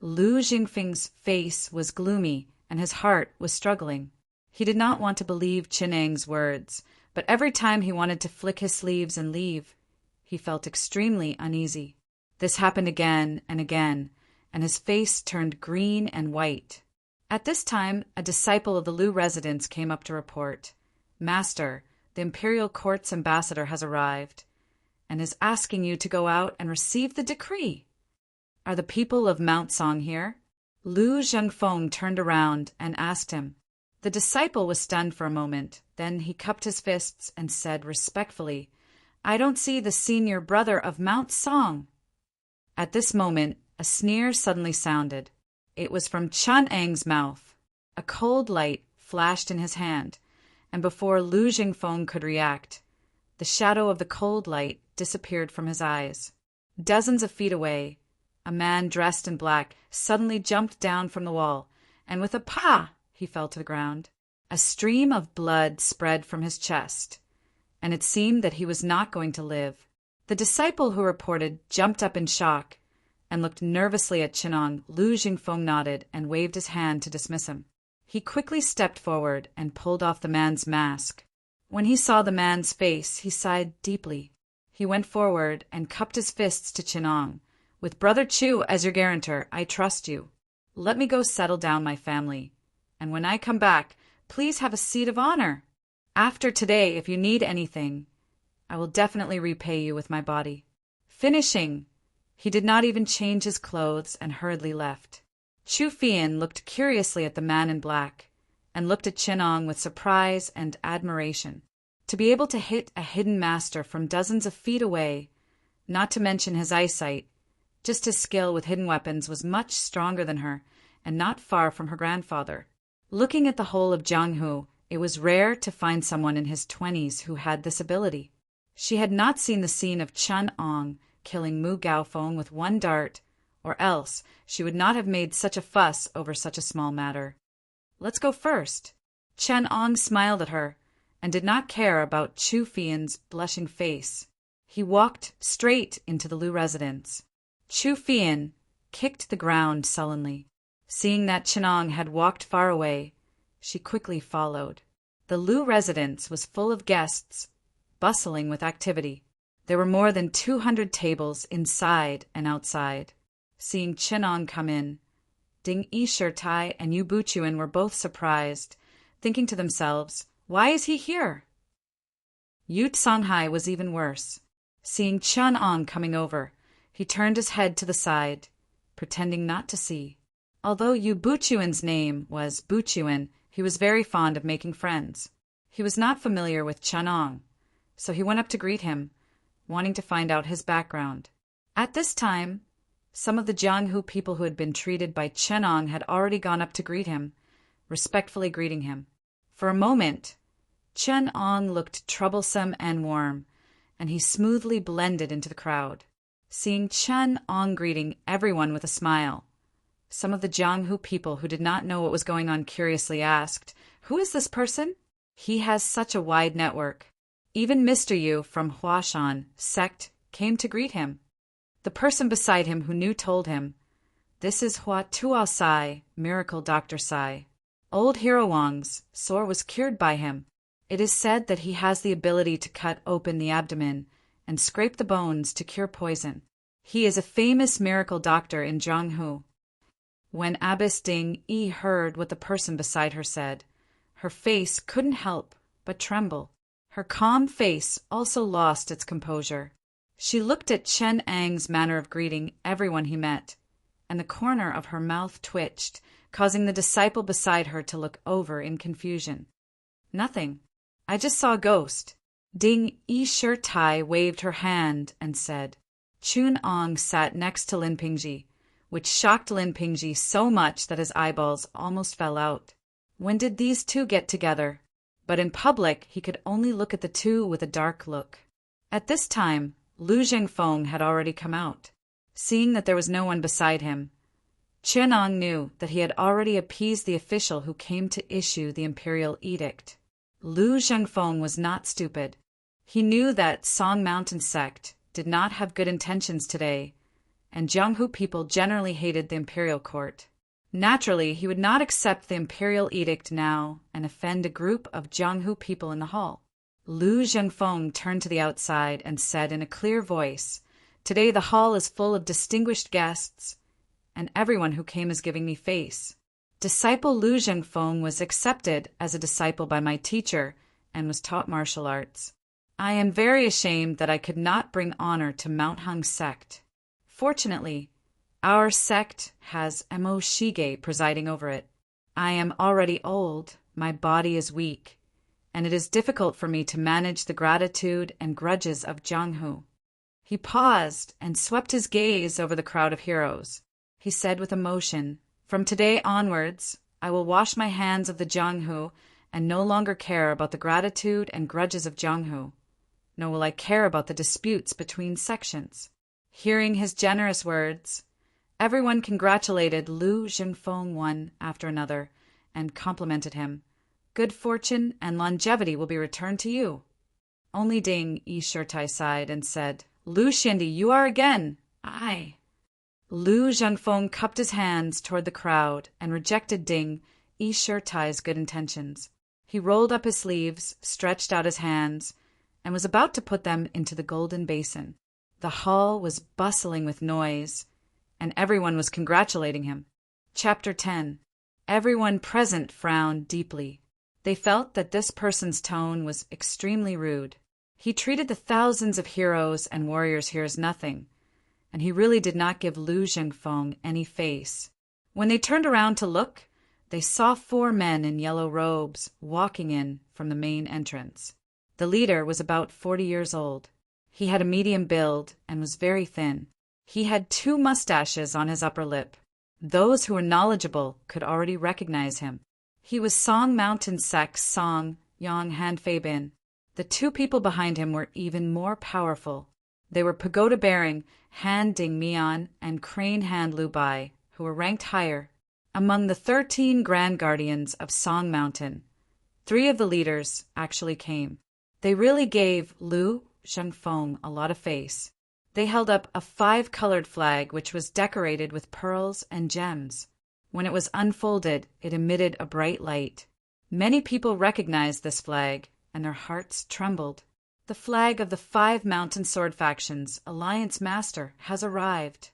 Lu Jingfeng's face was gloomy, and his heart was struggling. He did not want to believe Chinang's words, but every time he wanted to flick his sleeves and leave, he felt extremely uneasy. This happened again and again, and his face turned green and white. At this time, a disciple of the Lu residence came up to report, "Master, the imperial court's ambassador has arrived, and is asking you to go out and receive the decree. Are the people of Mount Song here?" Lu Zhengfeng turned around and asked him. The disciple was stunned for a moment. Then he cupped his fists and said respectfully, "I don't see the senior brother of Mount Song." At this moment, a sneer suddenly sounded. It was from Chun'ang's mouth. A cold light flashed in his hand, and before Lu Jingfeng could react, the shadow of the cold light disappeared from his eyes. Dozens of feet away, a man dressed in black suddenly jumped down from the wall, and with a "pa!" he fell to the ground. A stream of blood spread from his chest, and it seemed that he was not going to live. The disciple who reported jumped up in shock and looked nervously at Chinong. Lu Jingfeng nodded and waved his hand to dismiss him. He quickly stepped forward and pulled off the man's mask. When he saw the man's face, he sighed deeply. He went forward and cupped his fists to Chinong. "With Brother Chu as your guarantor, I trust you. Let me go settle down my family, and when I come back, please have a seat of honor. After today, if you need anything, I will definitely repay you with my body." Finishing, he did not even change his clothes and hurriedly left. Chu Fian looked curiously at the man in black, and looked at Chinong with surprise and admiration. To be able to hit a hidden master from dozens of feet away, not to mention his eyesight, just his skill with hidden weapons was much stronger than her, and not far from her grandfather. Looking at the whole of Jianghu, it was rare to find someone in his 20s who had this ability. She had not seen the scene of Chun'ang killing Mu Gaofeng with one dart, or else she would not have made such a fuss over such a small matter. "Let's go first." Chun'ang smiled at her, and did not care about Chu Fian's blushing face. He walked straight into the Lu residence. Chu Fian kicked the ground sullenly. Seeing that Chinong had walked far away, she quickly followed. The Lu residence was full of guests, bustling with activity. There were more than 200 tables inside and outside. Seeing Chinong come in, Ding Yishirtai and Yu Buchuan were both surprised, thinking to themselves, "Why is he here?" Yu Songhai was even worse. Seeing Chun'ang coming over, he turned his head to the side, pretending not to see. Although Yu Buchuan's name was Buchuan, he was very fond of making friends. He was not familiar with Chun'ang, so he went up to greet him, wanting to find out his background. At this time, some of the Jianghu people who had been treated by Chenong had already gone up to greet him, respectfully greeting him. For a moment, Chenong looked troublesome and warm, and he smoothly blended into the crowd. Seeing Chenong greeting everyone with a smile, some of the Jianghu people who did not know what was going on curiously asked, "Who is this person? He has such a wide network." Even Mr. Yu from Huashan sect came to greet him. The person beside him who knew told him, "This is Hua Tuo Sai, Miracle Dr. Sai. Old Hero Wang's sore was cured by him. It is said that he has the ability to cut open the abdomen and scrape the bones to cure poison. He is a famous miracle doctor in Jianghu." When Abbess Ding Yi heard what the person beside her said, her face couldn't help but tremble. Her calm face also lost its composure. She looked at Chen Ang's manner of greeting everyone he met, and the corner of her mouth twitched, causing the disciple beside her to look over in confusion. "Nothing. I just saw a ghost." Ding Yi-Shir-Tai waved her hand and said. Chun Ong sat next to Lin Pingji, which shocked Lin Pingji so much that his eyeballs almost fell out. When did these two get together? But in public he could only look at the two with a dark look. At this time, Lu Zhengfeng had already come out. Seeing that there was no one beside him, Chun Ong knew that he had already appeased the official who came to issue the imperial edict. Lu Zhengfeng was not stupid. He knew that Song Mountain sect did not have good intentions today, and Jianghu people generally hated the imperial court. Naturally, he would not accept the imperial edict now and offend a group of Jianghu people in the hall. Lu Zhengfeng turned to the outside and said in a clear voice, "Today the hall is full of distinguished guests, and everyone who came is giving me face. Disciple Lu Zhengfeng was accepted as a disciple by my teacher and was taught martial arts. I am very ashamed that I could not bring honor to Mount Hung sect. Fortunately, our sect has Mo Shige presiding over it. I am already old, my body is weak, and it is difficult for me to manage the gratitude and grudges of Jianghu." He paused and swept his gaze over the crowd of heroes. He said with emotion, "From today onwards, I will wash my hands of the Jianghu and no longer care about the gratitude and grudges of Jianghu, nor will I care about the disputes between sections." Hearing his generous words, everyone congratulated Lu Zhengfeng one after another and complimented him. "Good fortune and longevity will be returned to you." Only Ding Yi-Shir-Tai sighed and said, "Lu Xindi, you are again." "Aye." Lu Zhengfeng cupped his hands toward the crowd and rejected Ding Yi-Shir-Tai's good intentions. He rolled up his sleeves, stretched out his hands, and was about to put them into the golden basin. The hall was bustling with noise, and everyone was congratulating him. Chapter 10. Everyone present frowned deeply. They felt that this person's tone was extremely rude. He treated the thousands of heroes and warriors here as nothing, and he really did not give Lu Zhengfeng any face. When they turned around to look, they saw 4 men in yellow robes walking in from the main entrance. The leader was about 40 years old. He had a medium build and was very thin. He had 2 mustaches on his upper lip. Those who were knowledgeable could already recognize him. He was Song Mountain Sect's Song Yang Hanfei Bin. The 2 people behind him were even more powerful. They were pagoda-bearing Han Ding Mian and Crane Han Lu Bai, who were ranked higher. Among the 13 Grand Guardians of Song Mountain, 3 of the leaders actually came. They really gave Lu Zhengfeng a lot of face. They held up a 5-colored flag which was decorated with pearls and gems. When it was unfolded, it emitted a bright light. Many people recognized this flag, and their hearts trembled. The flag of the 5 mountain sword factions, Alliance Master, has arrived.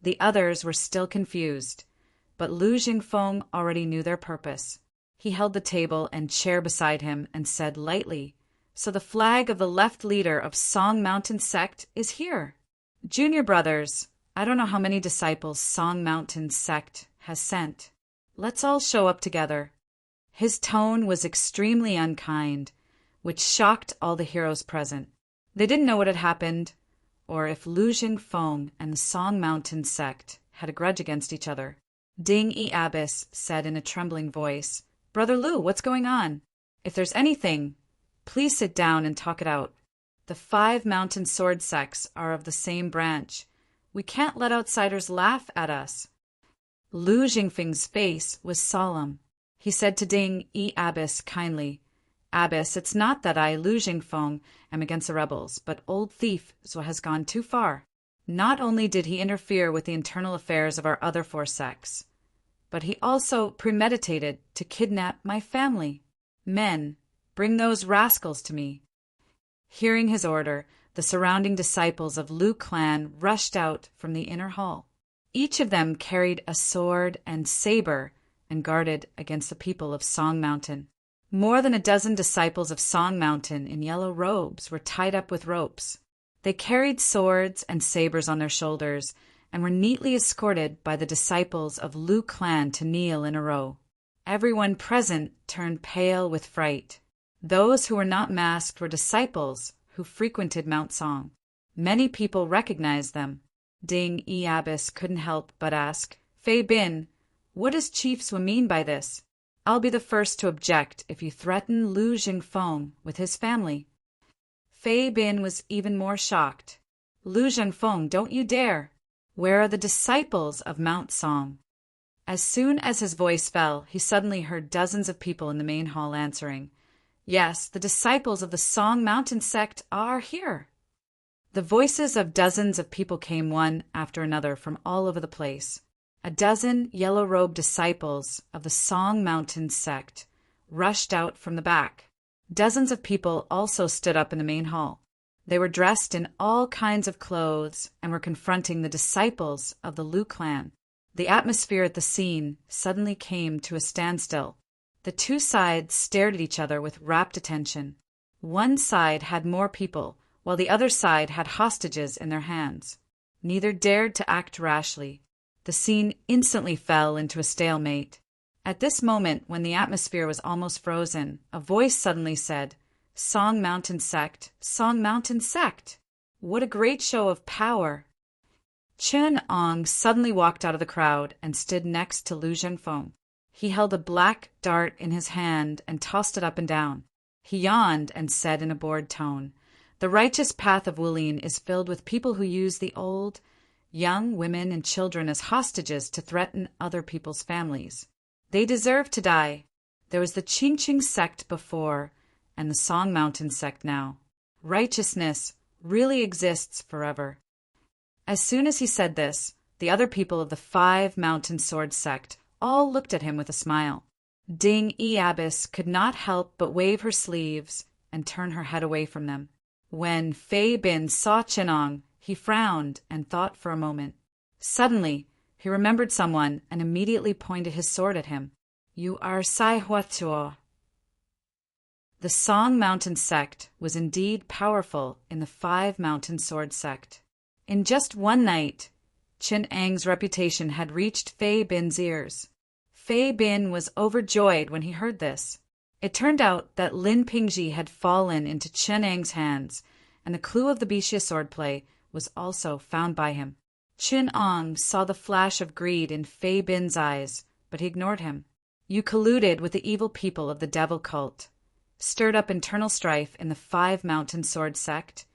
The others were still confused, but Lu Zhengfeng already knew their purpose. He held the table and chair beside him and said lightly, "So the flag of the left leader of Song Mountain sect is here. Junior brothers, I don't know how many disciples Song Mountain sect has sent. Let's all show up together." His tone was extremely unkind, which shocked all the heroes present. They didn't know what had happened, or if Lu Zhengfeng and the Song Mountain sect had a grudge against each other. Ding Yi Abbess said in a trembling voice, "Brother Lu, what's going on? If there's anything, please sit down and talk it out. The 5 mountain sword sects are of the same branch. We can't let outsiders laugh at us." Lu Zhengfeng's face was solemn. He said to Ding Yi Abbess kindly, "Abbess, it's not that I, Lu Zhengfeng, am against the rebels, but old thief Zhou has gone too far. Not only did he interfere with the internal affairs of our other 4 sects, but he also premeditated to kidnap my family. Men, bring those rascals to me." Hearing his order, the surrounding disciples of Lu clan rushed out from the inner hall. Each of them carried a sword and saber and guarded against the people of Song Mountain. More than a dozen disciples of Song Mountain in yellow robes were tied up with ropes. They carried swords and sabers on their shoulders and were neatly escorted by the disciples of Lu clan to kneel in a row. Everyone present turned pale with fright. Those who were not masked were disciples who frequented Mount Song. Many people recognized them. Ding E. Abbas couldn't help but ask, "Fei Bin, what does Chief Sua mean by this? I'll be the first to object if you threaten Lu Jingfeng with his family." Fei Bin was even more shocked. "Lu Jingfeng, don't you dare! Where are the disciples of Mount Song?" As soon as his voice fell, he suddenly heard dozens of people in the main hall answering, "Yes, the disciples of the Song Mountain sect are here." The voices of dozens of people came one after another from all over the place. A dozen yellow-robed disciples of the Song Mountain sect rushed out from the back. Dozens of people also stood up in the main hall. They were dressed in all kinds of clothes and were confronting the disciples of the Lu clan. The atmosphere at the scene suddenly came to a standstill. The two sides stared at each other with rapt attention. One side had more people, while the other side had hostages in their hands. Neither dared to act rashly. The scene instantly fell into a stalemate. At this moment, when the atmosphere was almost frozen, a voice suddenly said, "Song Mountain Sect, Song Mountain Sect! What a great show of power!" Chun Ong suddenly walked out of the crowd and stood next to Lu Zhenfeng. He held a black dart in his hand and tossed it up and down. He yawned and said in a bored tone, "The righteous path of Wulin is filled with people who use the old, young women and children as hostages to threaten other people's families. They deserve to die. There was the Qingqing sect before, and the Song Mountain sect now. Righteousness really exists forever." As soon as he said this, the other people of the 5 Mountain Sword sect all looked at him with a smile. Ding E. Abbas could not help but wave her sleeves and turn her head away from them. When Fei Bin saw Chinong, he frowned and thought for a moment. Suddenly, he remembered someone and immediately pointed his sword at him. "You are Sai Huatuo." The Song Mountain sect was indeed powerful in the 5 Mountain Sword sect. In just one night, Chin Ang's reputation had reached Fei Bin's ears. Fei Bin was overjoyed when he heard this. It turned out that Lin Pingji had fallen into Chin Ang's hands, and the clue of the Bixia swordplay was also found by him. Chin Ong saw the flash of greed in Fei Bin's eyes, but he ignored him. "You colluded with the evil people of the devil cult, stirred up internal strife in the 5 Mountain Sword sect,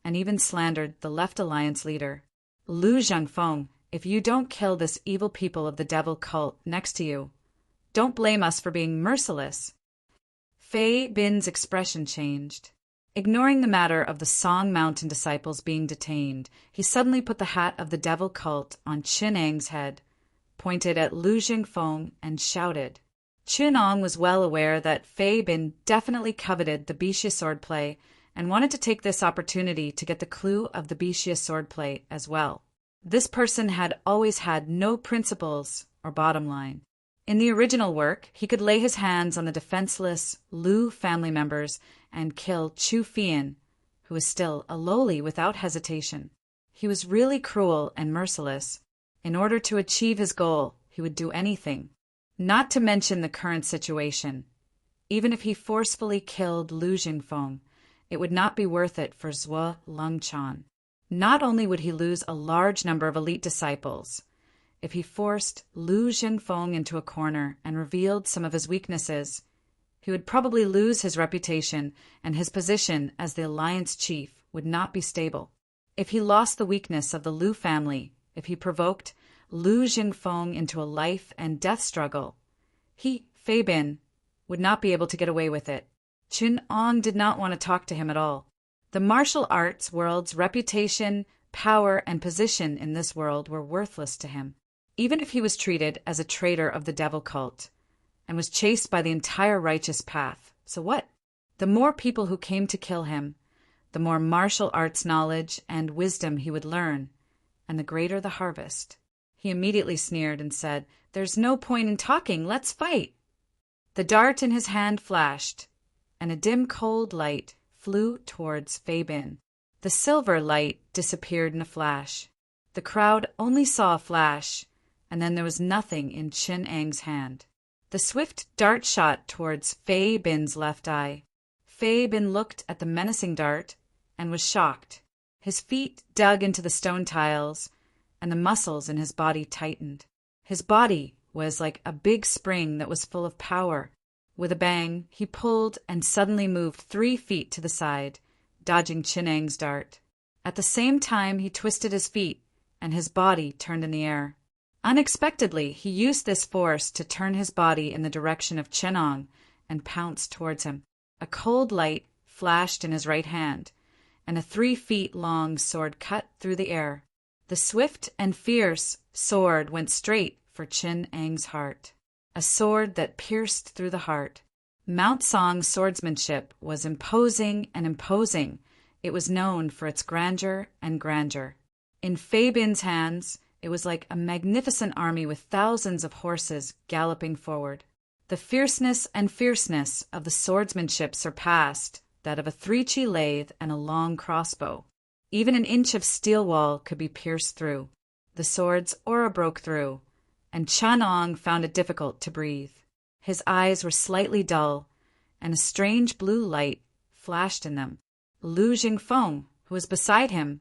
and even slandered the Left Alliance leader. Lu Zhangfeng, if you don't kill this evil people of the devil cult next to you, don't blame us for being merciless." Fei Bin's expression changed. Ignoring the matter of the Song Mountain disciples being detained, he suddenly put the hat of the devil cult on Chin Ang's head, pointed at Lu Jingfeng, and shouted. Chin Ong was well aware that Fei Bin definitely coveted the Bixia swordplay and wanted to take this opportunity to get the clue of the Bixia swordplay as well. This person had always had no principles or bottom line. In the original work, he could lay his hands on the defenseless Lu family members and kill Chu Fian, who was still a lowly without hesitation. He was really cruel and merciless. In order to achieve his goal, he would do anything. Not to mention the current situation. Even if he forcefully killed Lu Jingfeng, it would not be worth it for Zhuo Longchan. Not only would he lose a large number of elite disciples, if he forced Lu Jingfeng into a corner and revealed some of his weaknesses, he would probably lose his reputation, and his position as the alliance chief would not be stable. If he lost the weakness of the Lu family, if he provoked Lu Jingfeng into a life and death struggle, he, Fei Bin, would not be able to get away with it. Chun Ong did not want to talk to him at all. The martial arts world's reputation, power, and position in this world were worthless to him. Even if he was treated as a traitor of the devil cult and was chased by the entire righteous path, so what? The more people who came to kill him, the more martial arts knowledge and wisdom he would learn, and the greater the harvest. He immediately sneered and said, "There's no point in talking, let's fight." The dart in his hand flashed, and a dim cold light flew towards Fei Bin. The silver light disappeared in a flash. The crowd only saw a flash, and then there was nothing in Chin Ang's hand. The swift dart shot towards Fei Bin's left eye. Fei Bin looked at the menacing dart and was shocked. His feet dug into the stone tiles, and the muscles in his body tightened. His body was like a big spring that was full of power. With a bang, he pulled and suddenly moved 3 feet to the side, dodging Chin Ang's dart. At the same time, he twisted his feet, and his body turned in the air. Unexpectedly, he used this force to turn his body in the direction of Chin Ang and pounced towards him. A cold light flashed in his right hand, and a 3 feet long sword cut through the air. The swift and fierce sword went straight for Chin Ang's heart. A sword that pierced through the heart. Mount Song's swordsmanship was imposing and imposing. It was known for its grandeur and grandeur. In Fei Bin's hands, it was like a magnificent army with thousands of horses galloping forward. The fierceness and fierceness of the swordsmanship surpassed that of a 3-chi lathe and a long crossbow. Even an inch of steel wall could be pierced through. The sword's aura broke through, and Chin Ang found it difficult to breathe. His eyes were slightly dull, and a strange blue light flashed in them. Lu Jingfeng, who was beside him,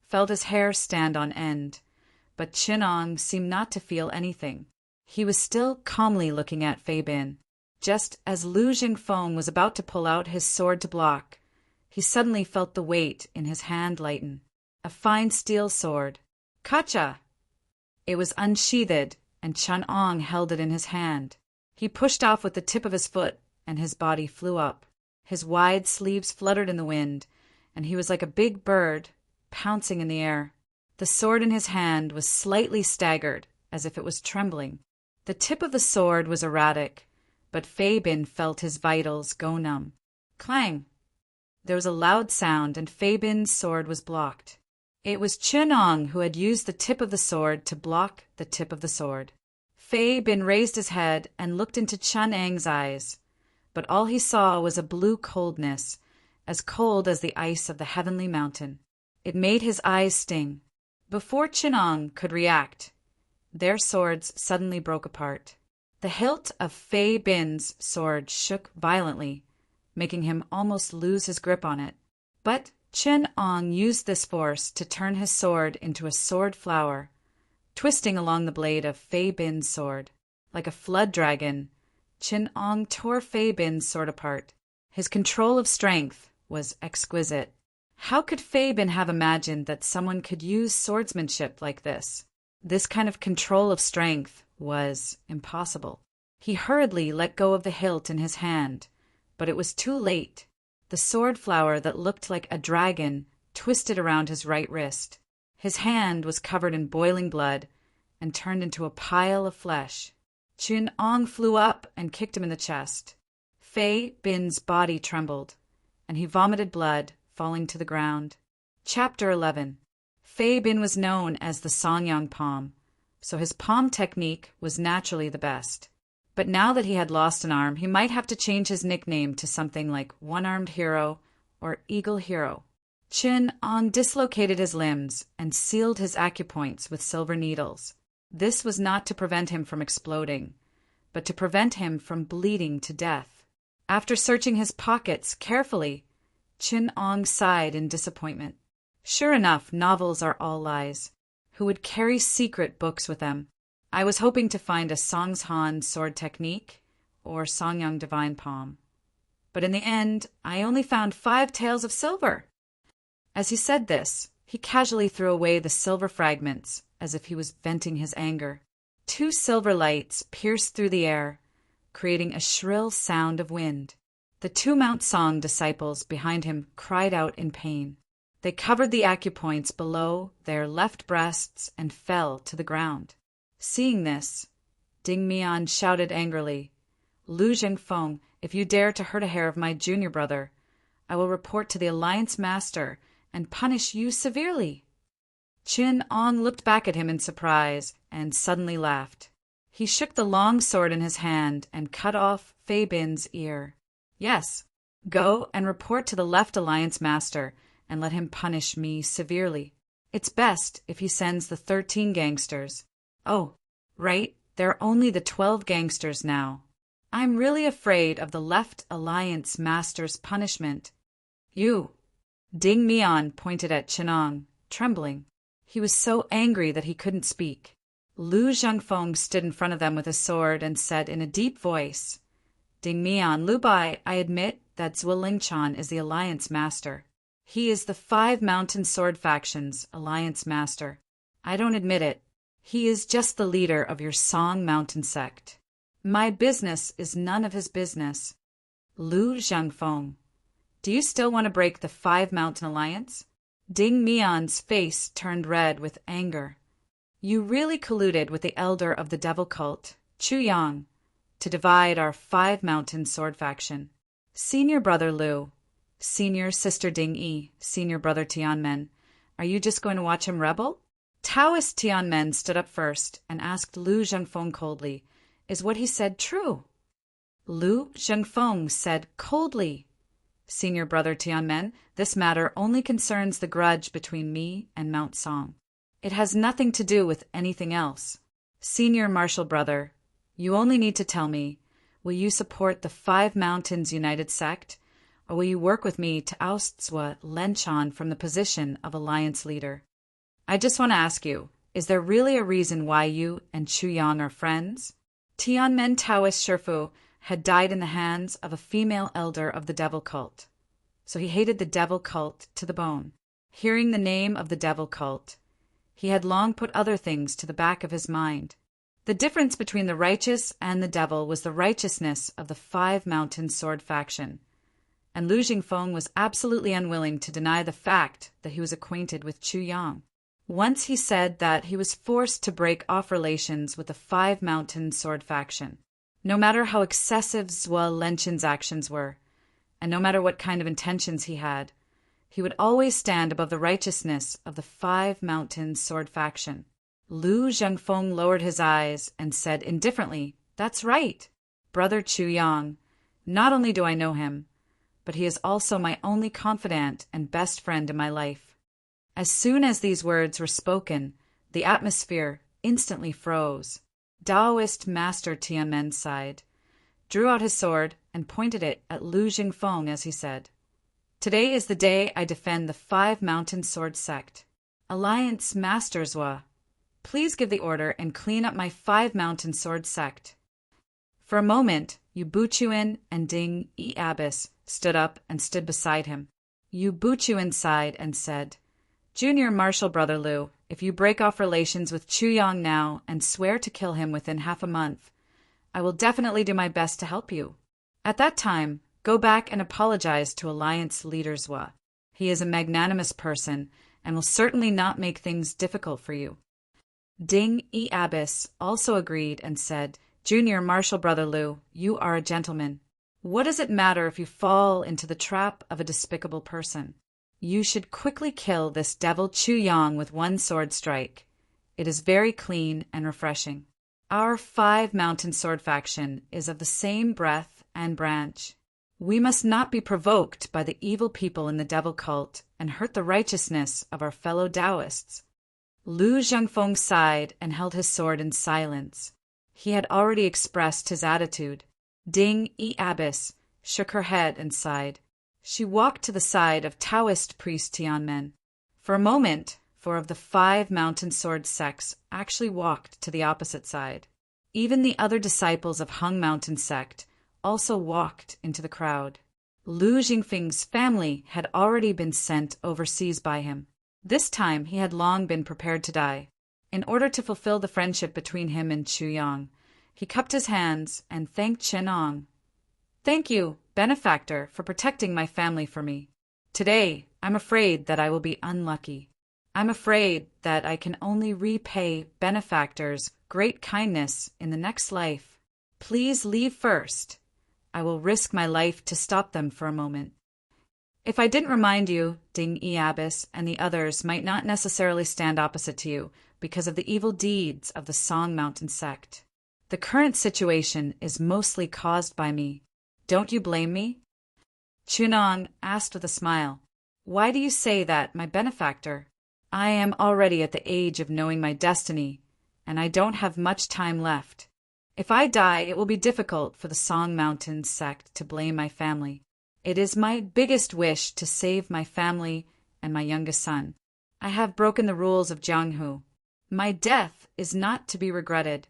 felt his hair stand on end, but Chin Ang seemed not to feel anything. He was still calmly looking at Fei Bin. Just as Lu Jingfeng was about to pull out his sword to block, he suddenly felt the weight in his hand lighten. A fine steel sword. Kacha! It was unsheathed, and Chin Ang held it in his hand. He pushed off with the tip of his foot, and his body flew up. His wide sleeves fluttered in the wind, and he was like a big bird, pouncing in the air. The sword in his hand was slightly staggered, as if it was trembling. The tip of the sword was erratic, but Fei Bin felt his vitals go numb. Clang! There was a loud sound, and Fei Bin's sword was blocked. It was Chin Ang who had used the tip of the sword to block the tip of the sword. Fei Bin raised his head and looked into Chin Ang's eyes, but all he saw was a blue coldness, as cold as the ice of the heavenly mountain. It made his eyes sting. Before Chin Ang could react, their swords suddenly broke apart. The hilt of Fei Bin's sword shook violently, making him almost lose his grip on it. But Chin Ang used this force to turn his sword into a sword flower, twisting along the blade of Fei Bin's sword. Like a flood dragon, Chin Ang tore Fei Bin's sword apart. His control of strength was exquisite. How could Fei Bin have imagined that someone could use swordsmanship like this? This kind of control of strength was impossible. He hurriedly let go of the hilt in his hand, but it was too late. The sword flower that looked like a dragon twisted around his right wrist. His hand was covered in boiling blood and turned into a pile of flesh. Chin Ang flew up and kicked him in the chest. Fei Bin's body trembled, and he vomited blood, falling to the ground. Chapter 11. Fei Bin was known as the Songyang palm, so his palm technique was naturally the best. But now that he had lost an arm, he might have to change his nickname to something like One-Armed Hero or Eagle Hero. Chin Ang dislocated his limbs and sealed his acupoints with silver needles. This was not to prevent him from exploding, but to prevent him from bleeding to death. After searching his pockets carefully, Chin Ang sighed in disappointment. Sure enough, novels are all lies. Who would carry secret books with them? I was hoping to find a Songshan sword technique or Songyang divine palm. But in the end, I only found 5 taels of silver. As he said this, he casually threw away the silver fragments as if he was venting his anger. 2 silver lights pierced through the air, creating a shrill sound of wind. The 2 Mount Song disciples behind him cried out in pain. They covered the acupoints below their left breasts and fell to the ground. Seeing this, Ding Mian shouted angrily, Lu Jingfeng, if you dare to hurt a hair of my junior brother, I will report to the Alliance Master and punish you severely. Chin Ang looked back at him in surprise and suddenly laughed. He shook the long sword in his hand and cut off Fei Bin's ear. Yes, go and report to the left Alliance Master and let him punish me severely. It's best if he sends the 13 gangsters. Oh, right, there are only the 12 gangsters now. I'm really afraid of the Left Alliance Master's punishment. You. Ding Mian pointed at Chenong, trembling. He was so angry that he couldn't speak. Lu Zhengfeng stood in front of them with his sword and said in a deep voice, Ding Mian, Lu Bai, I admit that Zhuo Lingchan is the Alliance Master. He is the 5 Mountain Sword Faction's Alliance Master. I don't admit it. He is just the leader of your Song Mountain sect. My business is none of his business. Lu Zhengfeng, do you still want to break the 5 Mountain Alliance? Ding Mian's face turned red with anger. You really colluded with the elder of the devil cult, Chu Yang, to divide our 5 Mountain Sword Faction. Senior brother Lu, senior sister Ding Yi, senior brother Tianmen, are you just going to watch him rebel? Taoist Tianmen stood up first and asked Lu Zhengfeng coldly, is what he said true? Lu Zhengfeng said coldly, Senior brother Tianmen, this matter only concerns the grudge between me and Mount Song. It has nothing to do with anything else. Senior martial brother, you only need to tell me, will you support the 5 Mountains United Sect, or will you work with me to oust Zhuo Lingchan from the position of Alliance Leader? I just want to ask you, is there really a reason why you and Chu Yang are friends? Tianmen Taoist Shifu had died in the hands of a female elder of the devil cult, so he hated the devil cult to the bone. Hearing the name of the devil cult, he had long put other things to the back of his mind. The difference between the righteous and the devil was the righteousness of the 5 Mountain Sword Faction, and Lu Zhengfeng was absolutely unwilling to deny the fact that he was acquainted with Chu Yang. Once he said that he was forced to break off relations with the 5 Mountain Sword Faction. No matter how excessive Zhuo Lingchan's actions were, and no matter what kind of intentions he had, he would always stand above the righteousness of the 5 Mountain Sword Faction. Lu Zhengfeng lowered his eyes and said indifferently, That's right, brother Chu Yang. Not only do I know him, but he is also my only confidant and best friend in my life. As soon as these words were spoken, the atmosphere instantly froze. Taoist Master Tianmen sighed, drew out his sword, and pointed it at Lu Zhengfeng as he said, Today is the day I defend the 5 Mountain Sword Sect. Alliance Master Zhuo, please give the order and clean up my 5 Mountain Sword Sect. For a moment, Yu Buchuan and Ding Yi Abbas stood up and stood beside him. Yu Buchuan sighed and said, Junior Martial Brother Lu, if you break off relations with Chu Yang now and swear to kill him within half a month, I will definitely do my best to help you. At that time, go back and apologize to Alliance Leader Zhuo. He is a magnanimous person and will certainly not make things difficult for you. Ding Yi Abbas also agreed and said, Junior Martial Brother Lu, you are a gentleman. What does it matter if you fall into the trap of a despicable person? You should quickly kill this devil Chu Yang with one sword strike. It is very clean and refreshing. Our 5 Mountain Sword Faction is of the same breath and branch. We must not be provoked by the evil people in the devil cult and hurt the righteousness of our fellow Taoists. Lu Zhengfeng sighed and held his sword in silence. He had already expressed his attitude. Ding Yi Abbas shook her head and sighed. She walked to the side of Taoist priest Tianmen. For a moment, 4 of the 5 Mountain Sword sects actually walked to the opposite side. Even the other disciples of Hung Mountain sect also walked into the crowd. Lu Zhengfeng's family had already been sent overseas by him. This time he had long been prepared to die. In order to fulfill the friendship between him and Chu Yang, he cupped his hands and thanked Chenong. Thank you, benefactor, for protecting my family for me. Today, I'm afraid that I will be unlucky. I'm afraid that I can only repay benefactors' great kindness in the next life. Please leave first. I will risk my life to stop them for a moment. If I didn't remind you, Ding Yi Abbas and the others might not necessarily stand opposite to you because of the evil deeds of the Song Mountain sect. The current situation is mostly caused by me. Don't you blame me? Chunong asked with a smile. Why do you say that, my benefactor? I am already at the age of knowing my destiny, and I don't have much time left. If I die, it will be difficult for the Song Mountain sect to blame my family. It is my biggest wish to save my family and my youngest son. I have broken the rules of Jianghu. My death is not to be regretted.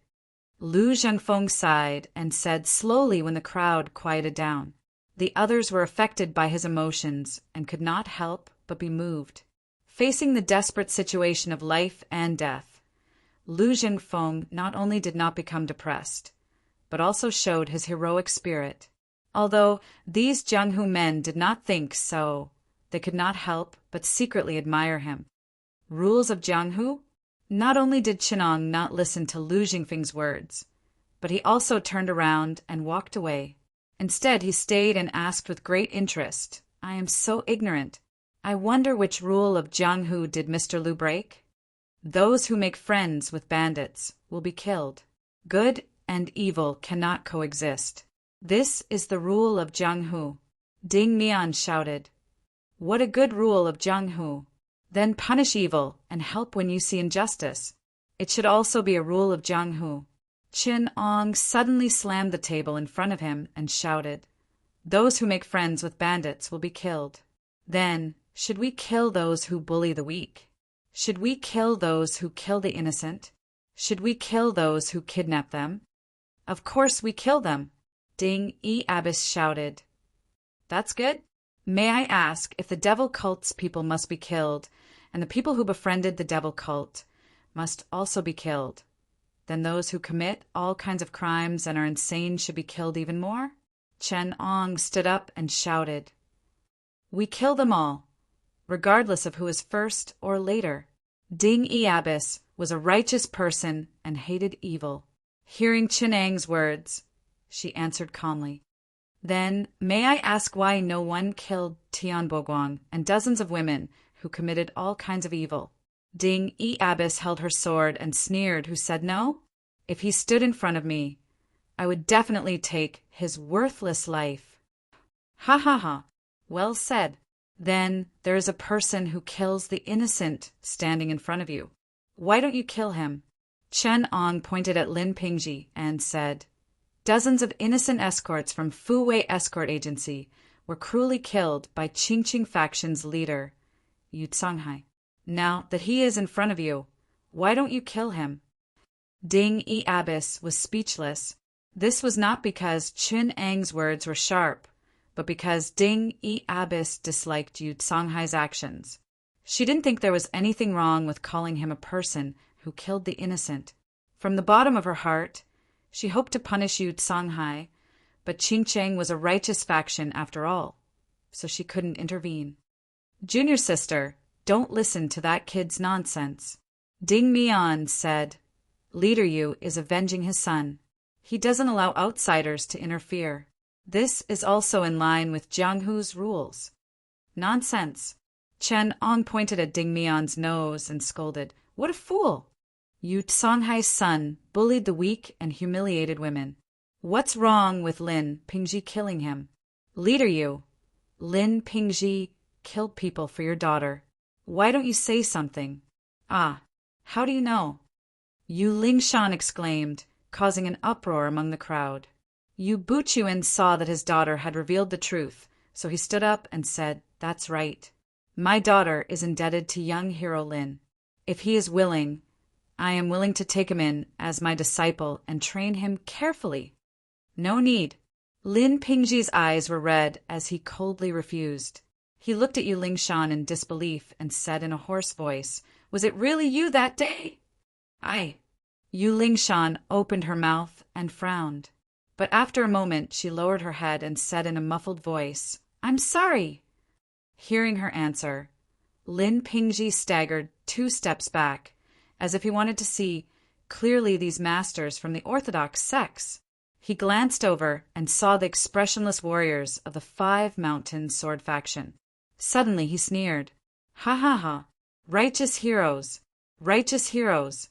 Lu Zhengfeng sighed and said slowly when the crowd quieted down. The others were affected by his emotions and could not help but be moved. Facing the desperate situation of life and death, Lu Zhengfeng not only did not become depressed, but also showed his heroic spirit. Although these Jianghu men did not think so, they could not help but secretly admire him. Rules of Jianghu? Not only did Chenong not listen to Lu Zhengfeng's words, but he also turned around and walked away. Instead, he stayed and asked with great interest, I am so ignorant. I wonder which rule of Jianghu did Mr. Lu break? Those who make friends with bandits will be killed. Good and evil cannot coexist. This is the rule of Jianghu. Ding Mian shouted. What a good rule of Jianghu. Then punish evil and help when you see injustice. It should also be a rule of Jianghu. Qin Ong suddenly slammed the table in front of him and shouted, Those who make friends with bandits will be killed. Then, should we kill those who bully the weak? Should we kill those who kill the innocent? Should we kill those who kidnap them? Of course we kill them. Ding E. Abbess shouted. That's good. May I ask if the devil cult's people must be killed, and the people who befriended the devil cult must also be killed? Then those who commit all kinds of crimes and are insane should be killed even more? Chen Ong stood up and shouted. We kill them all, regardless of who is first or later. Ding E. Abbess was a righteous person and hated evil. Hearing Chenang's words, she answered calmly. Then, may I ask why no one killed Tian Boguang and dozens of women who committed all kinds of evil? Ding E. Abbess held her sword and sneered, who said no? If he stood in front of me, I would definitely take his worthless life. Ha ha ha. Well said. Then there is a person who kills the innocent standing in front of you. Why don't you kill him? Chen Ong pointed at Lin Pingji and said, Dozens of innocent escorts from Fuwei Escort Agency were cruelly killed by Qingqing faction's leader, Yu Canghai. Now that he is in front of you, why don't you kill him? Ding E. Abbess was speechless. This was not because Qin Ang's words were sharp, but because Ding E. Abbess disliked Yu Canghai's actions. She didn't think there was anything wrong with calling him a person who killed the innocent. From the bottom of her heart, she hoped to punish Yu Canghai, but Qingqing was a righteous faction after all, so she couldn't intervene. Junior sister, don't listen to that kid's nonsense. Ding Mian said, Leader Yu is avenging his son. He doesn't allow outsiders to interfere. This is also in line with Jianghu's rules. Nonsense. Chen Ong pointed at Ding Mian's nose and scolded, What a fool! Yu Canghai's son bullied the weak and humiliated women. What's wrong with Lin Pingji killing him? Leader Yu, Lin Pingji killed people for your daughter. Why don't you say something? Ah, how do you know? Yu Lingshan exclaimed, causing an uproar among the crowd. Yu Buchuan saw that his daughter had revealed the truth, so he stood up and said, That's right. My daughter is indebted to young hero Lin. If he is willing, I am willing to take him in as my disciple and train him carefully. No need. Lin Pingji's eyes were red as he coldly refused. He looked at Yu Lingshan in disbelief and said in a hoarse voice, Was it really you that day? Aye. Yu Lingshan opened her mouth and frowned. But after a moment she lowered her head and said in a muffled voice, I'm sorry. Hearing her answer, Lin Pingji staggered 2 steps back, as if he wanted to see clearly these masters from the orthodox sects. He glanced over and saw the expressionless warriors of the 5 Mountain Sword faction. Suddenly he sneered, Ha ha ha, righteous heroes, righteous heroes.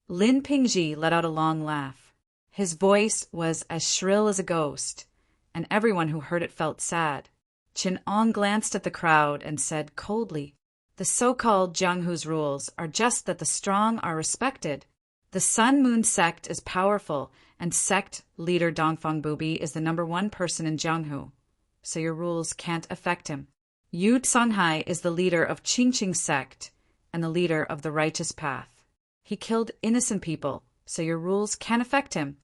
Lin Pingji let out a long laugh. His voice was as shrill as a ghost, and everyone who heard it felt sad. Qin Ong glanced at the crowd and said coldly, The so-called Jianghu's rules are just that the strong are respected. The Sun Moon sect is powerful, and sect leader Dongfang Bubi is the #1 person in Jianghu, so your rules can't affect him. Yu Songhai is the leader of Qingqing sect and the leader of the righteous path. He killed innocent people, so your rules can't affect him.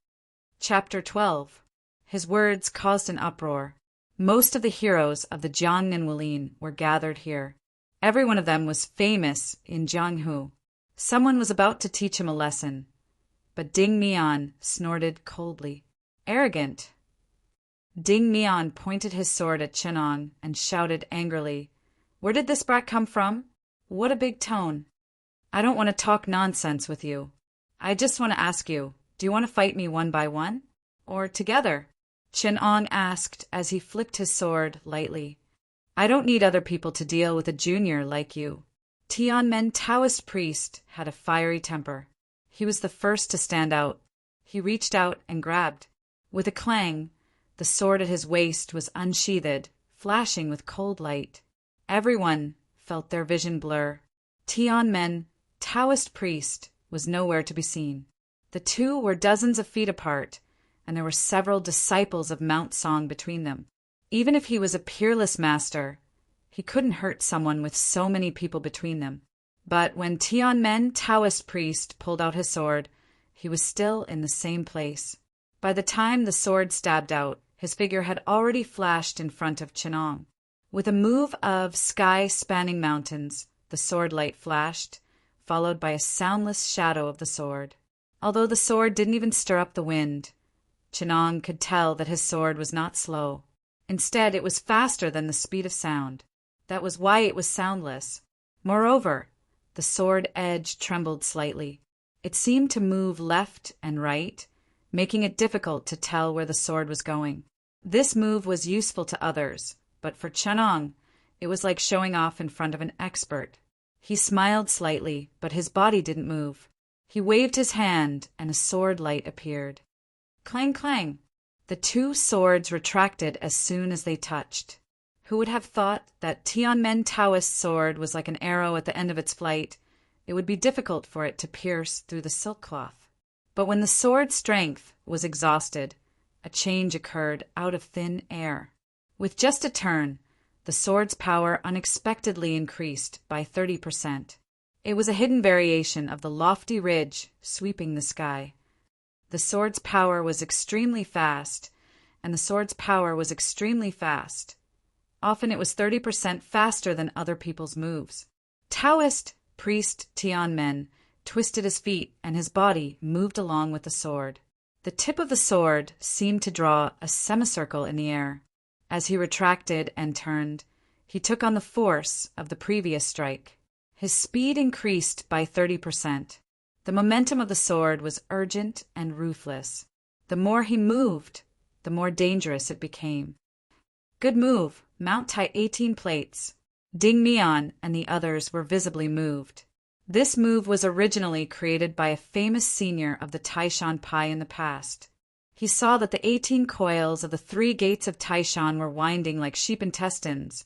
Chapter 12. His words caused an uproar. Most of the heroes of the Jiangnan Wulin were gathered here. Every one of them was famous in Jianghu. Someone was about to teach him a lesson, but Ding Mian snorted coldly. Arrogant. Ding Mian pointed his sword at Chenong and shouted angrily, "Where did this brat come from? What a big tone. I don't want to talk nonsense with you. I just want to ask you, do you want to fight me one by one? Or together?" Chenong asked as he flicked his sword lightly. "I don't need other people to deal with a junior like you." Tianmen Taoist priest had a fiery temper. He was the first to stand out. He reached out and grabbed. With a clang, the sword at his waist was unsheathed, flashing with cold light. Everyone felt their vision blur. Tianmen Taoist priest was nowhere to be seen. The two were dozens of feet apart, and there were several disciples of Mount Song between them. Even if he was a peerless master, he couldn't hurt someone with so many people between them. But when Tianmen Taoist priest pulled out his sword, he was still in the same place. By the time the sword stabbed out, his figure had already flashed in front of Chenong. With a move of sky-spanning mountains, the sword light flashed, followed by a soundless shadow of the sword. Although the sword didn't even stir up the wind, Chenong could tell that his sword was not slow. Instead, it was faster than the speed of sound. That was why it was soundless. Moreover, the sword edge trembled slightly. It seemed to move left and right, making it difficult to tell where the sword was going. This move was useful to others, but for Chenong, it was like showing off in front of an expert. He smiled slightly, but his body didn't move. He waved his hand, and a sword light appeared. Clang, clang! The two swords retracted as soon as they touched. Who would have thought that Tianmen Taoist's sword was like an arrow at the end of its flight? It would be difficult for it to pierce through the silk cloth. But when the sword's strength was exhausted, a change occurred out of thin air. With just a turn, the sword's power unexpectedly increased by 30%. It was a hidden variation of the lofty ridge sweeping the sky. The sword's power was extremely fast, and the sword's power was extremely fast. Often it was 30% faster than other people's moves. Taoist priest Tianmen twisted his feet, and his body moved along with the sword. The tip of the sword seemed to draw a semicircle in the air. As he retracted and turned, he took on the force of the previous strike. His speed increased by 30%. The momentum of the sword was urgent and ruthless. The more he moved, the more dangerous it became. Good move. Mount tie 18 plates. Ding Mian and the others were visibly moved. This move was originally created by a famous senior of the Taishan Pai in the past. He saw that the 18 coils of the 3 gates of Taishan were winding like sheep intestines,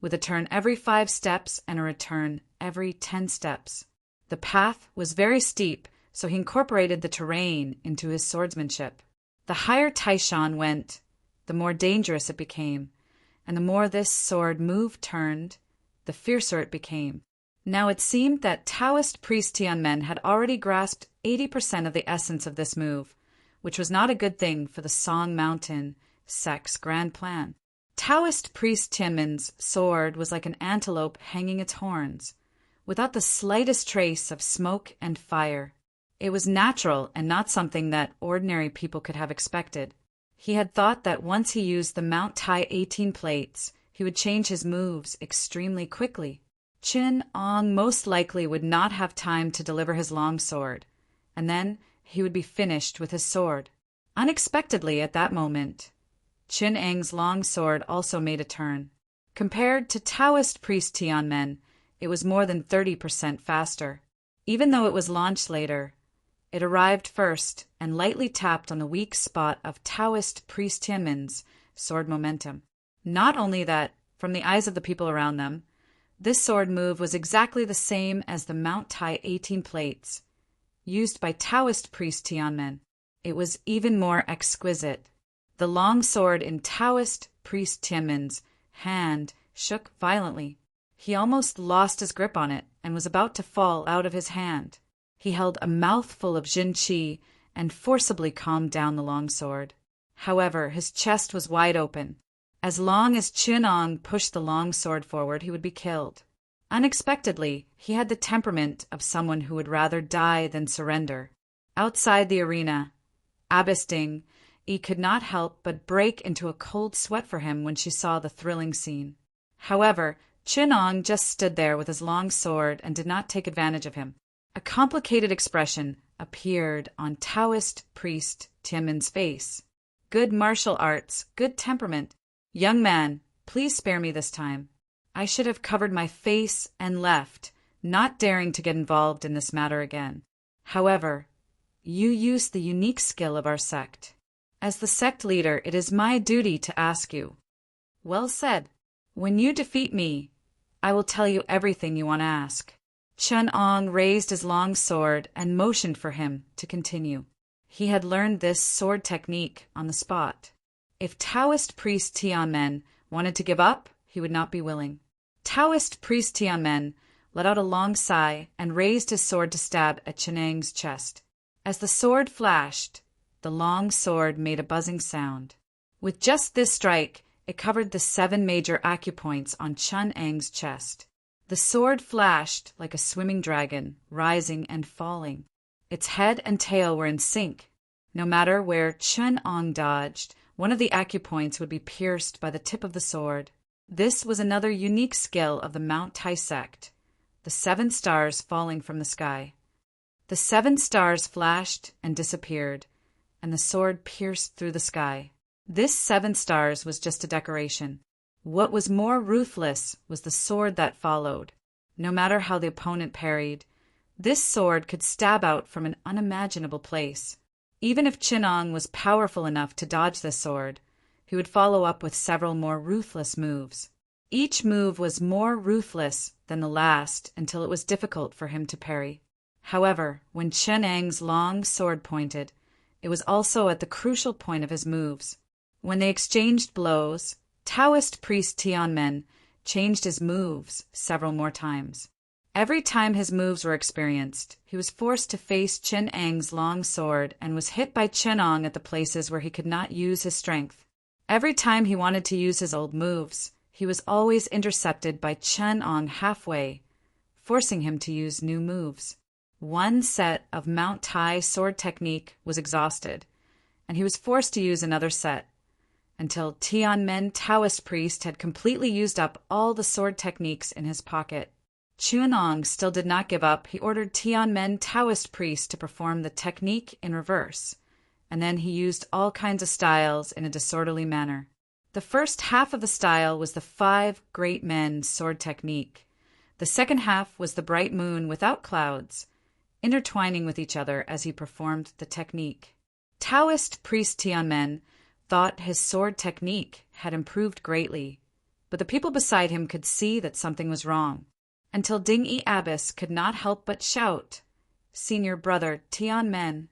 with a turn every 5 steps and a return every 10 steps. The path was very steep, so he incorporated the terrain into his swordsmanship. The higher Taishan went, the more dangerous it became, and the more this sword turned, the fiercer it became. Now it seemed that Taoist priest Tianmen had already grasped 80% of the essence of this move, which was not a good thing for the Song Mountain sect's grand plan. Taoist priest Tianmen's sword was like an antelope hanging its horns, without the slightest trace of smoke and fire. It was natural and not something that ordinary people could have expected. He had thought that once he used the Mount Tai 18 plates, he would change his moves extremely quickly. Chin Ong most likely would not have time to deliver his long sword, and then he would be finished with his sword. Unexpectedly at that moment, Chin Eng's long sword also made a turn. Compared to Taoist priest Tianmen, it was more than 30% faster. Even though it was launched later, it arrived first and lightly tapped on the weak spot of Taoist priest Tianmen's sword momentum. Not only that, from the eyes of the people around them, This sword move was exactly the same as the Mount Tai 18 plates, used by Taoist priest Tianmen. It was even more exquisite. The long sword in Taoist priest Tianmen's hand shook violently. He almost lost his grip on it and was about to fall out of his hand. He held a mouthful of Jin Qi and forcibly calmed down the long sword. However, his chest was wide open. As long as Qinong pushed the long sword forward, he would be killed. Unexpectedly, he had the temperament of someone who would rather die than surrender. Outside the arena, Abbess Ding could not help but break into a cold sweat for him when she saw the thrilling scene. However, Qinong just stood there with his long sword and did not take advantage of him. A complicated expression appeared on Taoist priest Tianmen's face. Good martial arts, good temperament. Young man, please spare me this time. I should have covered my face and left, not daring to get involved in this matter again. However, you use the unique skill of our sect. As the sect leader, it is my duty to ask you. Well said. When you defeat me, I will tell you everything you want to ask. Qinong raised his long sword and motioned for him to continue. He had learned this sword technique on the spot. If Taoist priest Tianmen wanted to give up, he would not be willing. Taoist priest Tianmen let out a long sigh and raised his sword to stab at Qinong's chest. As the sword flashed, the long sword made a buzzing sound. With just this strike, it covered the 7 major acupoints on Qinong's chest. The sword flashed like a swimming dragon, rising and falling. Its head and tail were in sync. No matter where Qinong dodged, one of the acupoints would be pierced by the tip of the sword. This was another unique skill of the Mount Tai sect, the 7 stars falling from the sky. The 7 stars flashed and disappeared, and the sword pierced through the sky. This 7 stars was just a decoration. What was more ruthless was the sword that followed. No matter how the opponent parried, this sword could stab out from an unimaginable place. Even if Qinong was powerful enough to dodge this sword, he would follow up with several more ruthless moves. Each move was more ruthless than the last until it was difficult for him to parry. However, when Qinong's long sword pointed, it was also at the crucial point of his moves. When they exchanged blows, Taoist priest Tianmen changed his moves several more times. Every time his moves were experienced, he was forced to face Qinong's long sword and was hit by Qinong at the places where he could not use his strength. Every time he wanted to use his old moves, he was always intercepted by Qinong halfway, forcing him to use new moves. One set of Mount Tai sword technique was exhausted, and he was forced to use another set, until Tianmen Taoist priest had completely used up all the sword techniques in his pocket. Qinong still did not give up. He ordered Tianmen Taoist priest to perform the technique in reverse, and then he used all kinds of styles in a disorderly manner. The first half of the style was the 5 great men sword technique. The second half was the bright moon without clouds, intertwining with each other as he performed the technique. Taoist priest Tianmen thought his sword technique had improved greatly, but the people beside him could see that something was wrong, until Ding-yi Abbess could not help but shout, "Senior brother Tianmen."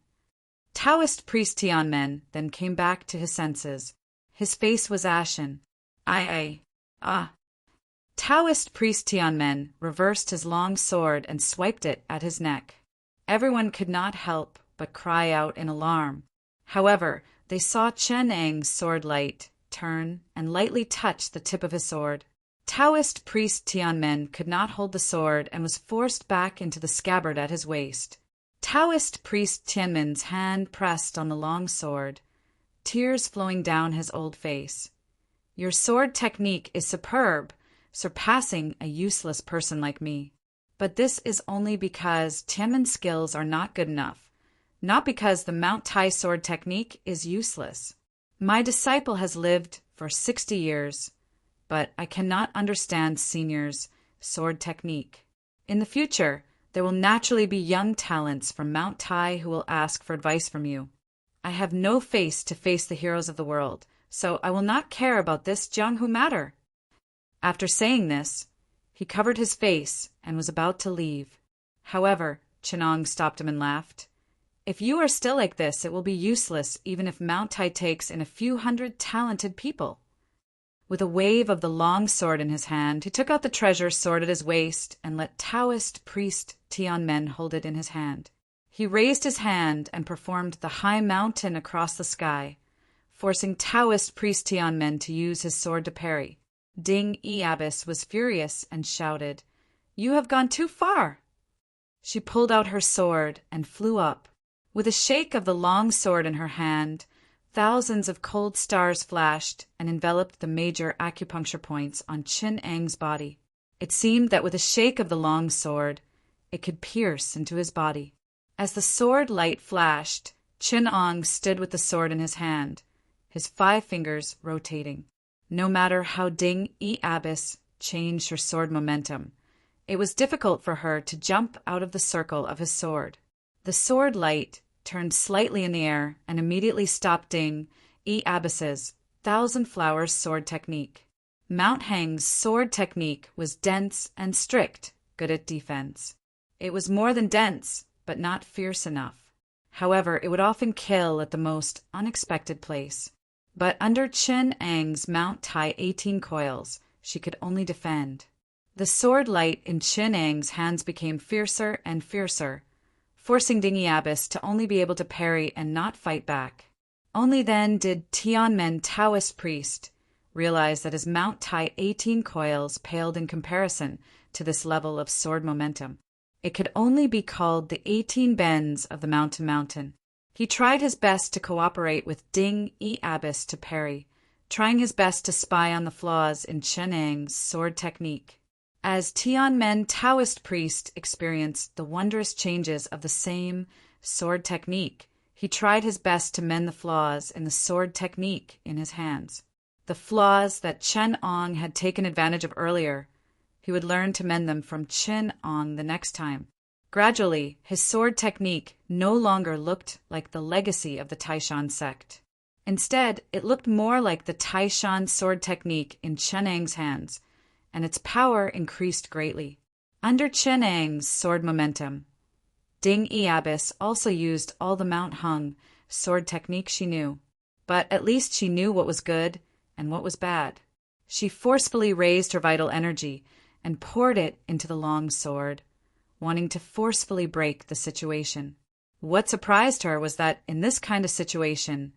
Taoist priest Tianmen then came back to his senses. His face was ashen. Taoist priest Tianmen reversed his long sword and swiped it at his neck. Everyone could not help but cry out in alarm. However, they saw Qinong's sword light turn and lightly touch the tip of his sword. Taoist priest Tianmen could not hold the sword and was forced back into the scabbard at his waist. Taoist priest Tianmen's hand pressed on the long sword, tears flowing down his old face. "Your sword technique is superb, surpassing a useless person like me. But this is only because Tianmen's skills are not good enough, not because the Mount Tai sword technique is useless. My disciple has lived for 60 years, but I cannot understand Senior's sword technique. In the future, there will naturally be young talents from Mount Tai who will ask for advice from you. I have no face to face the heroes of the world, so I will not care about this Jianghu matter." After saying this, He covered his face and was about to leave. However, Chenong stopped him and laughed. If you are still like this, it will be useless even if Mount Tai takes in a few hundred talented people. With a wave of the long sword in his hand, he took out the treasure sword at his waist and let Taoist priest Tianmen hold it in his hand. He raised his hand and performed the high mountain across the sky, forcing Taoist priest Tianmen to use his sword to parry. Ding Yi Abbess was furious and shouted, "You have gone too far!" She pulled out her sword and flew up. With a shake of the long sword in her hand, thousands of cold stars flashed and enveloped the major acupuncture points on Chin Ang's body. It seemed that with a shake of the long sword, it could pierce into his body. As the sword light flashed, Chin Ang stood with the sword in his hand, his 5 fingers rotating. No matter how Ding Yi Abbess changed her sword momentum, it was difficult for her to jump out of the circle of his sword. The sword light turned slightly in the air and immediately stopped Ding Yi Abbess's 1,000 Flowers sword technique. Mount Hang's sword technique was dense and strict, good at defense. It was more than dense, but not fierce enough. However, it would often kill at the most unexpected place. But under Chin Ang's Mount Tai 18 coils, she could only defend. The sword light in Chin Ang's hands became fiercer and fiercer, forcing Ding Yi Abbess to only be able to parry and not fight back. Only then did Tianmen Taoist priest realize that his Mount Tai 18 coils paled in comparison to this level of sword momentum. It could only be called the 18 bends of the mountain. He tried his best to cooperate with Ding Yi Abbess to parry, trying his best to spy on the flaws in Chen Ang's sword technique. As Tianmen Taoist priest experienced the wondrous changes of the same sword technique, he tried his best to mend the flaws in the sword technique in his hands. The flaws that Chen Ang had taken advantage of earlier, he would learn to mend them from Chen Ang the next time. Gradually, his sword technique no longer looked like the legacy of the Taishan sect. Instead, it looked more like the Taishan sword technique in Chen Ang's hands, and its power increased greatly. Under Chen Ang's sword momentum, Ding Yi Abbess also used all the Mount Hung sword technique she knew, but at least she knew what was good and what was bad. She forcefully raised her vital energy and poured it into the long sword, wanting to forcefully break the situation. What surprised her was that in this kind of situation,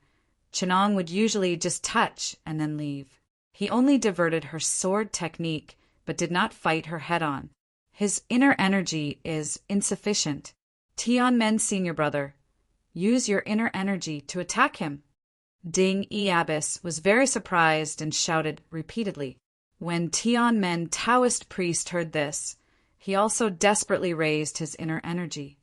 Chenong would usually just touch and then leave. He only diverted her sword technique, but did not fight her head-on. His inner energy is insufficient. Tianmen's senior brother, use your inner energy to attack him. Ding Yi Abbess was very surprised and shouted repeatedly. When Tianmen Taoist priest heard this, he also desperately raised his inner energy.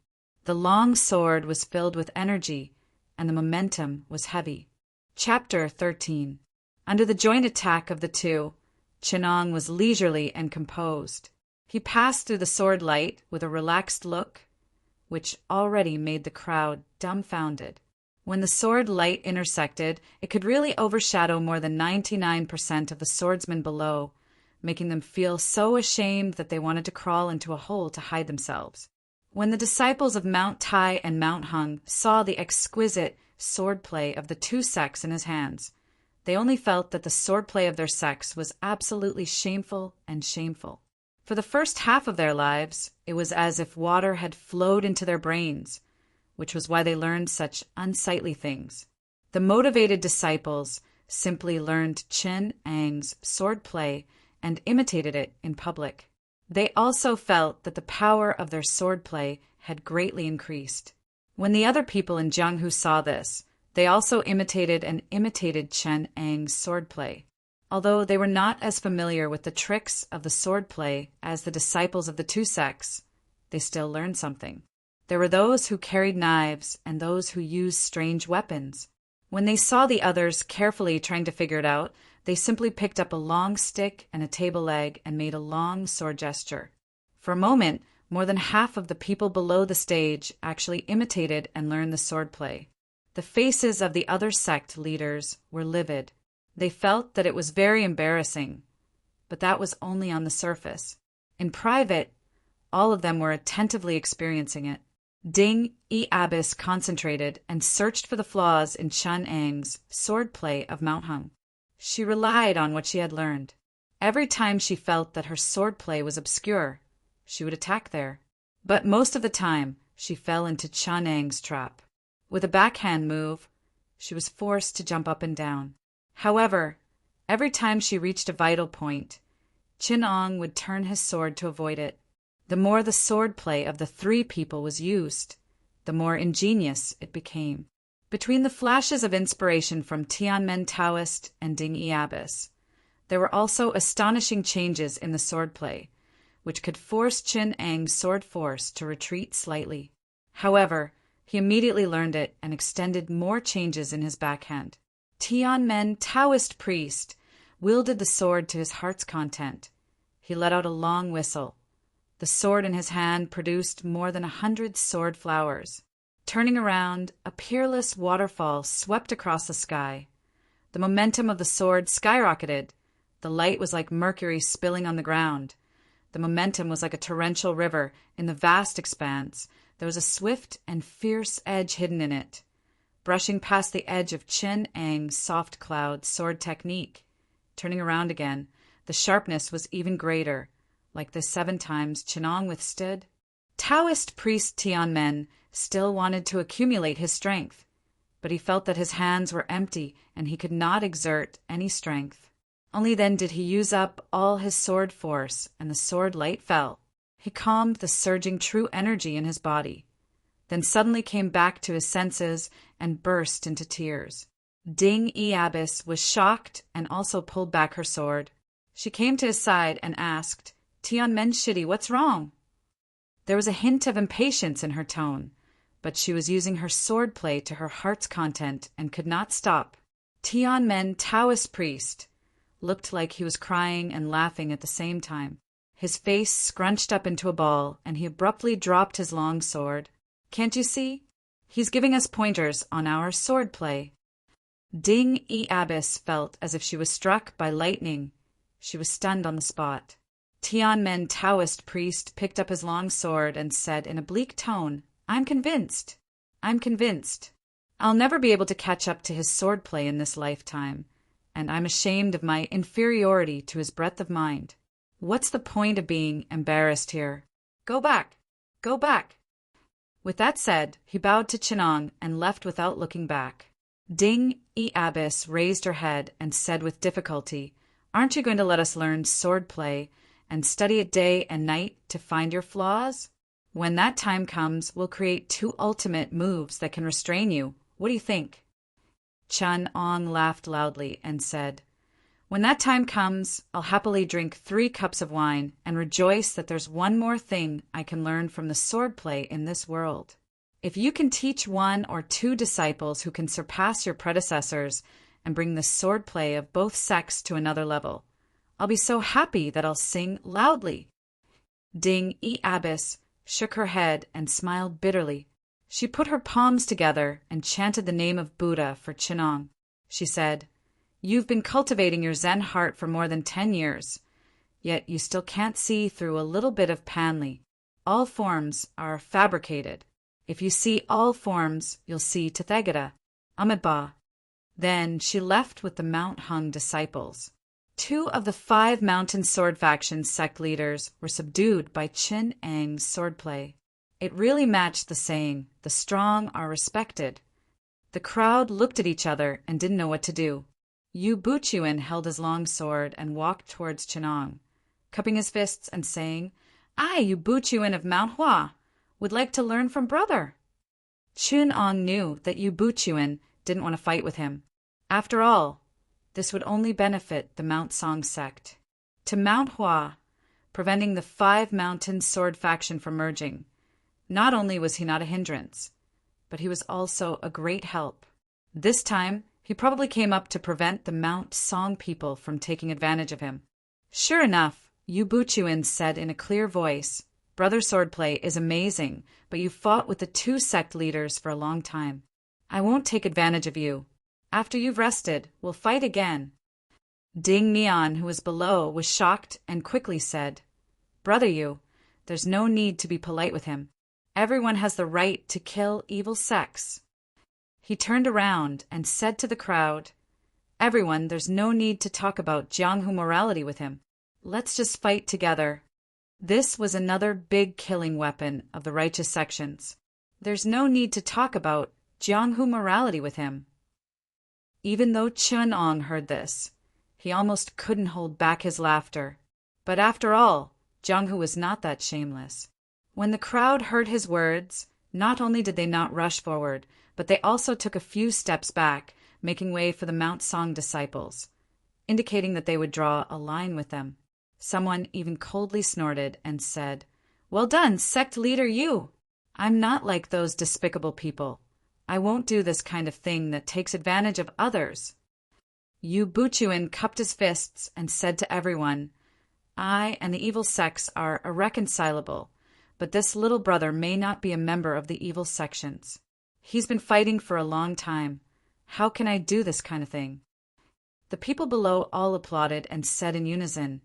The long sword was filled with energy, and the momentum was heavy. Chapter 13. Under the joint attack of the two, Chenong was leisurely and composed. He passed through the sword light with a relaxed look, which already made the crowd dumbfounded. When the sword light intersected, it could really overshadow more than 99% of the swordsmen below, making them feel so ashamed that they wanted to crawl into a hole to hide themselves. When the disciples of Mount Tai and Mount Hung saw the exquisite swordplay of the two sects in his hands, they only felt that the swordplay of their sects was absolutely shameful and shameful. For the first half of their lives, it was as if water had flowed into their brains, which was why they learned such unsightly things. The motivated disciples simply learned Chen Ang's swordplay and imitated it in public. They also felt that the power of their swordplay had greatly increased. When the other people in Jianghu saw this, they also imitated Chen Ang's swordplay. Although they were not as familiar with the tricks of the swordplay as the disciples of the two sects, they still learned something. There were those who carried knives and those who used strange weapons. When they saw the others carefully trying to figure it out, they simply picked up a long stick and a table leg and made a long sword gesture. For a moment, more than half of the people below the stage actually imitated and learned the swordplay. The faces of the other sect leaders were livid. They felt that it was very embarrassing, but that was only on the surface. In private, all of them were attentively experiencing it. Ding E. Abbess concentrated and searched for the flaws in Chun Ang's swordplay of Mount Hung. She relied on what she had learned. Every time she felt that her swordplay was obscure, she would attack there. But most of the time, she fell into Chun Ang's trap. With a backhand move, she was forced to jump up and down. However, every time she reached a vital point, Chin Ong would turn his sword to avoid it. The more the swordplay of the three people was used, the more ingenious it became. Between the flashes of inspiration from Tianmen Taoist and Ding E. Abbess, there were also astonishing changes in the swordplay, which could force Chin Ang's sword force to retreat slightly. However, he immediately learned it and extended more changes in his backhand. Tianmen Taoist priest wielded the sword to his heart's content. He let out a long whistle. The sword in his hand produced more than 100 sword flowers. Turning around, a peerless waterfall swept across the sky. The momentum of the sword skyrocketed. The light was like mercury spilling on the ground. The momentum was like a torrential river in the vast expanse. There was a swift and fierce edge hidden in it, brushing past the edge of Chin Ang's soft cloud sword technique. Turning around again, the sharpness was even greater, like the 7 times Chin Ong withstood. Taoist priest Tianmen still wanted to accumulate his strength, but he felt that his hands were empty and he could not exert any strength. Only then did he use up all his sword force, and the sword light fell. He calmed the surging true energy in his body, then suddenly came back to his senses and burst into tears. Ding E. Abbess was shocked and also pulled back her sword. She came to his side and asked, "Tianmen Shitty, what's wrong?" There was a hint of impatience in her tone, but she was using her swordplay to her heart's content and could not stop. Tianmen Taoist priest looked like he was crying and laughing at the same time. His face scrunched up into a ball, and he abruptly dropped his long sword. "Can't you see? He's giving us pointers on our swordplay." Ding E. Abbess felt as if she was struck by lightning. She was stunned on the spot. Tianmen Taoist priest picked up his long sword and said in a bleak tone, I'm convinced. I'll never be able to catch up to his swordplay in this lifetime, and I'm ashamed of my inferiority to his breadth of mind. What's the point of being embarrassed here? Go back! Go back!" With that said, he bowed to Chin Ong and left without looking back. Ding E. Abbess raised her head and said with difficulty, "Aren't you going to let us learn swordplay and study it day and night to find your flaws? When that time comes, we'll create 2 ultimate moves that can restrain you. What do you think?" Chun Ong laughed loudly and said, "When that time comes, I'll happily drink 3 cups of wine and rejoice that there's one more thing I can learn from the swordplay in this world. If you can teach 1 or 2 disciples who can surpass your predecessors and bring the swordplay of both sects to another level, I'll be so happy that I'll sing loudly." Ding E. Abbess shook her head and smiled bitterly. She put her palms together and chanted the name of Buddha for Chin Ong. She said, "You've been cultivating your Zen heart for more than 10 years, yet you still can't see through a little bit of Panli. All forms are fabricated. If you see all forms, you'll see Tathagata, Amitabha." Then she left with the Mount Hung disciples. 2 of the 5 mountain sword faction sect leaders were subdued by Chin Ang's swordplay. It really matched the saying, "The strong are respected." The crowd looked at each other and didn't know what to do. Yu Buchuan held his long sword and walked towards Chin Ong, cupping his fists and saying, "I, Yu Buchuan of Mount Hua, would like to learn from brother." Chin Ong knew that Yu Buchuan didn't want to fight with him. After all, this would only benefit the Mount Song sect. To Mount Hua, preventing the 5 mountain sword faction from merging, not only was he not a hindrance, but he was also a great help. This time, he probably came up to prevent the Mount Song people from taking advantage of him. Sure enough, Yu Buchuan said in a clear voice, "Brother swordplay is amazing, but you fought with the 2 sect leaders for a long time. I won't take advantage of you. After you've rested, we'll fight again." Ding Nian, who was below, was shocked and quickly said, "Brother Yu, there's no need to be polite with him. Everyone has the right to kill evil sects." He turned around and said to the crowd, "Everyone, there's no need to talk about Jianghu morality with him. Let's just fight together." This was another big killing weapon of the righteous sections. There's no need to talk about Jianghu morality with him. Even though Chun'ong heard this, he almost couldn't hold back his laughter. But after all, Jianghu was not that shameless. When the crowd heard his words, not only did they not rush forward, but they also took a few steps back, making way for the Mount Song disciples, indicating that they would draw a line with them. Someone even coldly snorted and said, "Well done, sect leader Yu. I'm not like those despicable people. I won't do this kind of thing that takes advantage of others." Yu Buchuan cupped his fists and said to everyone, "I and the evil sects are irreconcilable, but this little brother may not be a member of the evil sections. He's been fighting for a long time. How can I do this kind of thing?" The people below all applauded and said in unison,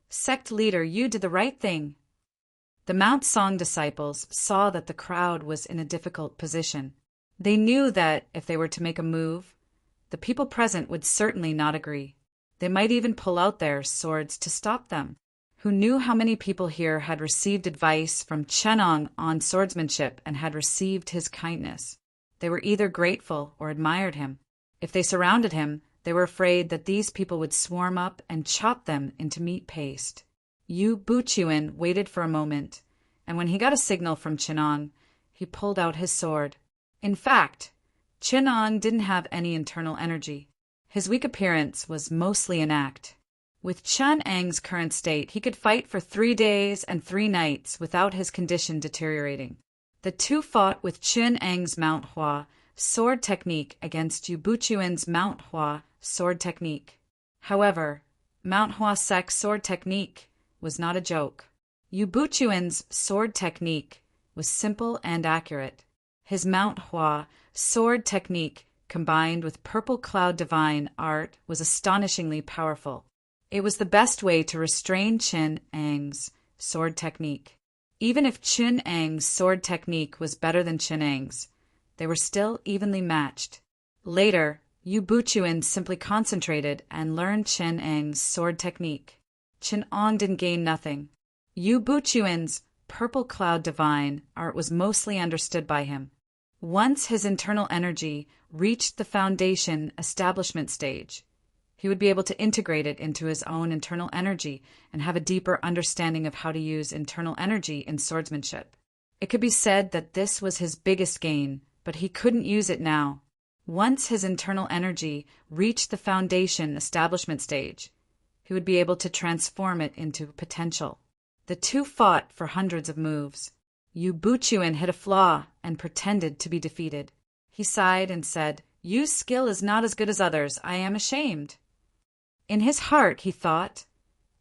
"Sect leader, you did the right thing." The Mount Song disciples saw that the crowd was in a difficult position. They knew that if they were to make a move, the people present would certainly not agree. They might even pull out their swords to stop them. Who knew how many people here had received advice from Chun'ong on swordsmanship and had received his kindness? They were either grateful or admired him. If they surrounded him, they were afraid that these people would swarm up and chop them into meat paste. Yu Buchuan waited for a moment, and when he got a signal from Chun'ong, he pulled out his sword. In fact, Chun'ong didn't have any internal energy. His weak appearance was mostly an act. With Chun'ang's current state, he could fight for 3 days and 3 nights without his condition deteriorating. The two fought with Chun'ang's Mount Hua sword technique against Yu Buchuan's Mount Hua sword technique. However, Mount Hua sect's sword technique was not a joke. Yu Buchuan's sword technique was simple and accurate. His Mount Hua sword technique combined with Purple Cloud Divine art was astonishingly powerful. It was the best way to restrain Chun'ang's sword technique. Even if Chun'ang's sword technique was better than Chun'ang's, they were still evenly matched. Later, Yu Buchuan simply concentrated and learned Chun'ang's sword technique. Chun'ong didn't gain nothing. Yu Buchuan's Purple Cloud Divine art was mostly understood by him. Once his internal energy reached the foundation establishment stage, he would be able to integrate it into his own internal energy and have a deeper understanding of how to use internal energy in swordsmanship. It could be said that this was his biggest gain, but he couldn't use it now. Once his internal energy reached the foundation establishment stage, he would be able to transform it into potential. The two fought for hundreds of moves. Yu Buchuan hit a flaw and pretended to be defeated. He sighed and said, "Yu's skill is not as good as others. I am ashamed." In his heart, he thought,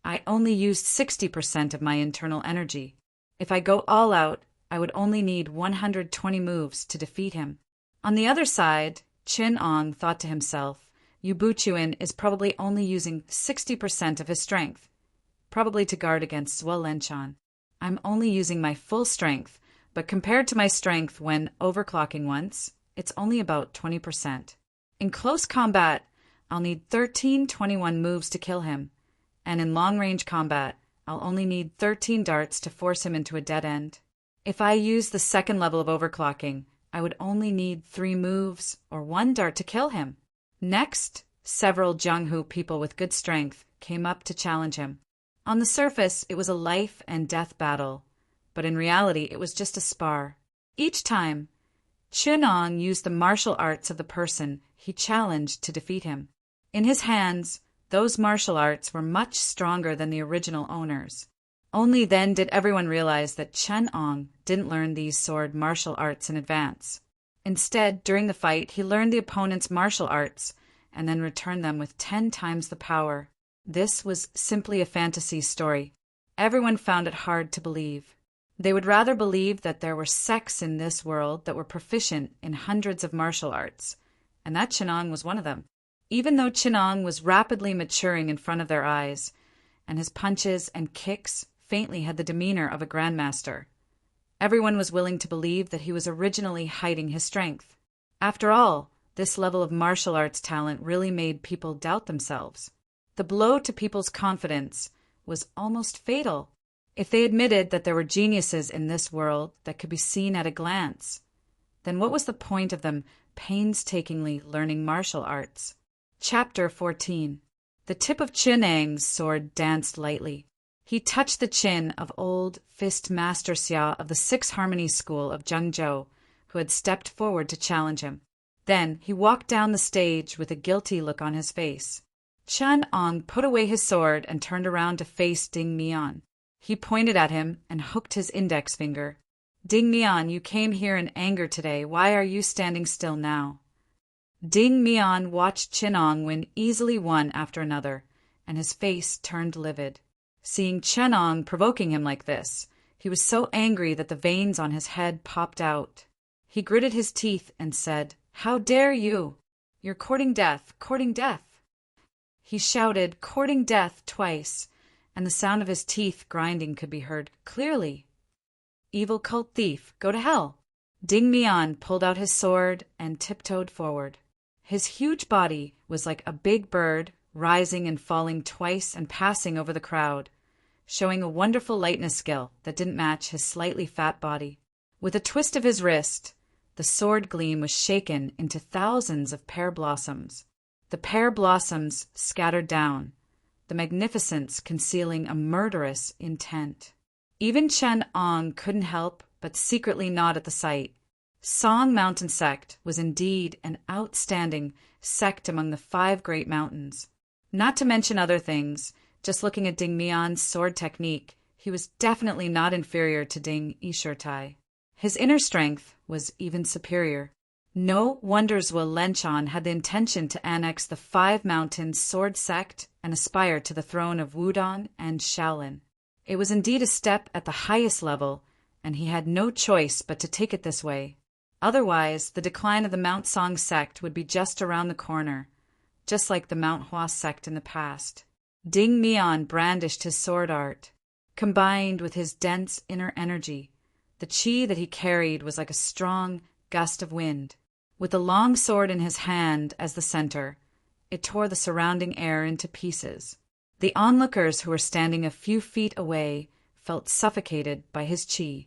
"I only used 60% of my internal energy. If I go all out, I would only need 120 moves to defeat him." On the other side, Chun'ong thought to himself, Yu Buchuan is probably only using 60% of his strength, probably to guard against Zhuo Lenchan. I'm only using my full strength, but compared to my strength when overclocking once, it's only about 20%. In close combat, I'll need 1321 moves to kill him, and in long-range combat, I'll only need 13 darts to force him into a dead end. If I use the second level of overclocking, I would only need 3 moves or 1 dart to kill him. Next, several Jianghu people with good strength came up to challenge him. On the surface, it was a life and death battle, but in reality, it was just a spar. Each time, Chun'ong used the martial arts of the person he challenged to defeat him. In his hands, those martial arts were much stronger than the original owners. Only then did everyone realize that Chun'ong didn't learn these sword martial arts in advance. Instead, during the fight, he learned the opponent's martial arts and then returned them with 10 times the power. This was simply a fantasy story. Everyone found it hard to believe. They would rather believe that there were sects in this world that were proficient in hundreds of martial arts, and that Chun'ong was one of them. Even though Chun'ong was rapidly maturing in front of their eyes, and his punches and kicks faintly had the demeanor of a grandmaster. Everyone was willing to believe that he was originally hiding his strength. After all, this level of martial arts talent really made people doubt themselves. The blow to people's confidence was almost fatal. If they admitted that there were geniuses in this world that could be seen at a glance, then what was the point of them painstakingly learning martial arts? Chapter 14. The tip of Qin Ang's sword danced lightly. He touched the chin of old fist master Xia of the Six Harmonies School of Zhengzhou, who had stepped forward to challenge him. Then he walked down the stage with a guilty look on his face. Qin Ang put away his sword and turned around to face Ding Mian. He pointed at him and hooked his index finger. Ding Mian, you came here in anger today. Why are you standing still now? Ding Mian watched Qin Ang win easily one after another, and his face turned livid. Seeing Qin Ang provoking him like this, he was so angry that the veins on his head popped out. He gritted his teeth and said, "How dare you? You're courting death, courting death." He shouted, "Courting death," twice, and the sound of his teeth grinding could be heard clearly. "Evil cult thief, go to hell." Ding Mian pulled out his sword and tiptoed forward. His huge body was like a big bird, rising and falling twice and passing over the crowd, showing a wonderful lightness skill that didn't match his slightly fat body. With a twist of his wrist, the sword gleam was shaken into thousands of pear blossoms. The pear blossoms scattered down, the magnificence concealing a murderous intent. Even Qin Ang couldn't help but secretly nod at the sight. Song Mountain Sect was indeed an outstanding sect among the 5 great mountains. Not to mention other things, just looking at Ding Mian's sword technique, he was definitely not inferior to Ding Yishirtai. His inner strength was even superior. No wonder Zhuo Lenchan had the intention to annex the 5 mountains sword sect and aspire to the throne of Wudong and Shaolin. It was indeed a step at the highest level, and he had no choice but to take it this way. Otherwise, the decline of the Mount Song sect would be just around the corner, just like the Mount Hua sect in the past. Ding Mian brandished his sword art. Combined with his dense inner energy, the qi that he carried was like a strong gust of wind. With the long sword in his hand as the center, it tore the surrounding air into pieces. The onlookers who were standing a few feet away felt suffocated by his qi.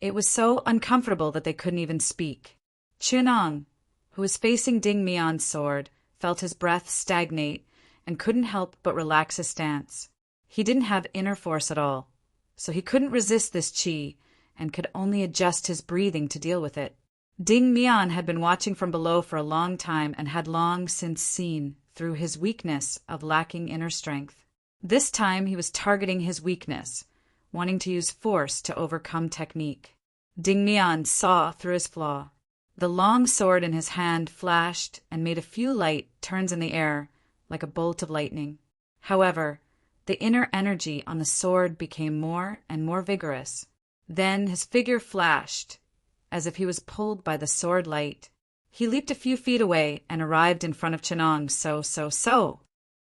It was so uncomfortable that they couldn't even speak. Qin Ang, who was facing Ding Mian's sword, felt his breath stagnate and couldn't help but relax his stance. He didn't have inner force at all, so he couldn't resist this qi and could only adjust his breathing to deal with it. Ding Mian had been watching from below for a long time and had long since seen through his weakness of lacking inner strength. This time he was targeting his weakness, wanting to use force to overcome technique. Ding Mian saw through his flaw. The long sword in his hand flashed and made a few light turns in the air, like a bolt of lightning. However, the inner energy on the sword became more and more vigorous. Then his figure flashed, as if he was pulled by the sword light. He leaped a few feet away and arrived in front of Qin Ang. So.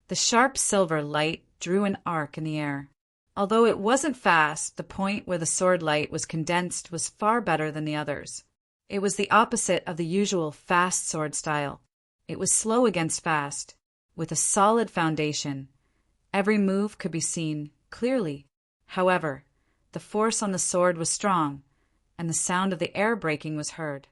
The sharp silver light drew an arc in the air. Although it wasn't fast, the point where the sword light was condensed was far better than the others. It was the opposite of the usual fast sword style. It was slow against fast, with a solid foundation. Every move could be seen clearly. However, the force on the sword was strong, and the sound of the air breaking was heard.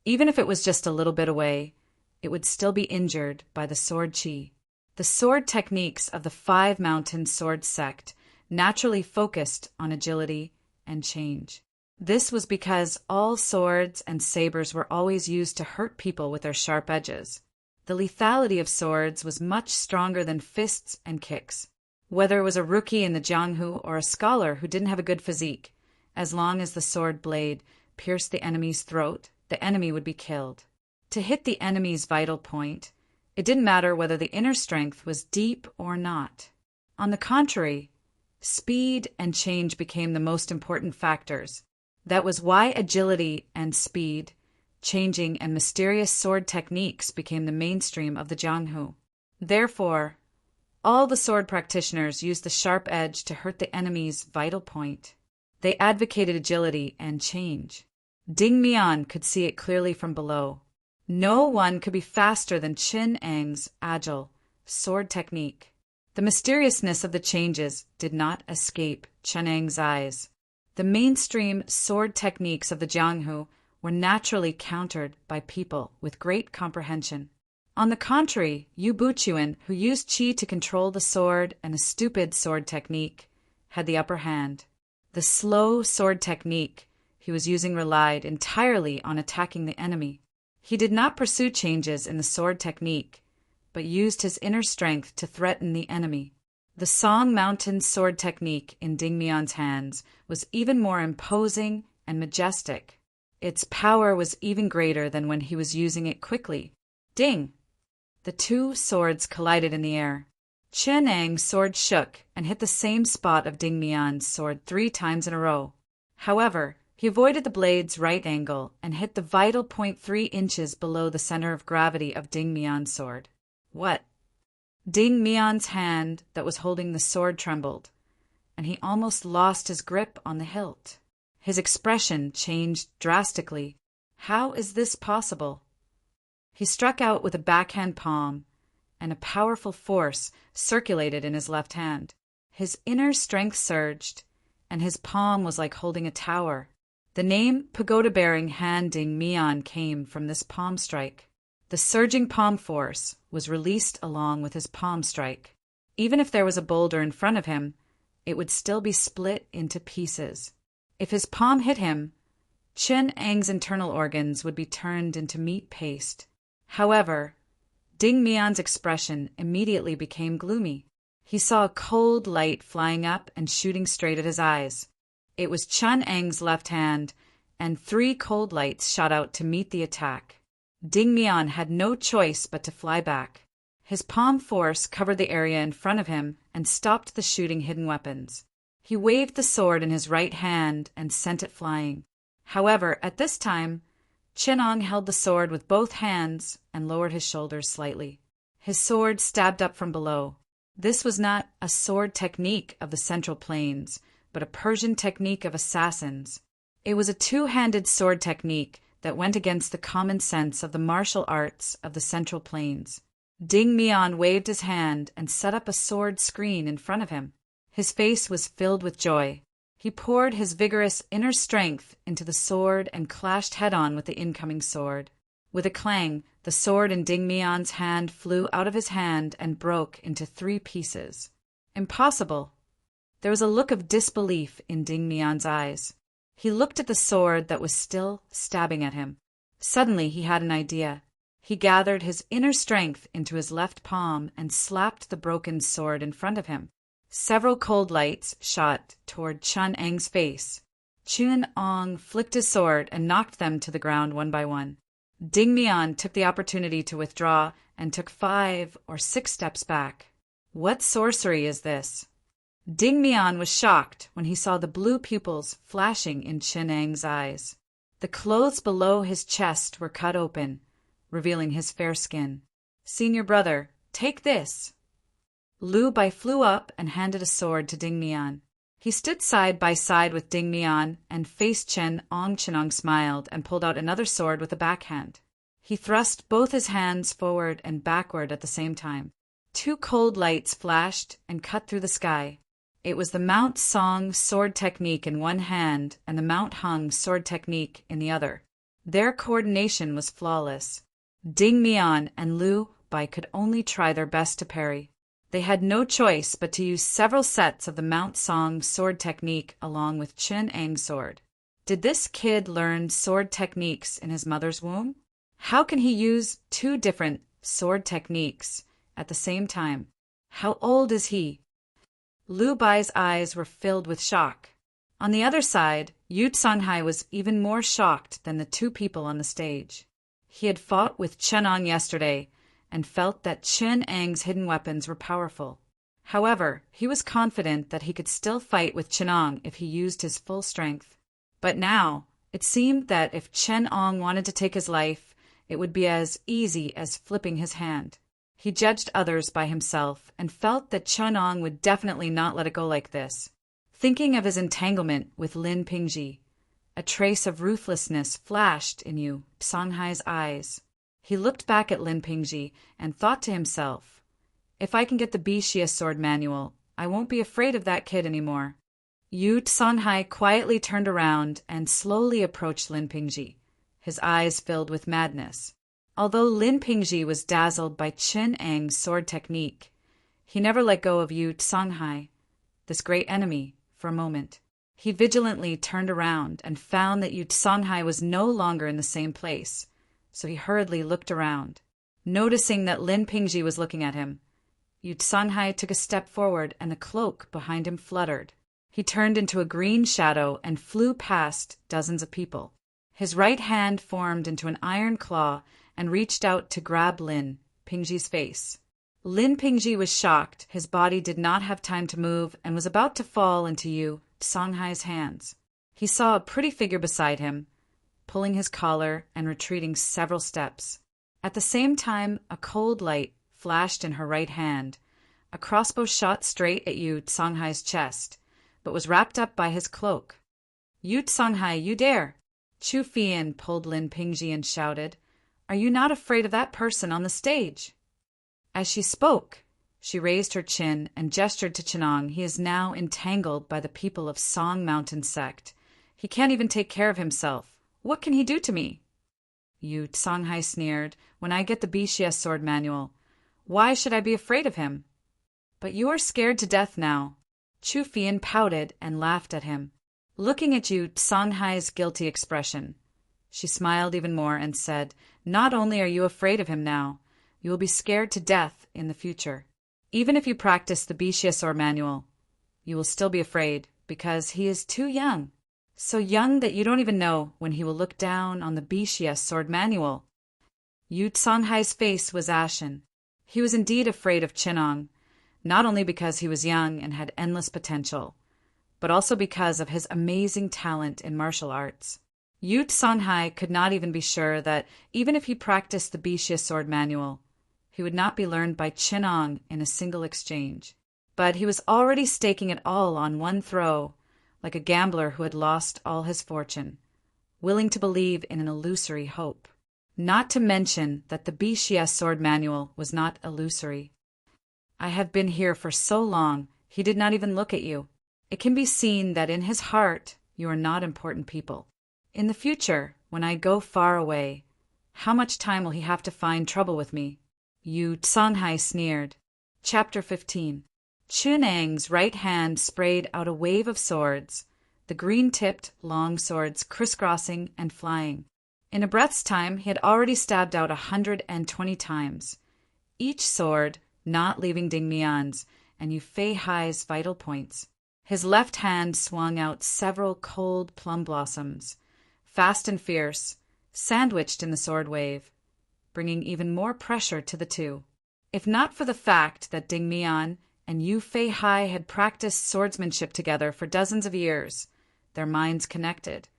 Even if it was just a little bit away, it would still be injured by the sword qi. The sword techniques of the 5 mountain sword sect naturally focused on agility and change. This was because all swords and sabers were always used to hurt people with their sharp edges. The lethality of swords was much stronger than fists and kicks. Whether it was a rookie in the Jianghu or a scholar who didn't have a good physique, as long as the sword blade pierced the enemy's throat, the enemy would be killed. To hit the enemy's vital point, it didn't matter whether the inner strength was deep or not. On the contrary, speed and change became the most important factors. That was why agility and speed, changing and mysterious sword techniques became the mainstream of the Jianghu. Therefore, All the sword practitioners used the sharp edge to hurt the enemy's vital point. They advocated agility and change. Ding Mian could see it clearly from below. No one could be faster than Qin Eng's agile sword technique. The mysteriousness of the changes did not escape Chen Eng's eyes. The mainstream sword techniques of the Jianghu were naturally countered by people with great comprehension. On the contrary, Yu Buchuan, who used qi to control the sword and a stupid sword technique, had the upper hand. The slow sword technique he was using relied entirely on attacking the enemy. He did not pursue changes in the sword technique, but used his inner strength to threaten the enemy. The Song Mountain sword technique in Ding Mian's hands was even more imposing and majestic. Its power was even greater than when he was using it quickly. Ding! The two swords collided in the air. Qin Eng's sword shook and hit the same spot of Ding Mian's sword 3 times in a row. However, he avoided the blade's right angle and hit the vital point 3 inches below the center of gravity of Ding Mian's sword. What? Ding Mian's hand that was holding the sword trembled, and he almost lost his grip on the hilt. His expression changed drastically. How is this possible? He struck out with a backhand palm, and a powerful force circulated in his left hand. His inner strength surged, and his palm was like holding a tower. The name pagoda-bearing hand Ding Mian came from this palm strike. The surging palm force was released along with his palm strike. Even if there was a boulder in front of him, it would still be split into pieces. If his palm hit him, Qin Eng's internal organs would be turned into meat paste. However, Ding Mian's expression immediately became gloomy. He saw a cold light flying up and shooting straight at his eyes. It was Chen Eng's left hand, and 3 cold lights shot out to meet the attack. Ding Mian had no choice but to fly back. His palm force covered the area in front of him and stopped the shooting hidden weapons. He waved the sword in his right hand and sent it flying. However, at this time, Qin Eng held the sword with both hands and lowered his shoulders slightly. His sword stabbed up from below. This was not a sword technique of the Central Plains, but a Persian technique of assassins. It was a 2-handed sword technique that went against the common sense of the martial arts of the Central Plains. Ding Mian waved his hand and set up a sword screen in front of him. His face was filled with joy. He poured his vigorous inner strength into the sword and clashed head-on with the incoming sword. With a clang, the sword in Ding Mian's hand flew out of his hand and broke into 3 pieces. Impossible! There was a look of disbelief in Ding Mian's eyes. He looked at the sword that was still stabbing at him. Suddenly he had an idea. He gathered his inner strength into his left palm and slapped the broken sword in front of him. Several cold lights shot toward Chen Eng's face. Qin Eng flicked his sword and knocked them to the ground one by one. Ding Mian took the opportunity to withdraw and took 5 or 6 steps back. What sorcery is this? Ding Mian was shocked when he saw the blue pupils flashing in Qin Eng's eyes. The clothes below his chest were cut open, revealing his fair skin. "Senior brother, take this." Lu Bai flew up and handed a sword to Ding Mian. He stood side by side with Ding Mian and faced Qin Eng. Qin Eng smiled and pulled out another sword with a backhand. He thrust both his hands forward and backward at the same time. 2 cold lights flashed and cut through the sky. It was the Mount Song sword technique in one hand and the Mount Hung sword technique in the other. Their coordination was flawless. Ding Mian and Lu Bai could only try their best to parry. They had no choice but to use several sets of the Mount Song sword technique along with Qin Eng's sword. Did this kid learn sword techniques in his mother's womb? How can he use 2 different sword techniques at the same time? How old is he? Lu Bai's eyes were filled with shock. On the other side, Yu Songhai was even more shocked than the 2 people on the stage. He had fought with Qin Eng yesterday and felt that Qin Eng's hidden weapons were powerful. However, he was confident that he could still fight with Qin Eng if he used his full strength. But now, it seemed that if Qin Eng wanted to take his life, it would be as easy as flipping his hand. He judged others by himself and felt that Chunong would definitely not let it go like this. Thinking of his entanglement with Lin Pingji, a trace of ruthlessness flashed in Yu Songhai's eyes. He looked back at Lin Pingji and thought to himself, if I can get the Bixia sword manual, I won't be afraid of that kid anymore. Yu Songhai quietly turned around and slowly approached Lin Pingji, his eyes filled with madness. Although Lin Pingji was dazzled by Chen Ang's sword technique, he never let go of Yu Songhai, this great enemy, for a moment. He vigilantly turned around and found that Yu Songhai was no longer in the same place, so he hurriedly looked around. Noticing that Lin Pingji was looking at him, Yu Songhai took a step forward and the cloak behind him fluttered. He turned into a green shadow and flew past dozens of people. His right hand formed into an iron claw and reached out to grab Lin Pingji's face. Lin Pingji was shocked. His body did not have time to move and was about to fall into Yu Songhai's hands. He saw a pretty figure beside him, pulling his collar and retreating several steps. At the same time, a cold light flashed in her right hand. A crossbow shot straight at Yu Songhai's chest, but was wrapped up by his cloak. Yu Songhai, you dare! Chu Fian pulled Lin Pingji and shouted, are you not afraid of that person on the stage? As she spoke, she raised her chin and gestured to Chenong. He is now entangled by the people of Song Mountain sect. He can't even take care of himself. What can he do to me? Yu Songhai sneered, when I get the Bixia sword manual, why should I be afraid of him? But you are scared to death now. Chu Fian pouted and laughed at him. Looking at Yu Songhai's guilty expression, she smiled even more and said, not only are you afraid of him now, you will be scared to death in the future. Even if you practice the Bixia sword manual, you will still be afraid because he is too young. So young that you don't even know when he will look down on the Bixia sword manual. Yu Songhai's face was ashen. He was indeed afraid of Chenong, not only because he was young and had endless potential, but also because of his amazing talent in martial arts. Yu Songhai could not even be sure that even if he practiced the Bixia sword manual, he would not be learned by Chenong in a single exchange. But he was already staking it all on one throw, like a gambler who had lost all his fortune, willing to believe in an illusory hope. Not to mention that the Bixia sword manual was not illusory. I have been here for so long, he did not even look at you. It can be seen that in his heart you are not important people. In the future, when I go far away, how much time will he have to find trouble with me? Yu Songhai sneered. Chapter 15. Chun Ang's right hand sprayed out a wave of swords, the green-tipped long swords crisscrossing and flying. In a breath's time, he had already stabbed out 120 times, each sword not leaving Ding Mian's and Yu Fei Hai's vital points. His left hand swung out several cold plum blossoms, fast and fierce, sandwiched in the sword wave, bringing even more pressure to the two. If not for the fact that Ding Mian and Yu Fei Hai had practiced swordsmanship together for dozens of years, their minds connected,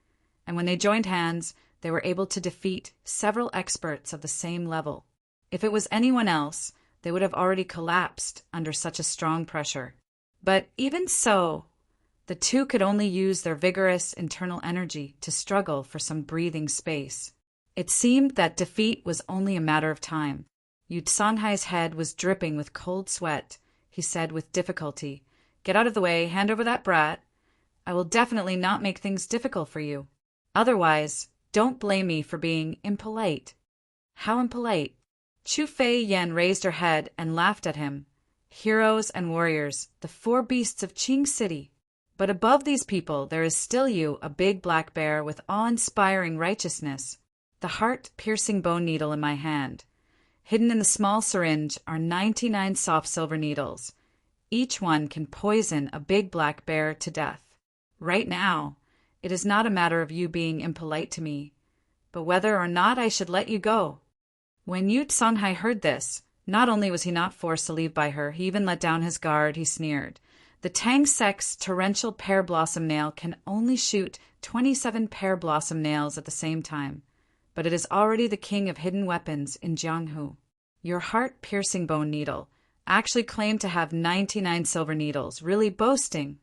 and when they joined hands, they were able to defeat several experts of the same level. If it was anyone else, they would have already collapsed under such a strong pressure. But even so, the two could only use their vigorous internal energy to struggle for some breathing space. It seemed that defeat was only a matter of time. Yu Songhai's head was dripping with cold sweat. He said with difficulty, "Get out of the way, hand over that brat. I will definitely not make things difficult for you. Otherwise, don't blame me for being impolite." How impolite? Chu Fei Yen raised her head and laughed at him. Heroes and warriors, the four beasts of Qing City. But above these people there is still you, a big black bear with awe-inspiring righteousness. The heart-piercing bone needle in my hand. Hidden in the small syringe are 99 soft silver needles. Each one can poison a big black bear to death. Right now, it is not a matter of you being impolite to me, but whether or not I should let you go. When Yu Songhai heard this, not only was he not forced to leave by her, he even let down his guard. He sneered. The Tang sect's torrential pear blossom nail can only shoot 27 pear blossom nails at the same time, but it is already the king of hidden weapons in Jianghu. Your heart-piercing bone needle actually claimed to have 99 silver needles, really boasting.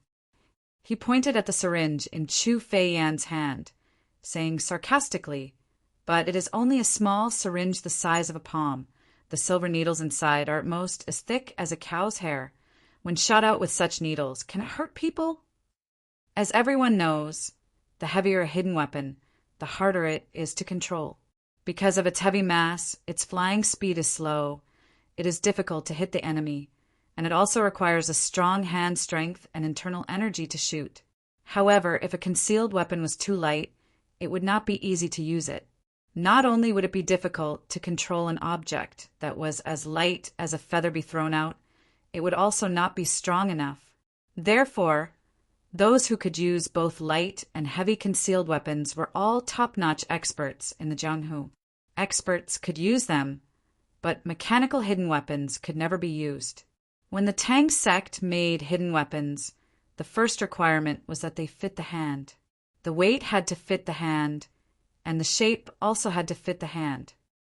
He pointed at the syringe in Chu Feiyan's hand, saying sarcastically, "But it is only a small syringe the size of a palm. The silver needles inside are at most as thick as a cow's hair. When shot out with such needles, can it hurt people?" As everyone knows, the heavier a hidden weapon, the harder it is to control. Because of its heavy mass, its flying speed is slow, it is difficult to hit the enemy, and it also requires a strong hand strength and internal energy to shoot. However, if a concealed weapon was too light, it would not be easy to use it. Not only would it be difficult to control an object that was as light as a feather be thrown out, it would also not be strong enough. Therefore, those who could use both light and heavy concealed weapons were all top-notch experts in the Jianghu. Experts could use them, but mechanical hidden weapons could never be used. When the Tang sect made hidden weapons, the first requirement was that they fit the hand. The weight had to fit the hand, and the shape also had to fit the hand.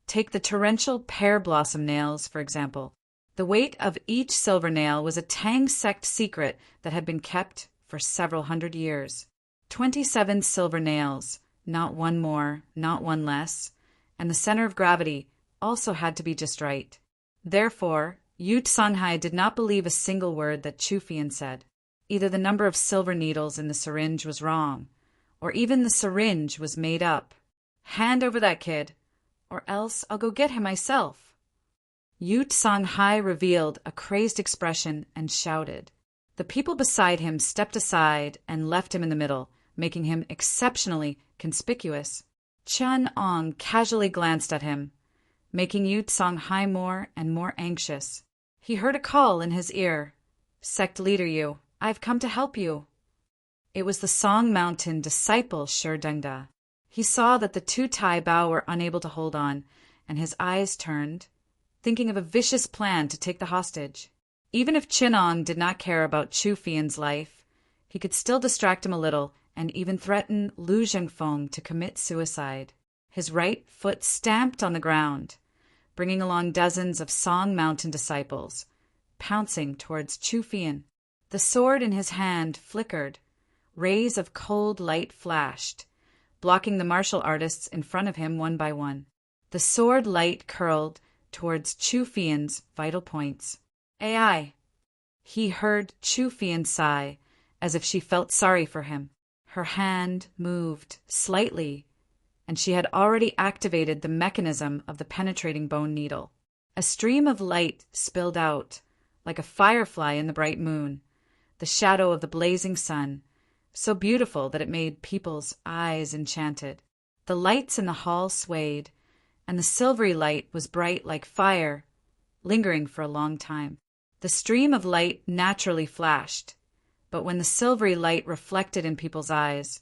Take the torrential pear blossom nails, for example. The weight of each silver nail was a Tang sect secret that had been kept for several hundred years. 27 silver nails, not one more, not one less, and the center of gravity also had to be just right. Therefore, Yu Tsanghai did not believe a single word that Chu Feiyan said. Either the number of silver needles in the syringe was wrong, or even the syringe was made up. "Hand over that kid, or else I'll go get him myself." Yu Tsanghai revealed a crazed expression and shouted. The people beside him stepped aside and left him in the middle, making him exceptionally conspicuous. Chen Ong casually glanced at him, making Yu Tsanghai more and more anxious. He heard a call in his ear. "Sect leader Yu, I've come to help you." It was the Song Mountain disciple Shi Dengda. He saw that the two Tai Bao were unable to hold on, and his eyes turned, thinking of a vicious plan to take the hostage. Even if Chinong did not care about Chu Feiyan's life, he could still distract him a little and even threaten Lu Zhengfeng to commit suicide. His right foot stamped on the ground, bringing along dozens of Song Mountain disciples, pouncing towards Chu Feiyan. The sword in his hand flickered. Rays of cold light flashed, blocking the martial artists in front of him one by one. The sword light curled towards Chu Feiyan's vital points. "AI." He heard Chu Feiyan sigh, as if she felt sorry for him. Her hand moved slightly, and she had already activated the mechanism of the penetrating bone needle. A stream of light spilled out, like a firefly in the bright moon, the shadow of the blazing sun, so beautiful that it made people's eyes enchanted. The lights in the hall swayed, and the silvery light was bright like fire, lingering for a long time. The stream of light naturally flashed, but when the silvery light reflected in people's eyes,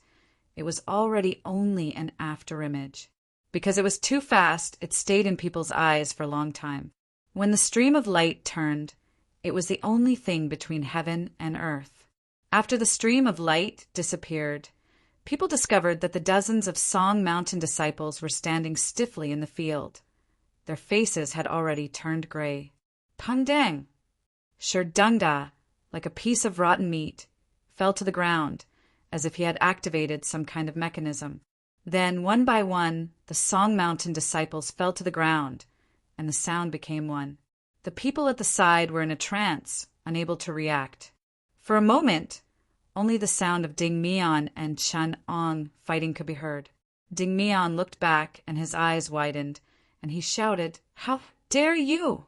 it was already only an afterimage. Because it was too fast, it stayed in people's eyes for a long time. When the stream of light turned, it was the only thing between heaven and earth. After the stream of light disappeared, people discovered that the dozens of Song Mountain disciples were standing stiffly in the field. Their faces had already turned gray. "Peng Deng!" Shi Dengda, like a piece of rotten meat, fell to the ground, as if he had activated some kind of mechanism. Then, one by one, the Song Mountain disciples fell to the ground, and the sound became one. The people at the side were in a trance, unable to react. For a moment, only the sound of Ding Mian and Chen Ong fighting could be heard. Ding Mian looked back, and his eyes widened, and he shouted, "How dare you!"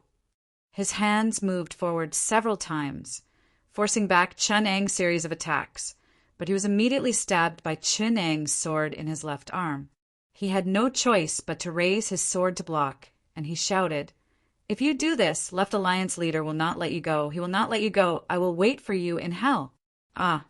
His hands moved forward several times, forcing back Chen Ang's series of attacks, but he was immediately stabbed by Chen Ang's sword in his left arm. He had no choice but to raise his sword to block, and he shouted, "If you do this, Left Alliance leader will not let you go. He will not let you go. I will wait for you in hell." Ah!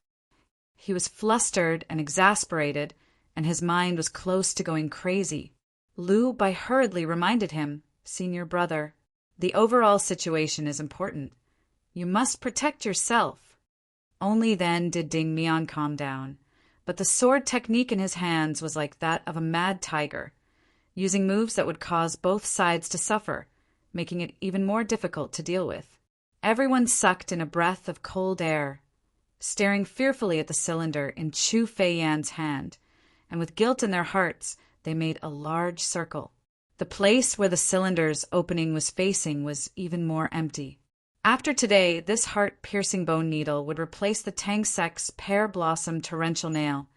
He was flustered and exasperated, and his mind was close to going crazy. Lu Bai hurriedly reminded him, "Senior brother, the overall situation is important. You must protect yourself." Only then did Ding Mian calm down, but the sword technique in his hands was like that of a mad tiger, using moves that would cause both sides to suffer, making it even more difficult to deal with. Everyone sucked in a breath of cold air, staring fearfully at the cylinder in Chu Feiyan's hand, and with guilt in their hearts, they made a large circle. The place where the cylinder's opening was facing was even more empty. After today, this heart-piercing bone needle would replace the Tangsek's pear-blossom torrential nail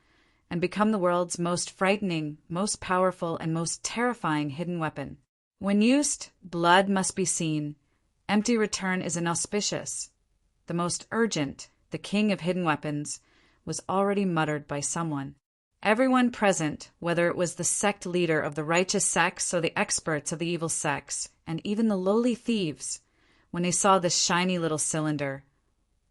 and become the world's most frightening, most powerful, and most terrifying hidden weapon. When used, blood must be seen. Empty return is inauspicious. The most urgent, the king of hidden weapons, was already muttered by someone. Everyone present, whether it was the sect leader of the righteous sects or the experts of the evil sects, and even the lowly thieves, when they saw this shiny little cylinder,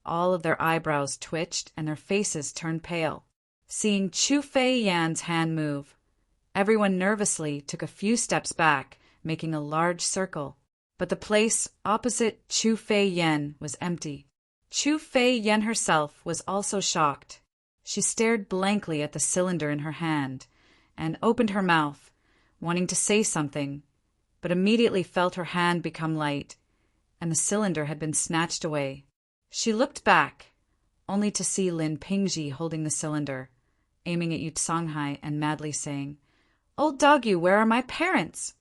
all of their eyebrows twitched and their faces turned pale. Seeing Chu Feiyan's hand move, everyone nervously took a few steps back, making a large circle. But the place opposite Chu Feiyan was empty. Chu Feiyan herself was also shocked. She stared blankly at the cylinder in her hand and opened her mouth, wanting to say something, but immediately felt her hand become light, and the cylinder had been snatched away. She looked back, only to see Lin Pingji holding the cylinder, aiming at Yu Songhai and madly saying, "Old doggy, where are my parents?"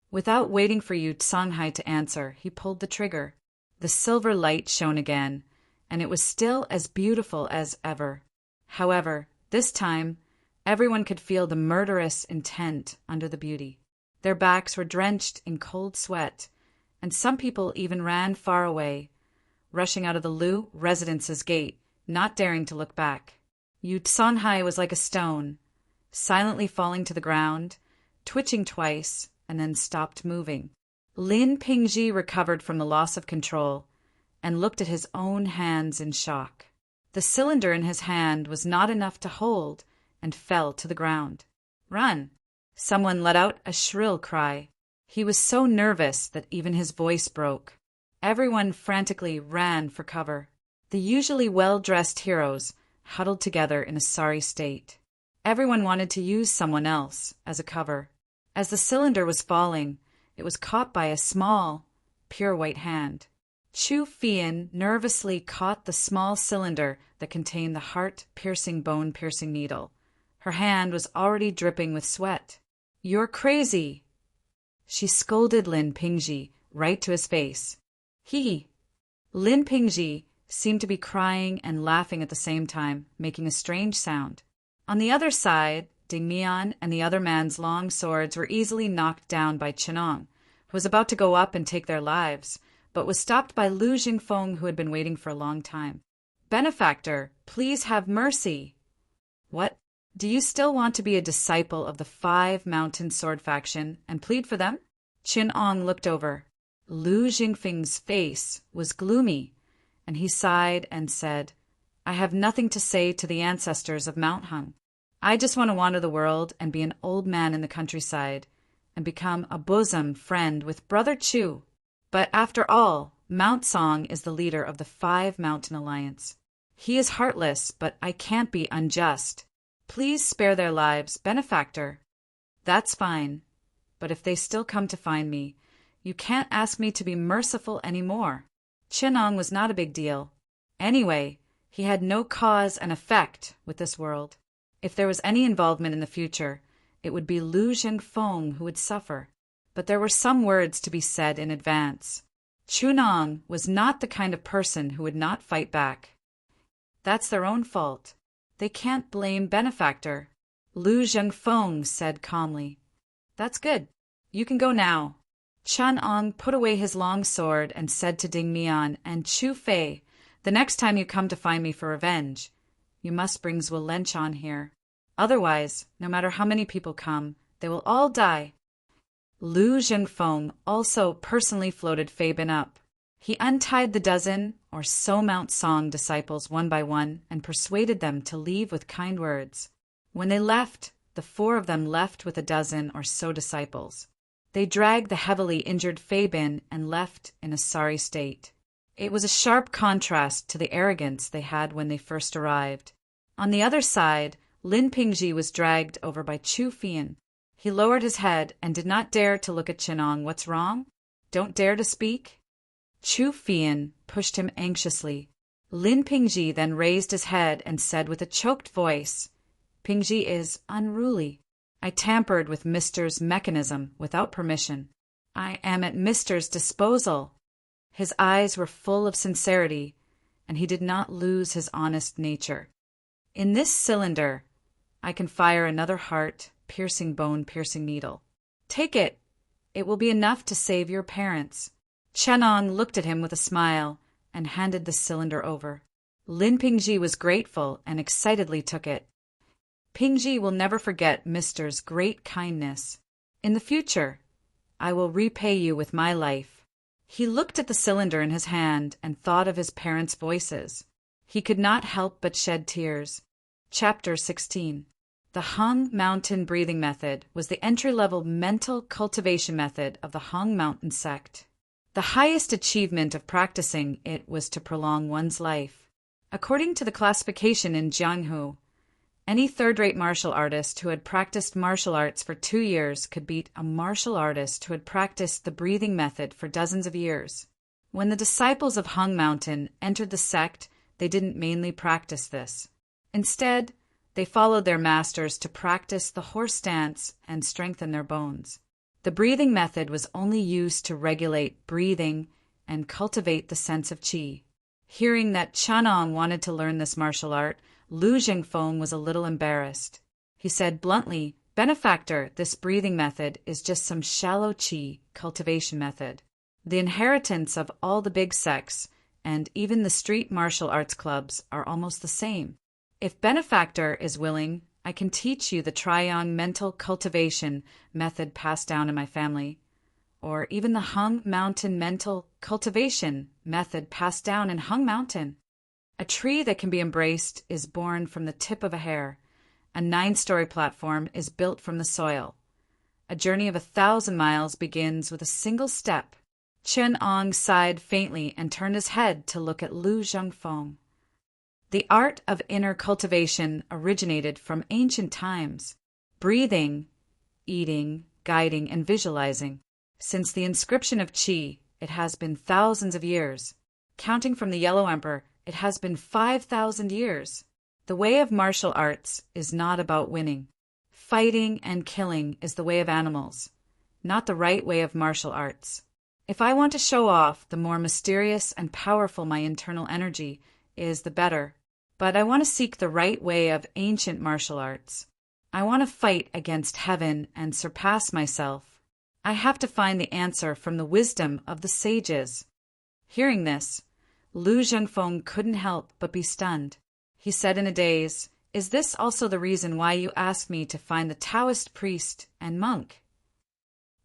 Without waiting for Yu Songhai to answer, he pulled the trigger. The silver light shone again, and it was still as beautiful as ever. However, this time, everyone could feel the murderous intent under the beauty. Their backs were drenched in cold sweat, and some people even ran far away, rushing out of the Lu residence's gate, not daring to look back. Yu Songhai was like a stone, silently falling to the ground, twitching twice, and then stopped moving. Lin Pingji recovered from the loss of control and looked at his own hands in shock. The cylinder in his hand was not enough to hold and fell to the ground. "Run!" Someone let out a shrill cry. He was so nervous that even his voice broke. Everyone frantically ran for cover. The usually well-dressed heroes huddled together in a sorry state. Everyone wanted to use someone else as a cover. As the cylinder was falling, it was caught by a small, pure white hand. Chu Feiyan nervously caught the small cylinder that contained the heart-piercing, bone-piercing needle. Her hand was already dripping with sweat. "You're crazy!" She scolded Lin Pingji right to his face. Lin Pingji seemed to be crying and laughing at the same time, making a strange sound. On the other side, Ding Mian and the other man's long swords were easily knocked down by Chenong, who was about to go up and take their lives, but was stopped by Lu Jingfeng, who had been waiting for a long time. "Benefactor, please have mercy." "What? Do you still want to be a disciple of the 5 Mountain Sword faction and plead for them?" Chenong looked over. Lu Jingfeng's face was gloomy, and he sighed and said, "I have nothing to say to the ancestors of Mount Hung. I just want to wander the world and be an old man in the countryside and become a bosom friend with Brother Chu. But after all, Mount Song is the leader of the 5 Mountain Alliance. He is heartless, but I can't be unjust. Please spare their lives, benefactor." "That's fine, but if they still come to find me, you can't ask me to be merciful anymore." Chenong was not a big deal. Anyway, he had no cause and effect with this world. If there was any involvement in the future, it would be Lu Jingfeng who would suffer. But there were some words to be said in advance. Chenong was not the kind of person who would not fight back. That's their own fault. They can't blame benefactor. Lu Jingfeng said calmly. "That's good. You can go now." Chenong put away his long sword and said to Ding Mian and Chu Fei, "The next time you come to find me for revenge, you must bring Zuo here. Otherwise, no matter how many people come, they will all die." Lu Jingfeng also personally floated Fei Bin up. He untied the dozen or so Mount Song disciples one by one and persuaded them to leave with kind words. When they left, the 4 of them left with a dozen or so disciples. They dragged the heavily injured Fei Bin and left in a sorry state. It was a sharp contrast to the arrogance they had when they first arrived. On the other side, Lin Pingji was dragged over by Chu Feiyan. He lowered his head and did not dare to look at Chenong. "What's wrong?" Don't dare to speak? Chu Fian pushed him anxiously. Lin Pingji then raised his head and said with a choked voice, Pingji is unruly. I tampered with Mister's mechanism without permission. I am at Mister's disposal. His eyes were full of sincerity, and he did not lose his honest nature. In this cylinder, I can fire another heart-piercing, bone-piercing needle. Take it. It will be enough to save your parents. Chenong looked at him with a smile and handed the cylinder over. Lin Pingji was grateful and excitedly took it. Pingji will never forget Mister's great kindness. In the future, I will repay you with my life. He looked at the cylinder in his hand and thought of his parents' voices. He could not help but shed tears. Chapter 16. The Hung Mountain Breathing Method was the entry-level mental cultivation method of the Hung Mountain sect. The highest achievement of practicing it was to prolong one's life. According to the classification in Jianghu, any third-rate martial artist who had practiced martial arts for 2 years could beat a martial artist who had practiced the breathing method for dozens of years. When the disciples of Hung Mountain entered the sect, they didn't mainly practice this. Instead, they followed their masters to practice the horse stance and strengthen their bones. The breathing method was only used to regulate breathing and cultivate the sense of qi. Hearing that Chenong wanted to learn this martial art, Lu Zhengfeng was a little embarrassed. He said bluntly, Benefactor, this breathing method is just some shallow qi cultivation method. The inheritance of all the big sects, and even the street martial arts clubs, are almost the same. If Benefactor is willing, I can teach you the Triang mental cultivation method passed down in my family, or even the Hung Mountain mental cultivation method passed down in Hung Mountain. A tree that can be embraced is born from the tip of a hair. A 9-story platform is built from the soil. A journey of 1,000 miles begins with a single step. Chenong sighed faintly and turned his head to look at Lu Zhengfeng. The art of inner cultivation originated from ancient times. Breathing, eating, guiding, and visualizing. Since the inscription of qi, it has been thousands of years. Counting from the Yellow Emperor, it has been 5,000 years. The way of martial arts is not about winning. Fighting and killing is the way of animals, not the right way of martial arts. If I want to show off, the more mysterious and powerful my internal energy is, the better. But I want to seek the right way of ancient martial arts. I want to fight against heaven and surpass myself. I have to find the answer from the wisdom of the sages. Hearing this, Lu Zhengfeng couldn't help but be stunned. He said in a daze, Is this also the reason why you asked me to find the Taoist priest and monk?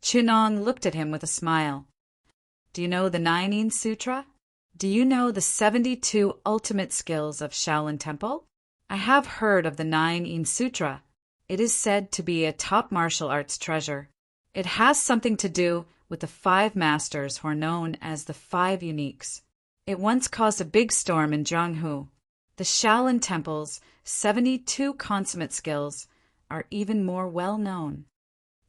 Chenong looked at him with a smile. Do you know the 9 Sutra? Do you know the 72 ultimate skills of Shaolin Temple? I have heard of the 9 Sutra. It is said to be a top martial arts treasure. It has something to do with the 5 masters who are known as the 5 Uniques. It once caused a big storm in Jianghu. The Shaolin Temple's 72 consummate skills are even more well known.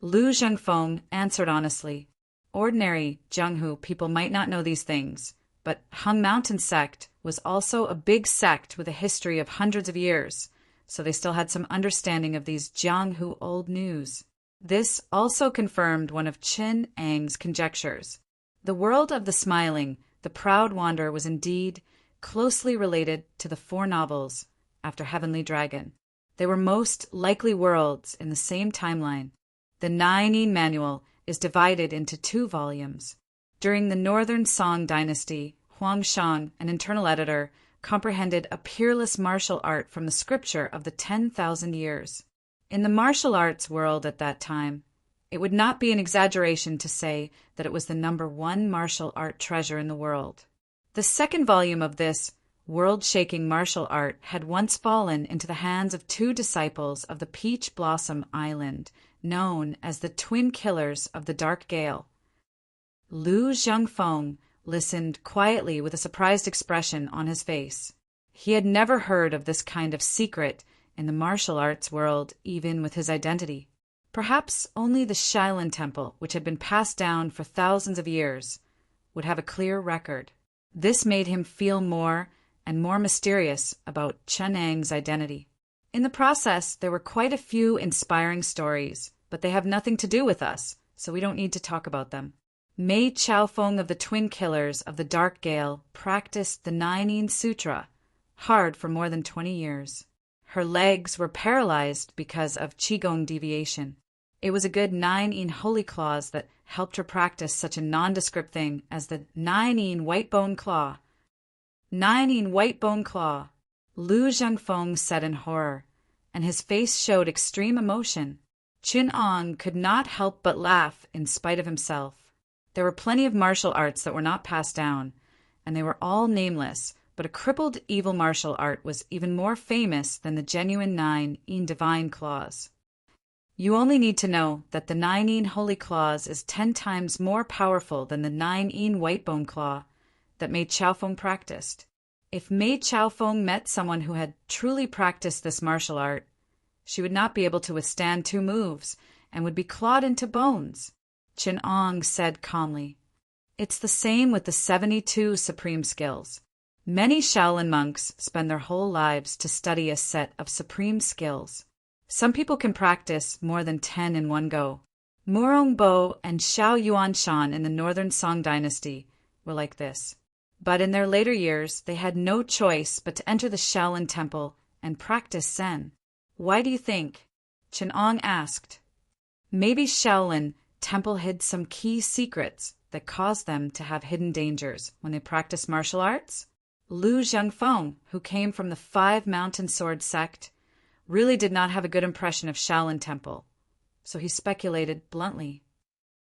Lu Zhengfeng answered honestly. Ordinary Jianghu people might not know these things, but Hung Mountain sect was also a big sect with a history of hundreds of years, so they still had some understanding of these Jianghu old news. This also confirmed one of Qin Ang's conjectures. The world of the smiling, the proud wanderer was indeed closely related to the 4 novels after Heavenly Dragon. They were most likely worlds in the same timeline. The 9 Manual is divided into 2 volumes. During the Northern Song dynasty, Huang Shang, an internal editor, comprehended a peerless martial art from the scripture of the 10,000 years. In the martial arts world at that time, it would not be an exaggeration to say that it was the #1 martial art treasure in the world. The 2nd volume of this world-shaking martial art had once fallen into the hands of 2 disciples of the Peach Blossom Island, known as the Twin Killers of the Dark Gale. Lu Zhengfeng listened quietly with a surprised expression on his face. He had never heard of this kind of secret in the martial arts world, even with his identity. Perhaps only the Shaolin Temple, which had been passed down for thousands of years, would have a clear record. This made him feel more and more mysterious about Chen Ang's identity. In the process, there were quite a few inspiring stories, but they have nothing to do with us, so we don't need to talk about them. Mei Chaofeng of the Twin Killers of the Dark Gale practiced the Nine Yin Sutra hard for more than 20 years. Her legs were paralyzed because of Qigong deviation. It was a good 9 Yin Holy Claws that helped her practice such a nondescript thing as the 9 Yin White Bone Claw. 9 Yin White Bone Claw, Lu Zhengfeng said in horror, and his face showed extreme emotion. Qin Ong could not help but laugh in spite of himself. There were plenty of martial arts that were not passed down, and they were all nameless, but a crippled evil martial art was even more famous than the genuine 9 Yin Divine Claws. You only need to know that the 9 Yin Holy Claws is 10 times more powerful than the 9 Yin White Bone Claw that Mei Chaofeng practiced. If Mei Chaofeng met someone who had truly practiced this martial art, she would not be able to withstand 2 moves and would be clawed into bones. Qin Ong said calmly, "It's the same with the 72 supreme skills. Many Shaolin monks spend their whole lives to study a set of supreme skills. Some people can practice more than 10 in one go. Murong Bo and Xiao Yuanshan in the northern Song dynasty were like this. But in their later years, they had no choice but to enter the Shaolin Temple and practice Zen." "Why do you think?" Qin Ong asked. "Maybe Shaolin Temple hid some key secrets that caused them to have hidden dangers when they practiced martial arts?" Lu Zhengfeng, who came from the 5 Mountain Sword sect, really did not have a good impression of Shaolin Temple, so he speculated bluntly.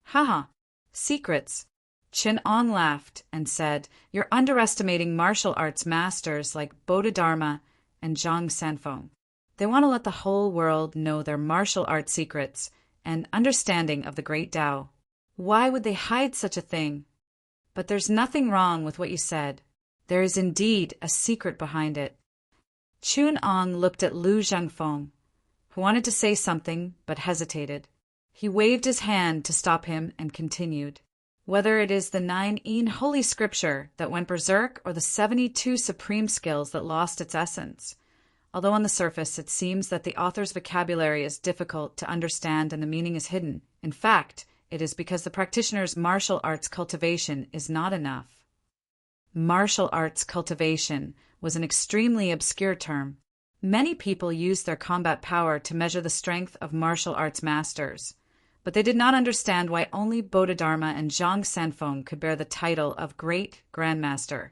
"Haha, secrets." Qin Ong laughed and said, "You're underestimating martial arts masters like Bodhidharma and Zhang Sanfeng. They want to let the whole world know their martial art secrets and understanding of the great Tao. Why would they hide such a thing? But there's nothing wrong with what you said. There is indeed a secret behind it." Qin Ong looked at Lu Zhengfeng, who wanted to say something but hesitated. He waved his hand to stop him and continued. "Whether it is the 9 Yin Holy Scripture that went berserk or the 72 supreme skills that lost its essence, although on the surface it seems that the author's vocabulary is difficult to understand and the meaning is hidden, in fact, it is because the practitioner's martial arts cultivation is not enough." Martial arts cultivation was an extremely obscure term. Many people used their combat power to measure the strength of martial arts masters, but they did not understand why only Bodhidharma and Zhang Sanfeng could bear the title of Great Grandmaster.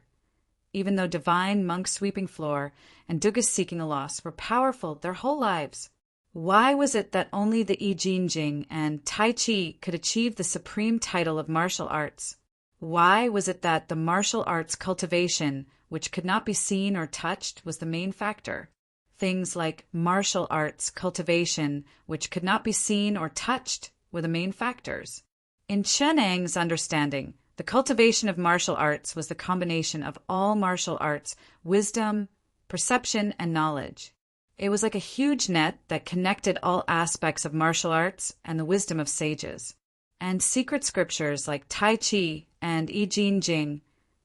Even though Divine Monk Sweeping Floor and Dugas Seeking a Loss were powerful their whole lives, why was it that only the I Ching Jing and Tai Chi could achieve the supreme title of martial arts? Why was it that the martial arts cultivation, which could not be seen or touched, was the main factor? Things like martial arts cultivation, which could not be seen or touched, were the main factors. In Chen Ang's understanding, the cultivation of martial arts was the combination of all martial arts, wisdom, perception, and knowledge. It was like a huge net that connected all aspects of martial arts and the wisdom of sages. And secret scriptures like Tai Chi and I Ching Jing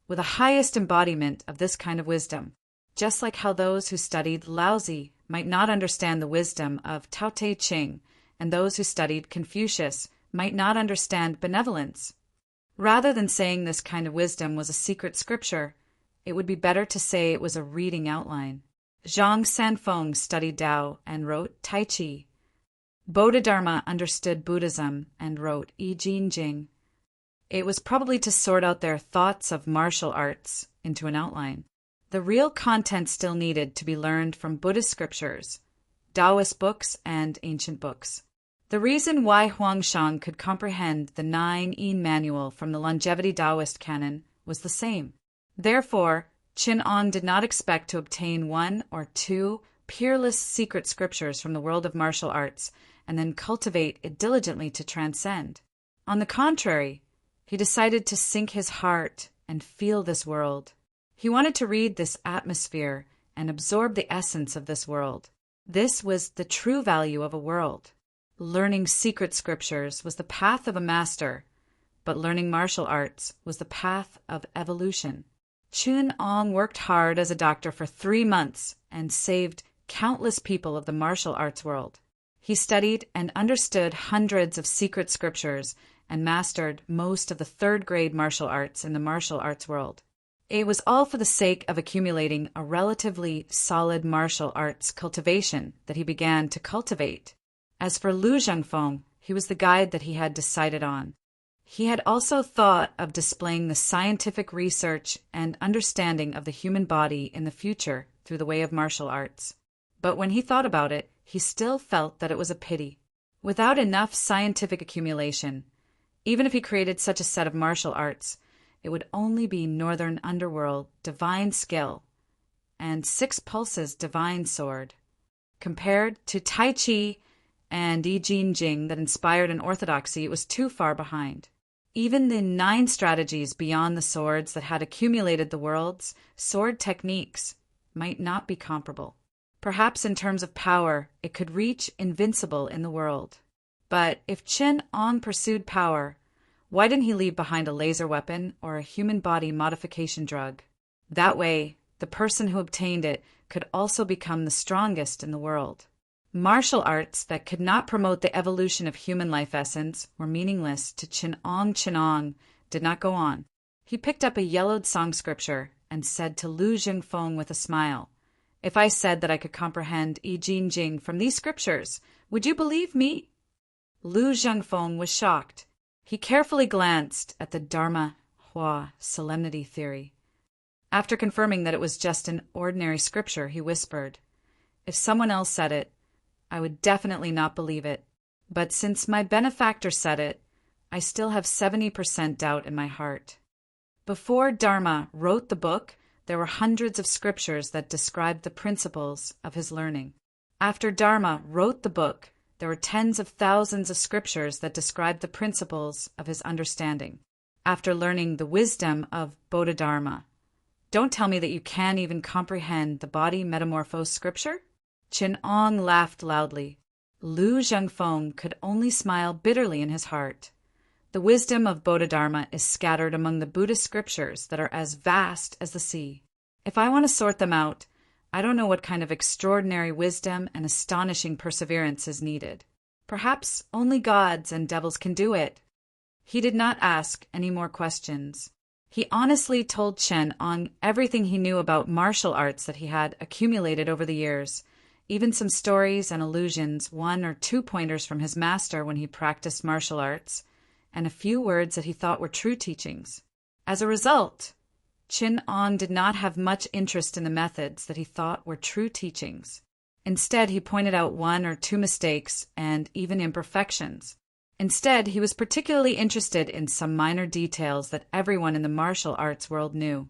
were the highest embodiment of this kind of wisdom, just like how those who studied Laozi might not understand the wisdom of Tao Te Ching, and those who studied Confucius might not understand benevolence. Rather than saying this kind of wisdom was a secret scripture, it would be better to say it was a reading outline. Zhang Sanfeng studied Tao and wrote Tai Chi. Bodhidharma understood Buddhism and wrote I Ching Jing. It was probably to sort out their thoughts of martial arts into an outline. The real content still needed to be learned from Buddhist scriptures, Taoist books, and ancient books. The reason why Huangshan could comprehend the 9 Yin manual from the Longevity Taoist canon was the same. Therefore, Qin Ong did not expect to obtain 1 or 2 peerless secret scriptures from the world of martial arts and then cultivate it diligently to transcend. On the contrary, he decided to sink his heart and feel this world. He wanted to read this atmosphere and absorb the essence of this world. This was the true value of a world. Learning secret scriptures was the path of a master, but learning martial arts was the path of evolution. Chun Ong worked hard as a doctor for 3 months and saved countless people of the martial arts world. He studied and understood hundreds of secret scriptures and mastered most of the third-grade martial arts in the martial arts world. It was all for the sake of accumulating a relatively solid martial arts cultivation that he began to cultivate. As for Lu Zhengfeng, he was the guide that he had decided on. He had also thought of displaying the scientific research and understanding of the human body in the future through the way of martial arts. But when he thought about it, he still felt that it was a pity. Without enough scientific accumulation, even if he created such a set of martial arts, it would only be Northern Underworld divine skill and 6 Pulses divine sword. Compared to Tai Chi and I Ching Jing that inspired an orthodoxy, it was too far behind. Even the 9 strategies beyond the swords that had accumulated the world's sword techniques might not be comparable. Perhaps in terms of power, it could reach invincible in the world. But if Chun Ong pursued power, why didn't he leave behind a laser weapon or a human body modification drug? That way, the person who obtained it could also become the strongest in the world. Martial arts that could not promote the evolution of human life essence were meaningless to Chun Ong did not go on. He picked up a yellowed song scripture and said to Lu Zhengfeng with a smile, "If I said that I could comprehend I Ching Jing from these scriptures, would you believe me?" Lu Zhengfeng was shocked. He carefully glanced at the Dharma Hua solemnity theory. After confirming that it was just an ordinary scripture, he whispered, "If someone else said it, I would definitely not believe it. But since my benefactor said it, I still have 70% doubt in my heart." Before Dharma wrote the book, there were hundreds of scriptures that described the principles of his learning. After Dharma wrote the book, there were tens of thousands of scriptures that described the principles of his understanding. After learning the wisdom of Bodhidharma, don't tell me that you can't even comprehend the body metamorphose scripture? Chun Ong laughed loudly. Lu Zhengfeng could only smile bitterly in his heart. The wisdom of Bodhidharma is scattered among the Buddhist scriptures that are as vast as the sea. If I want to sort them out, I don't know what kind of extraordinary wisdom and astonishing perseverance is needed. Perhaps only gods and devils can do it. He did not ask any more questions. He honestly told Chun Ong everything he knew about martial arts that he had accumulated over the years, even some stories and allusions, 1 or 2 pointers from his master when he practiced martial arts, and a few words that he thought were true teachings. As a result, Chun Ong did not have much interest in the methods that he thought were true teachings. Instead, he pointed out 1 or 2 mistakes and even imperfections. Instead, he was particularly interested in some minor details that everyone in the martial arts world knew.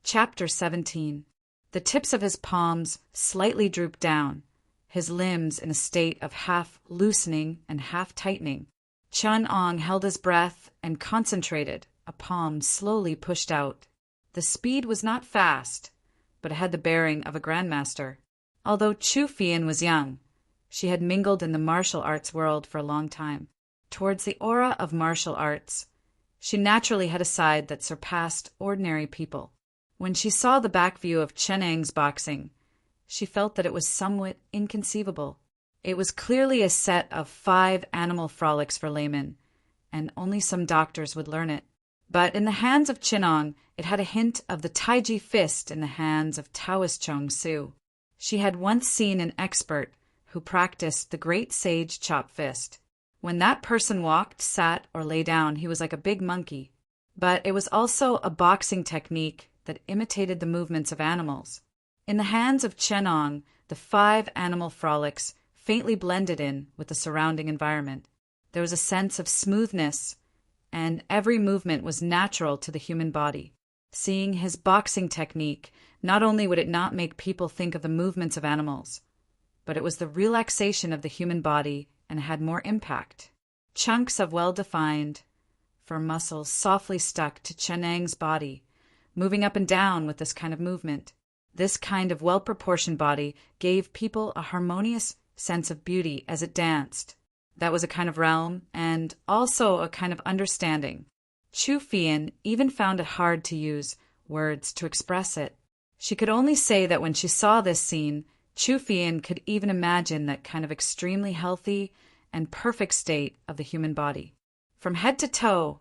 Chapter 17. The tips of his palms slightly drooped down, his limbs in a state of half loosening and half tightening. Chun Ong held his breath and concentrated, a palm slowly pushed out. The speed was not fast, but it had the bearing of a grandmaster. Although Chu Fian was young, she had mingled in the martial arts world for a long time. Towards the aura of martial arts, she naturally had a side that surpassed ordinary people. When she saw the back view of Chen Ang's boxing, she felt that it was somewhat inconceivable. It was clearly a set of 5 animal frolics for laymen, and only some doctors would learn it. But in the hands of Chun Ong, it had a hint of the Taiji fist in the hands of Taoist Chong Su. She had once seen an expert who practiced the great sage chop fist. When that person walked, sat, or lay down, he was like a big monkey. But it was also a boxing technique that imitated the movements of animals. In the hands of Chun Ong, the 5 animal frolics faintly blended in with the surrounding environment. There was a sense of smoothness, and every movement was natural to the human body. Seeing his boxing technique, not only would it not make people think of the movements of animals, but it was the relaxation of the human body and had more impact. Chunks of well-defined, firm muscles softly stuck to Chun Ang's body, moving up and down with this kind of movement. This kind of well-proportioned body gave people a harmonious sense of beauty as it danced. That was a kind of realm, and also a kind of understanding. Chu Fian even found it hard to use words to express it. She could only say that when she saw this scene, Chu Fian could even imagine that kind of extremely healthy and perfect state of the human body. From head to toe,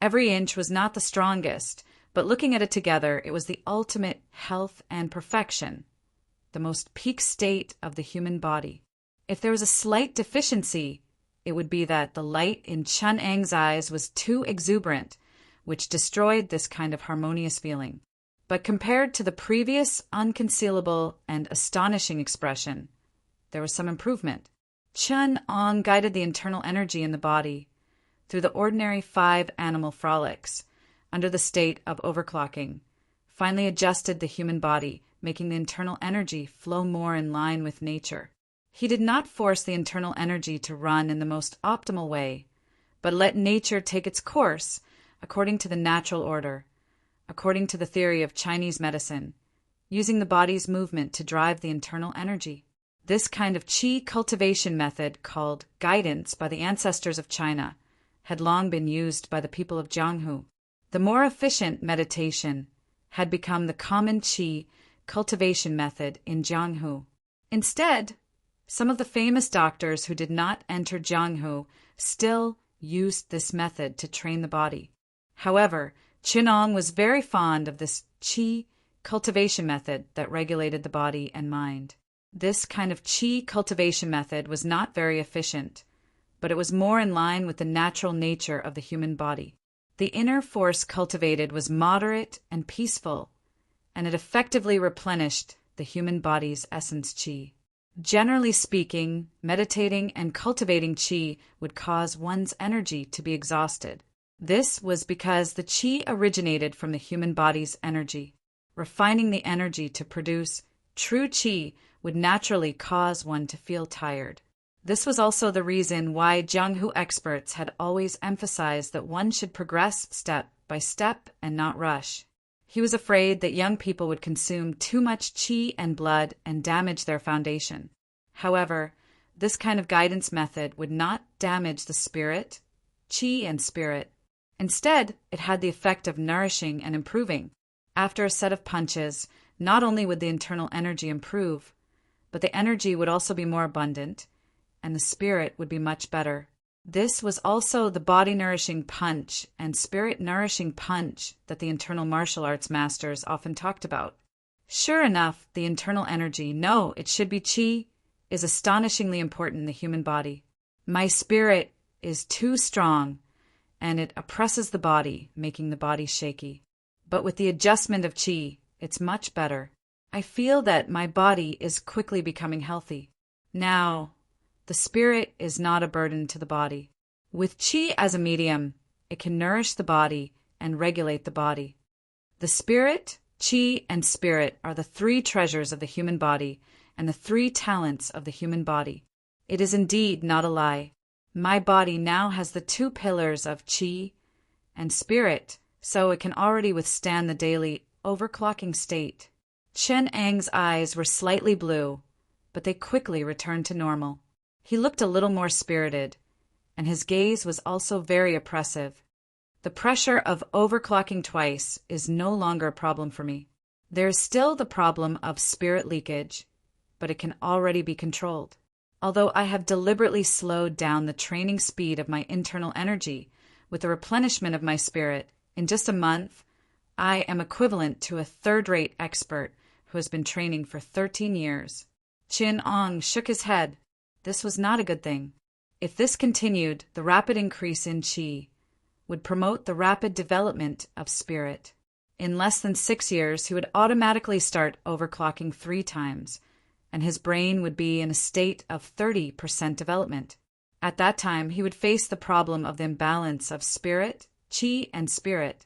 every inch was not the strongest, but looking at it together, it was the ultimate health and perfection, the most peak state of the human body. If there was a slight deficiency, it would be that the light in Chun Ang's eyes was too exuberant, which destroyed this kind of harmonious feeling. But compared to the previous unconcealable and astonishing expression, there was some improvement. Chun Ang guided the internal energy in the body through the ordinary 5 animal frolics, under the state of overclocking, finally adjusted the human body, making the internal energy flow more in line with nature. He did not force the internal energy to run in the most optimal way, but let nature take its course according to the natural order, according to the theory of Chinese medicine, using the body's movement to drive the internal energy. This kind of qi cultivation method, called guidance by the ancestors of China, had long been used by the people of Jianghu. The more efficient meditation had become the common qi cultivation method in Jianghu. Instead, some of the famous doctors who did not enter Jianghu still used this method to train the body. However, Chun Ang was very fond of this qi cultivation method that regulated the body and mind. This kind of qi cultivation method was not very efficient, but it was more in line with the natural nature of the human body. The inner force cultivated was moderate and peaceful, and it effectively replenished the human body's essence qi. Generally speaking, meditating and cultivating qi would cause one's energy to be exhausted. This was because the qi originated from the human body's energy. Refining the energy to produce true qi would naturally cause one to feel tired. This was also the reason why Jianghu experts had always emphasized that one should progress step by step and not rush. He was afraid that young people would consume too much qi and blood and damage their foundation. However, this kind of guidance method would not damage the spirit, qi and spirit. Instead, it had the effect of nourishing and improving. After a set of punches, not only would the internal energy improve, but the energy would also be more abundant, and the spirit would be much better. This was also the body-nourishing punch and spirit-nourishing punch that the internal martial arts masters often talked about. Sure enough, the internal energy, no, it should be qi, is astonishingly important in the human body. My spirit is too strong, and it oppresses the body, making the body shaky. But with the adjustment of qi, it's much better. I feel that my body is quickly becoming healthy. Now, the spirit is not a burden to the body. With qi as a medium, it can nourish the body and regulate the body. The spirit, qi, and spirit are the 3 treasures of the human body and the 3 talents of the human body. It is indeed not a lie. My body now has the 2 pillars of qi and spirit, so it can already withstand the daily overclocking state. Chun Ang's eyes were slightly blue, but they quickly returned to normal. He looked a little more spirited, and his gaze was also very oppressive. The pressure of overclocking twice is no longer a problem for me. There is still the problem of spirit leakage, but it can already be controlled. Although I have deliberately slowed down the training speed of my internal energy with the replenishment of my spirit, in just a month, I am equivalent to a third-rate expert who has been training for 13 years. Chun Ang shook his head. This was not a good thing. If this continued, the rapid increase in qi would promote the rapid development of spirit. In less than 6 years, he would automatically start overclocking 3 times, and his brain would be in a state of 30% development. At that time, he would face the problem of the imbalance of spirit, qi, and spirit.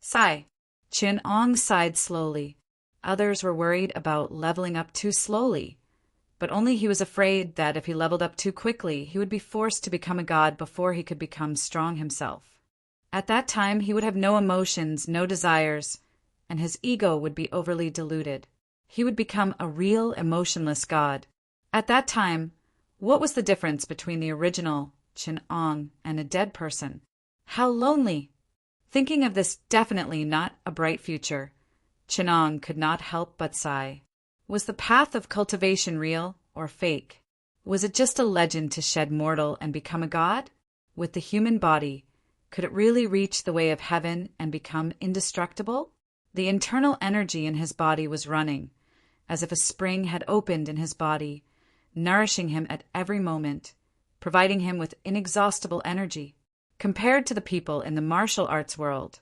Sigh. Chun Ang sighed slowly. Others were worried about leveling up too slowly, but only he was afraid that if he leveled up too quickly, he would be forced to become a god before he could become strong himself. At that time, he would have no emotions, no desires, and his ego would be overly diluted. He would become a real emotionless god. At that time, What was the difference between the original Chen Ong and a dead person? How lonely! Thinking of this definitely not a bright future, Chen Ong could not help but sigh. Was the path of cultivation real or fake? Was it just a legend to shed mortal and become a god? With the human body, could it really reach the way of heaven and become indestructible? The internal energy in his body was running, as if a spring had opened in his body, nourishing him at every moment, providing him with inexhaustible energy. Compared to the people in the martial arts world,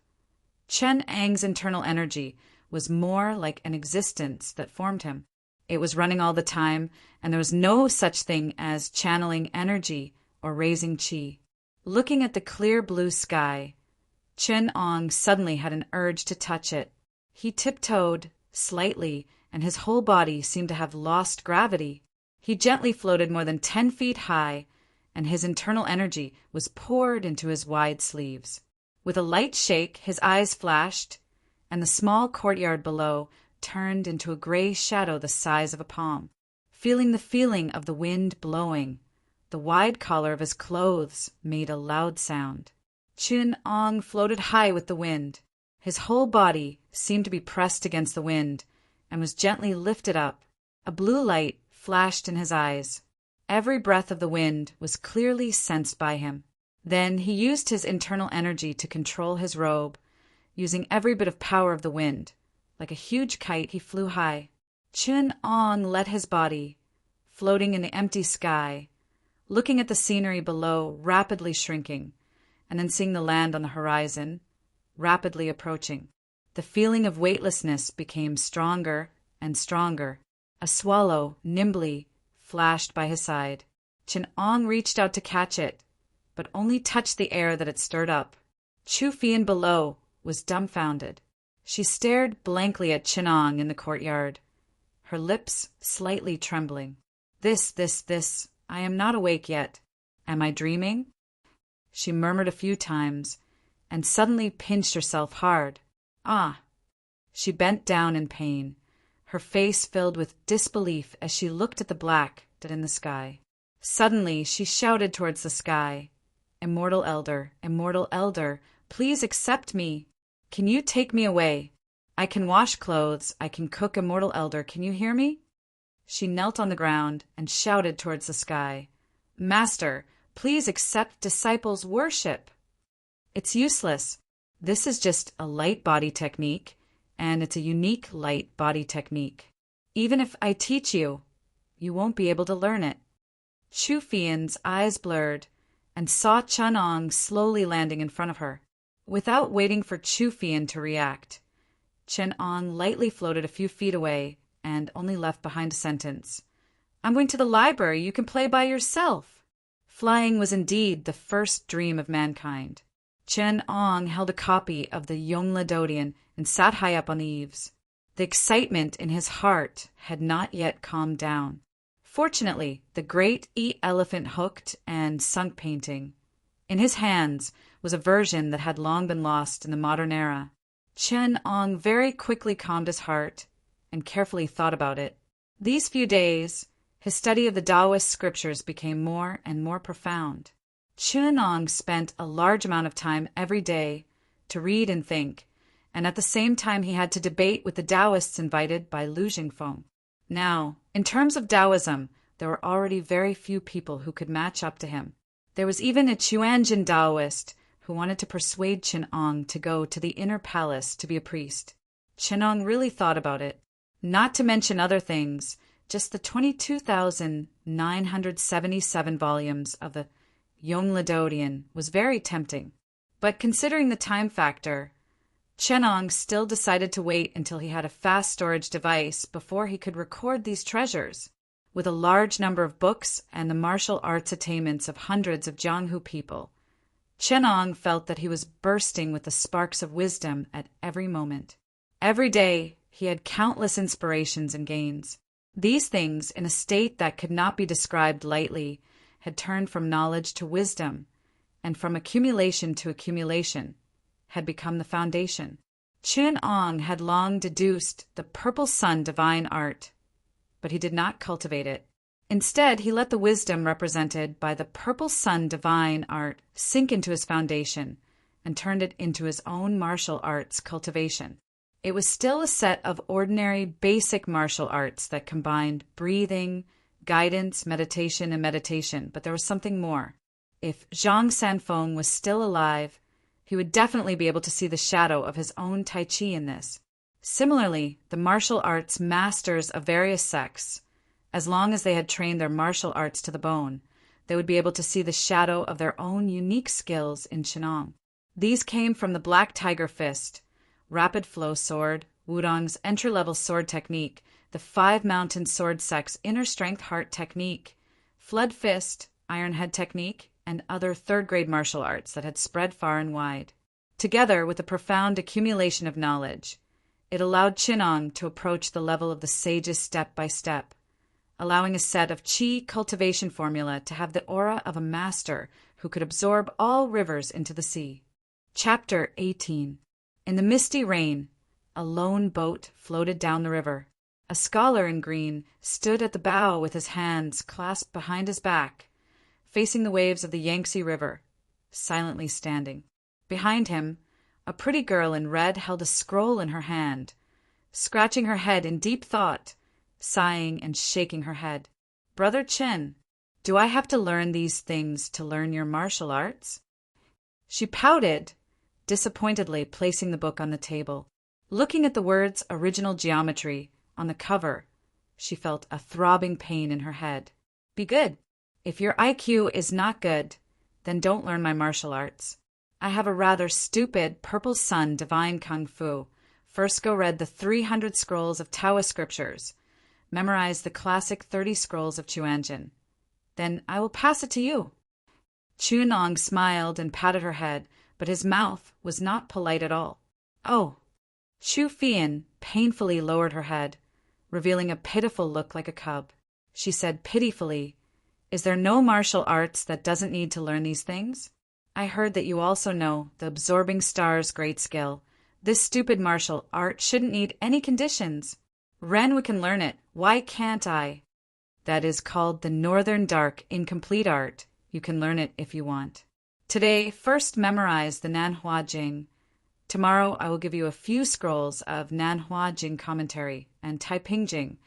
Chen Ang's internal energy was more like an existence that formed him. It was running all the time, and there was no such thing as channeling energy or raising qi. Looking at the clear blue sky, Chen Ong suddenly had an urge to touch it. He tiptoed slightly, and his whole body seemed to have lost gravity. He gently floated more than 10 feet high, and his internal energy was poured into his wide sleeves. With a light shake, his eyes flashed, and the small courtyard below turned into a gray shadow the size of a palm. Feeling the feeling of the wind blowing, the wide collar of his clothes made a loud sound. Chen Ong floated high with the wind. His whole body seemed to be pressed against the wind and was gently lifted up. A blue light flashed in his eyes. Every breath of the wind was clearly sensed by him. Then he used his internal energy to control his robe, using every bit of power of the wind. Like a huge kite, he flew high. Chen Ong let his body, floating in the empty sky, looking at the scenery below rapidly shrinking, and then seeing the land on the horizon rapidly approaching. The feeling of weightlessness became stronger and stronger. A swallow nimbly flashed by his side. Chen Ong reached out to catch it, but only touched the air that it stirred up. Chu Fian below was dumbfounded. She stared blankly at Chen Ong in the courtyard, her lips slightly trembling. This, I am not awake yet. Am I dreaming? She murmured a few times, and suddenly pinched herself hard. Ah! She bent down in pain, her face filled with disbelief as she looked at the black dot in the sky. Suddenly she shouted towards the sky, Immortal Elder, please accept me. Can you take me away? I can wash clothes, I can cook, Immortal Elder, can you hear me? She knelt on the ground and shouted towards the sky, Master, please accept disciples' worship. It's useless. This is just a light body technique, and it's a unique light body technique. Even if I teach you, you won't be able to learn it. Chu Fian's eyes blurred and saw Chen Ong slowly landing in front of her. Without waiting for Chu Fian to react, Chen Ong lightly floated a few feet away and only left behind a sentence. I'm going to the library. You can play by yourself. Flying was indeed the first dream of mankind. Chen Ong held a copy of the Yongle Dodian and sat high up on the eaves. The excitement in his heart had not yet calmed down. Fortunately, the great elephant hooked and sunk painting in his hands was a version that had long been lost in the modern era. Chen Ong very quickly calmed his heart and carefully thought about it. These few days, his study of the Taoist scriptures became more and more profound. Chen Ong spent a large amount of time every day to read and think, and at the same time he had to debate with the Taoists invited by Lu Jingfeng. Now, in terms of Taoism, there were already very few people who could match up to him. There was even a Chuanjin Taoist who wanted to persuade Chen Ong to go to the inner palace to be a priest. Chen Ong really thought about it. Not to mention other things, just the 22,977 volumes of the Yongle Dodian was very tempting. But considering the time factor, Chen Ong still decided to wait until he had a fast storage device before he could record these treasures. With a large number of books and the martial arts attainments of hundreds of Jianghu people, Chen Ong felt that he was bursting with the sparks of wisdom at every moment. Every day, he had countless inspirations and gains. These things, in a state that could not be described lightly, had turned from knowledge to wisdom, and from accumulation to accumulation, had become the foundation. Chen Ong had long deduced the purple sun divine art, but he did not cultivate it. Instead, he let the wisdom represented by the purple sun divine art sink into his foundation and turned it into his own martial arts cultivation. It was still a set of ordinary, basic martial arts that combined breathing, guidance, meditation, and meditation, but there was something more. If Zhang Sanfeng was still alive, he would definitely be able to see the shadow of his own Tai Chi in this. Similarly, the martial arts masters of various sects, as long as they had trained their martial arts to the bone, they would be able to see the shadow of their own unique skills in Qinong. These came from the Black Tiger Fist, Rapid Flow Sword, Wudong's entry-level sword technique, the Five Mountain Sword Sect's Inner Strength Heart technique, Flood Fist, Iron Head technique, and other third-grade martial arts that had spread far and wide. Together with a profound accumulation of knowledge, it allowed Qinong to approach the level of the sages step by step, allowing a set of qi cultivation formula to have the aura of a master who could absorb all rivers into the sea. Chapter 18. In the misty rain, a lone boat floated down the river. A scholar in green stood at the bow with his hands clasped behind his back, facing the waves of the Yangtze River, silently standing. Behind him, a pretty girl in red held a scroll in her hand, scratching her head in deep thought, sighing and shaking her head. "Brother Chen, do I have to learn these things to learn your martial arts?" She pouted, disappointedly placing the book on the table. Looking at the words "original geometry" on the cover, she felt a throbbing pain in her head. "Be good. If your IQ is not good, then don't learn my martial arts. I have a rather stupid Purple Sun Divine Kung Fu. First go read the 300 scrolls of Taoist scriptures. Memorize the classic 30 scrolls of Chuanjin. Then I will pass it to you." Chunong smiled and patted her head, but his mouth was not polite at all. "Oh." Chu Fian painfully lowered her head, revealing a pitiful look like a cub. She said pitifully, "Is there no martial arts that doesn't need to learn these things? I heard that you also know the absorbing star's great skill. This stupid martial art shouldn't need any conditions. Ren, we can learn it. Why can't I? That is called the Northern Dark Incomplete Art. You can learn it if you want. Today, first memorize the Nanhua Jing. Tomorrow I will give you a few scrolls of Nanhua Jing commentary and Taiping Jing.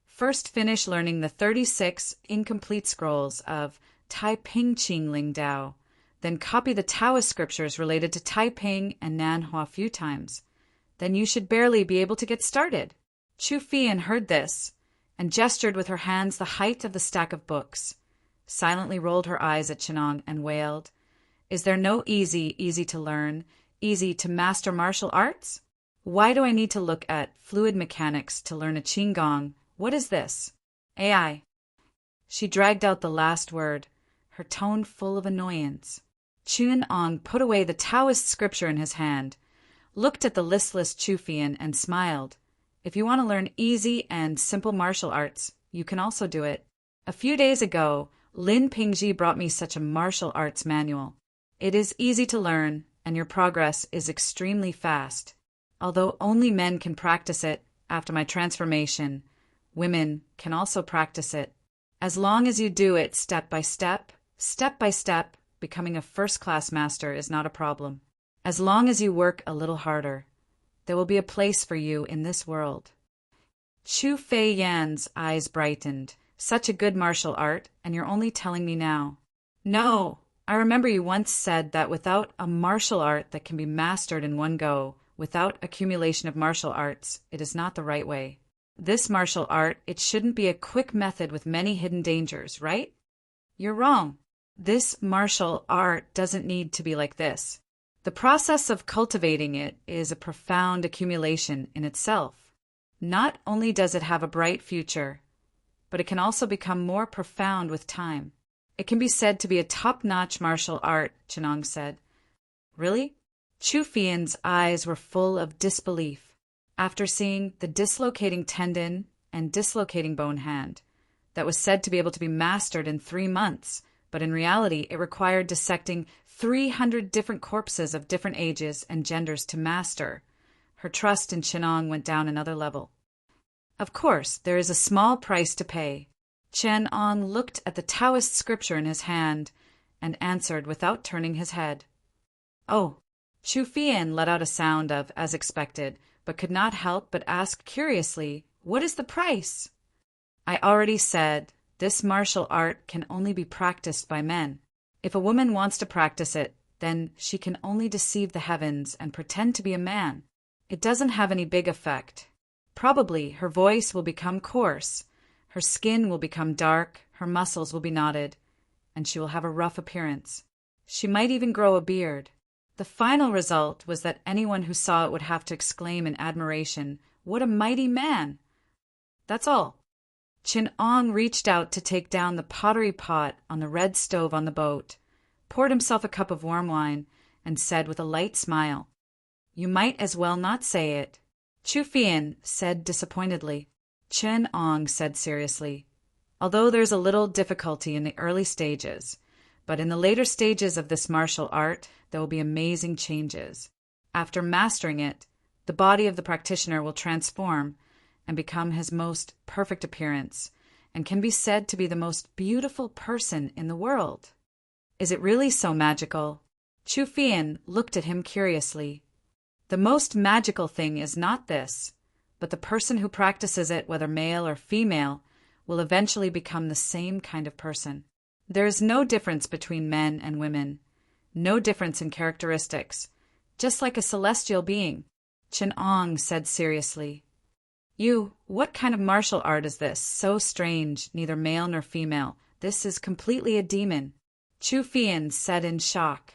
First finish learning the 36 incomplete scrolls of Taiping Qingling Dao. Then copy the Taoist scriptures related to Taiping and Nanhua a few times. Then you should barely be able to get started." Chu Fian heard this and gestured with her hands the height of the stack of books, silently rolled her eyes at Qinong and wailed, "Is there no easy to learn, easy to master martial arts? Why do I need to look at fluid mechanics to learn a qigong? What is this? AI." She dragged out the last word, her tone full of annoyance. Chun-Ong put away the Taoist scripture in his hand, looked at the listless Chu Fian and smiled. "If you want to learn easy and simple martial arts, you can also do it. A few days ago, Lin Pingji brought me such a martial arts manual. It is easy to learn, and your progress is extremely fast. Although only men can practice it after my transformation, women can also practice it. As long as you do it step by step, becoming a first-class master is not a problem. As long as you work a little harder, there will be a place for you in this world." Chu Fei Yan's eyes brightened. "Such a good martial art, and you're only telling me now." "No, I remember you once said that without a martial art that can be mastered in one go, without accumulation of martial arts, it is not the right way. This martial art, it shouldn't be a quick method with many hidden dangers, right? You're wrong. This martial art doesn't need to be like this. The process of cultivating it is a profound accumulation in itself. Not only does it have a bright future, but it can also become more profound with time. It can be said to be a top-notch martial art," Chenong said. "Really?" Chu Fian's eyes were full of disbelief. After seeing the dislocating tendon and dislocating bone hand, that was said to be able to be mastered in 3 months, but in reality it required dissecting 300 different corpses of different ages and genders to master, her trust in Chenong went down another level. "Of course, there is a small price to pay. Chen Ong looked at the Taoist scripture in his hand and answered without turning his head. Oh. Chu Fian let out a sound of, as expected, but could not help but ask curiously, "What is the price?" "I already said, this martial art can only be practiced by men. If a woman wants to practice it, then she can only deceive the heavens and pretend to be a man. It doesn't have any big effect. Probably her voice will become coarse, her skin will become dark, her muscles will be knotted, and she will have a rough appearance. She might even grow a beard. The final result was that anyone who saw it would have to exclaim in admiration, 'What a mighty man!' That's all." Chin Ong reached out to take down the pottery pot on the red stove on the boat, poured himself a cup of warm wine, and said with a light smile, "You might as well not say it." Chu Fian said disappointedly. Chin Ong said seriously, "Although there's a little difficulty in the early stages, but in the later stages of this martial art, there will be amazing changes. After mastering it, the body of the practitioner will transform and become his most perfect appearance, and can be said to be the most beautiful person in the world." "Is it really so magical?" Chu Fian looked at him curiously. "The most magical thing is not this, but the person who practices it, whether male or female, will eventually become the same kind of person. There is no difference between men and women, no difference in characteristics, just like a celestial being." Chen Ong said seriously, What kind of martial art is this? So strange, neither male nor female. This is completely a demon." Chu Fian said in shock.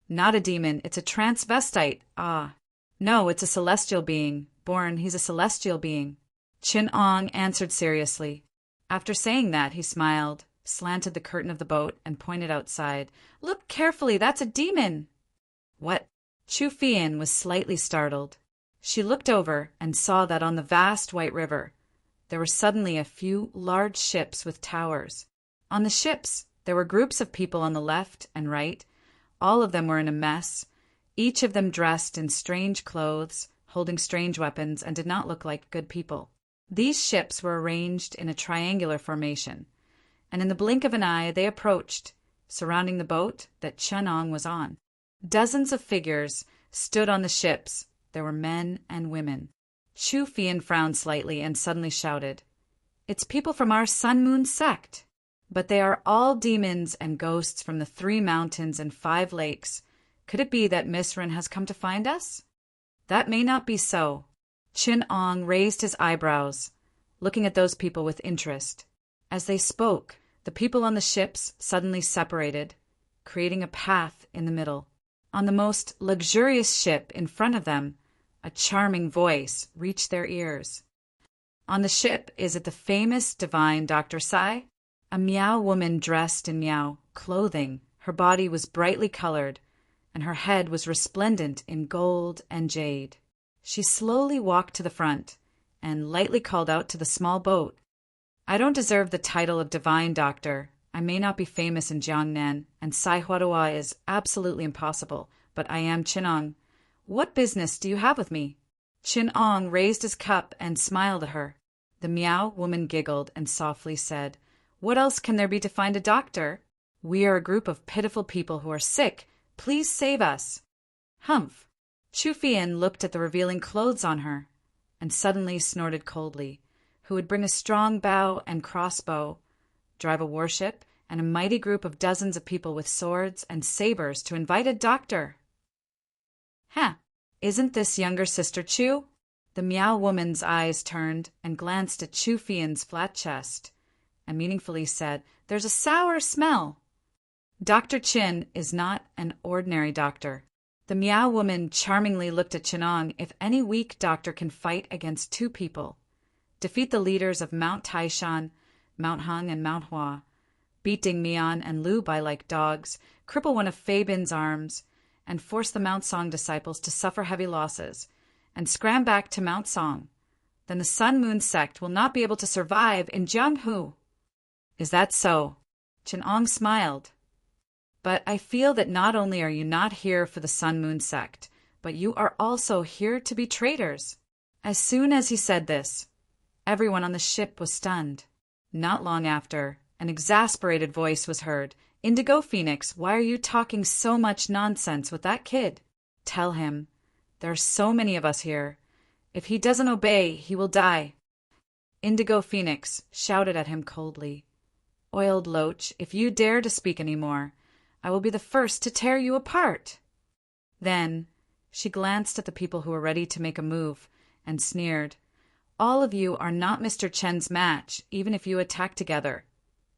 "Not a demon, it's a transvestite. Ah. No, it's a celestial being. He's a celestial being." Chin Ong answered seriously. After saying that, he smiled, slanted the curtain of the boat, and pointed outside. "Look carefully, that's a demon." "What?" Chu Fian was slightly startled. She looked over and saw that on the vast white river there were suddenly a few large ships with towers. On the ships there were groups of people on the left and right. All of them were in a mess, each of them dressed in strange clothes, holding strange weapons, and did not look like good people. These ships were arranged in a triangular formation, and in the blink of an eye they approached, surrounding the boat that Chen Ong was on. Dozens of figures stood on the ships. There were men and women. Chu Fian frowned slightly and suddenly shouted, "It's people from our Sun Moon sect! But they are all demons and ghosts from the 3 mountains and 5 lakes. Could it be that Miss Rin has come to find us?" "That may not be so." Chin Ong raised his eyebrows, looking at those people with interest. As they spoke, the people on the ships suddenly separated, creating a path in the middle. On the most luxurious ship in front of them, a charming voice reached their ears. "On the ship, is it the famous divine Dr. Sai?" A Miao woman dressed in Miao clothing. Her body was brightly colored, and her head was resplendent in gold and jade. She slowly walked to the front and lightly called out to the small boat, "I don't deserve the title of divine doctor. I may not be famous in Jiangnan, and Sai Huarua is absolutely impossible, but I am Chin Ong. What business do you have with me?" Chin Ong raised his cup and smiled at her. The Miao woman giggled and softly said, "What else can there be to find a doctor? We are a group of pitiful people who are sick. Please save us." "Humph." Chu Fian looked at the revealing clothes on her, and suddenly snorted coldly. Who would bring a strong bow and crossbow, drive a warship, and a mighty group of dozens of people with swords and sabers to invite a doctor? Isn't this younger sister Chu?" The Miao woman's eyes turned and glanced at Chu Fian's flat chest, and meaningfully said, "There's a sour smell." "Dr. Chin is not an ordinary doctor." The Miao woman charmingly looked at Chin Ong. "If any weak doctor can fight against 2 people, defeat the leaders of Mount Taishan, Mount Hung, and Mount Hua, beat Ding Mian and Lu Bai like dogs, cripple one of Fei Bin's arms, and force the Mount Song disciples to suffer heavy losses, and scram back to Mount Song, then the Sun Moon sect will not be able to survive in Jianghu." "Is that so?" Chin Ong smiled. "But I feel that not only are you not here for the Sun Moon sect, but you are also here to be traitors." As soon as he said this, everyone on the ship was stunned. Not long after, an exasperated voice was heard. Indigo Phoenix, why are you talking so much nonsense with that kid? Tell him. There are so many of us here. If he doesn't obey, he will die. Indigo Phoenix shouted at him coldly. Oiled Loach, if you dare to speak any more, I will be the first to tear you apart. Then she glanced at the people who were ready to make a move and sneered. All of you are not Mr. Chen's match, even if you attack together.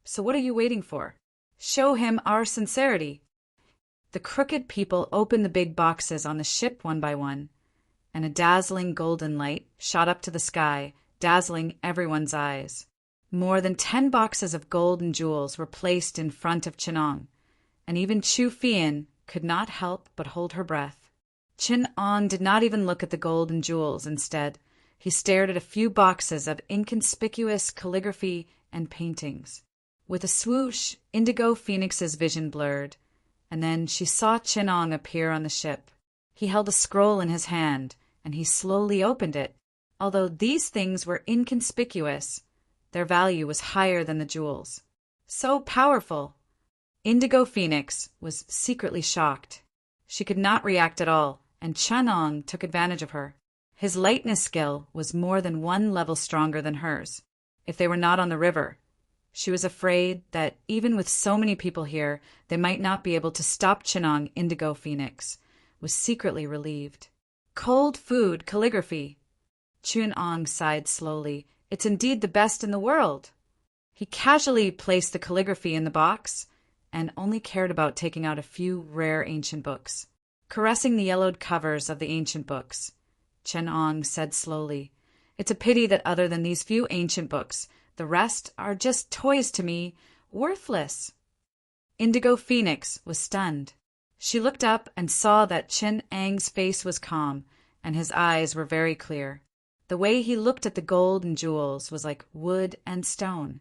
So what are you waiting for? Show him our sincerity. The crooked people opened the big boxes on the ship one by one, and a dazzling golden light shot up to the sky, dazzling everyone's eyes. More than 10 boxes of gold and jewels were placed in front of Chenong, and even Chu Fian could not help but hold her breath. Chenong did not even look at the gold and jewels. Instead, he stared at a few boxes of inconspicuous calligraphy and paintings. With a swoosh, Indigo Phoenix's vision blurred, and then she saw Chenong appear on the ship. He held a scroll in his hand, and he slowly opened it. Although these things were inconspicuous, their value was higher than the jewels. So powerful! Indigo Phoenix was secretly shocked. She could not react at all, and Chenong took advantage of her. His lightness skill was more than 1 level stronger than hers. If they were not on the river, she was afraid that even with so many people here, they might not be able to stop Chenong. Indigo Phoenix was secretly relieved. Cold food calligraphy. Chenong sighed slowly. It's indeed the best in the world. He casually placed the calligraphy in the box and only cared about taking out a few rare ancient books. Caressing the yellowed covers of the ancient books, Chenong said slowly, It's a pity that other than these few ancient books, the rest are just toys to me, worthless. Indigo Phoenix was stunned. She looked up and saw that Chenong's face was calm, and his eyes were very clear. The way he looked at the gold and jewels was like wood and stone,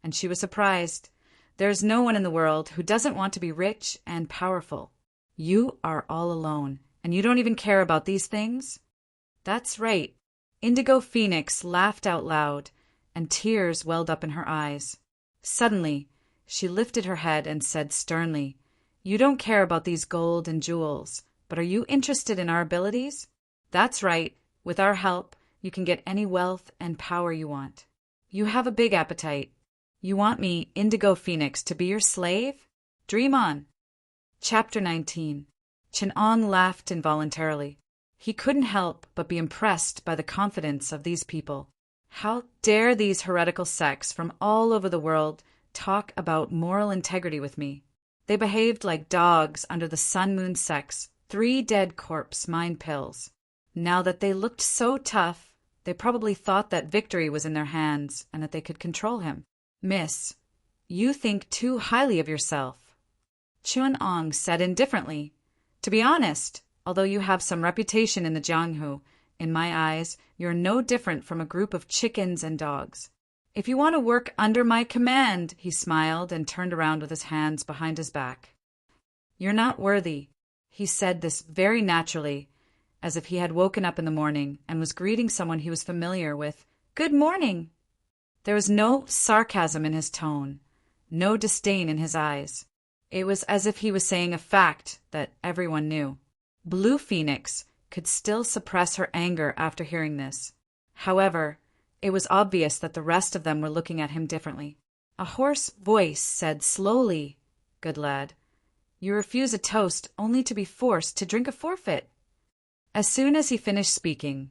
and she was surprised. There's no one in the world who doesn't want to be rich and powerful. You are all alone, and you don't even care about these things? That's right. Indigo Phoenix laughed out loud, and tears welled up in her eyes. Suddenly, she lifted her head and said sternly, You don't care about these gold and jewels, but are you interested in our abilities? That's right. With our help, you can get any wealth and power you want. You have a big appetite. You want me, Indigo Phoenix, to be your slave? Dream on. Chapter 19. Chenong laughed involuntarily. He couldn't help but be impressed by the confidence of these people. How dare these heretical sects from all over the world talk about moral integrity with me? They behaved like dogs under the Sun Moon sect's 3 dead corpse mind pills. Now that they looked so tough, they probably thought that victory was in their hands and that they could control him. Miss, you think too highly of yourself. Chenong said indifferently, To be honest, although you have some reputation in the Jianghu, in my eyes, you're no different from a group of chickens and dogs. If you want to work under my command, he smiled and turned around with his hands behind his back. You're not worthy. He said this very naturally, as if he had woken up in the morning and was greeting someone he was familiar with. Good morning. There was no sarcasm in his tone, no disdain in his eyes. It was as if he was saying a fact that everyone knew. Blue Phoenix could still suppress her anger after hearing this. However, it was obvious that the rest of them were looking at him differently. A hoarse voice said slowly, Good lad, you refuse a toast only to be forced to drink a forfeit. As soon as he finished speaking,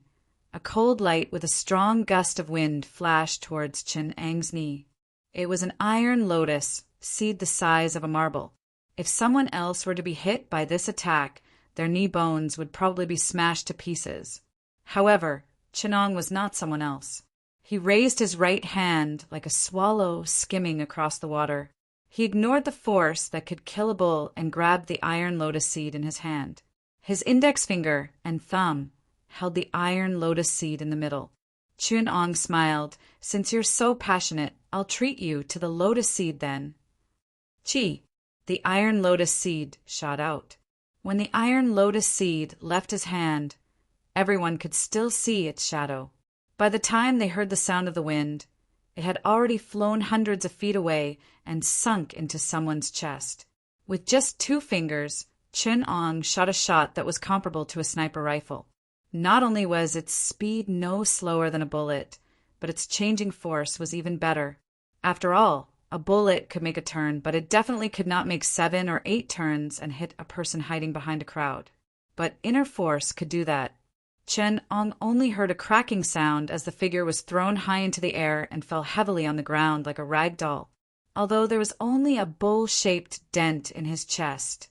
a cold light with a strong gust of wind flashed towards Chenong's knee. It was an iron lotus, seed the size of a marble. If someone else were to be hit by this attack, their knee bones would probably be smashed to pieces. However, Chenong was not someone else. He raised his right hand like a swallow skimming across the water. He ignored the force that could kill a bull and grabbed the iron lotus seed in his hand. His index finger and thumb held the iron lotus seed in the middle. Chenong smiled. Since you're so passionate, I'll treat you to the lotus seed then. Chi! The iron lotus seed shot out. When the iron lotus seed left his hand, everyone could still see its shadow. By the time they heard the sound of the wind, It had already flown hundreds of feet away and sunk into someone's chest. With just 2 fingers, Chun-Ong shot a shot that was comparable to a sniper rifle. Not only was its speed no slower than a bullet, but its changing force was even better. After all, a bullet could make a turn, but it definitely could not make 7 or 8 turns and hit a person hiding behind a crowd. But inner force could do that. Chun-Ong only heard a cracking sound as the figure was thrown high into the air and fell heavily on the ground like a rag doll. Although there was only a bowl-shaped dent in his chest,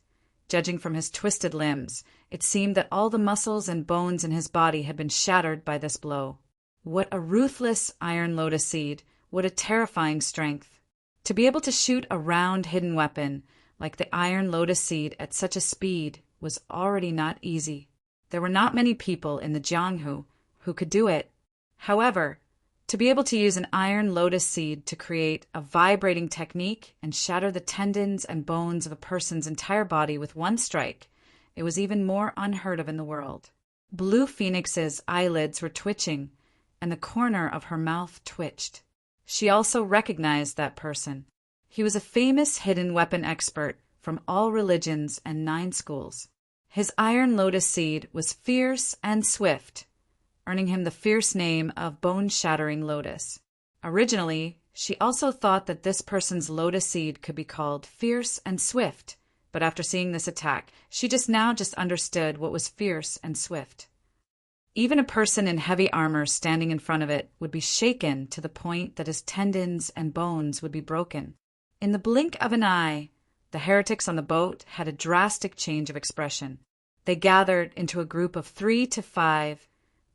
judging from his twisted limbs, it seemed that all the muscles and bones in his body had been shattered by this blow. What a ruthless iron lotus seed! What a terrifying strength! To be able to shoot a round hidden weapon like the iron lotus seed at such a speed was already not easy. There were not many people in the Jianghu who could do it. However, to be able to use an iron lotus seed to create a vibrating technique and shatter the tendons and bones of a person's entire body with one strike, it was even more unheard of in the world. Blue Phoenix's eyelids were twitching, and the corner of her mouth twitched. She also recognized that person. He was a famous hidden weapon expert from all religions and 9 schools. His iron lotus seed was fierce and swift, earning him the fierce name of Bone-Shattering Lotus. Originally, she also thought that this person's lotus seed could be called fierce and swift, but after seeing this attack, she just understood what was fierce and swift. Even a person in heavy armor standing in front of it would be shaken to the point that his tendons and bones would be broken. In the blink of an eye, the heretics on the boat had a drastic change of expression. They gathered into a group of 3 to 5,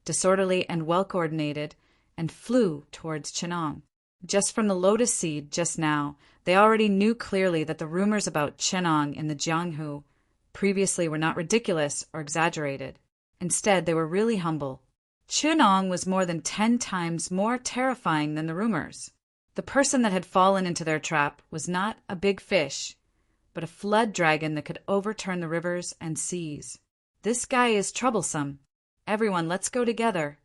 disorderly and well-coordinated, and flew towards Chun-Ong. Just from the lotus seed just now, they already knew clearly that the rumors about Chun-Ong in the Jianghu previously were not ridiculous or exaggerated. Instead, they were really humble. Chun-Ong was more than 10 times more terrifying than the rumors. The person that had fallen into their trap was not a big fish, but a flood dragon that could overturn the rivers and seas. This guy is troublesome. Everyone, let's go together.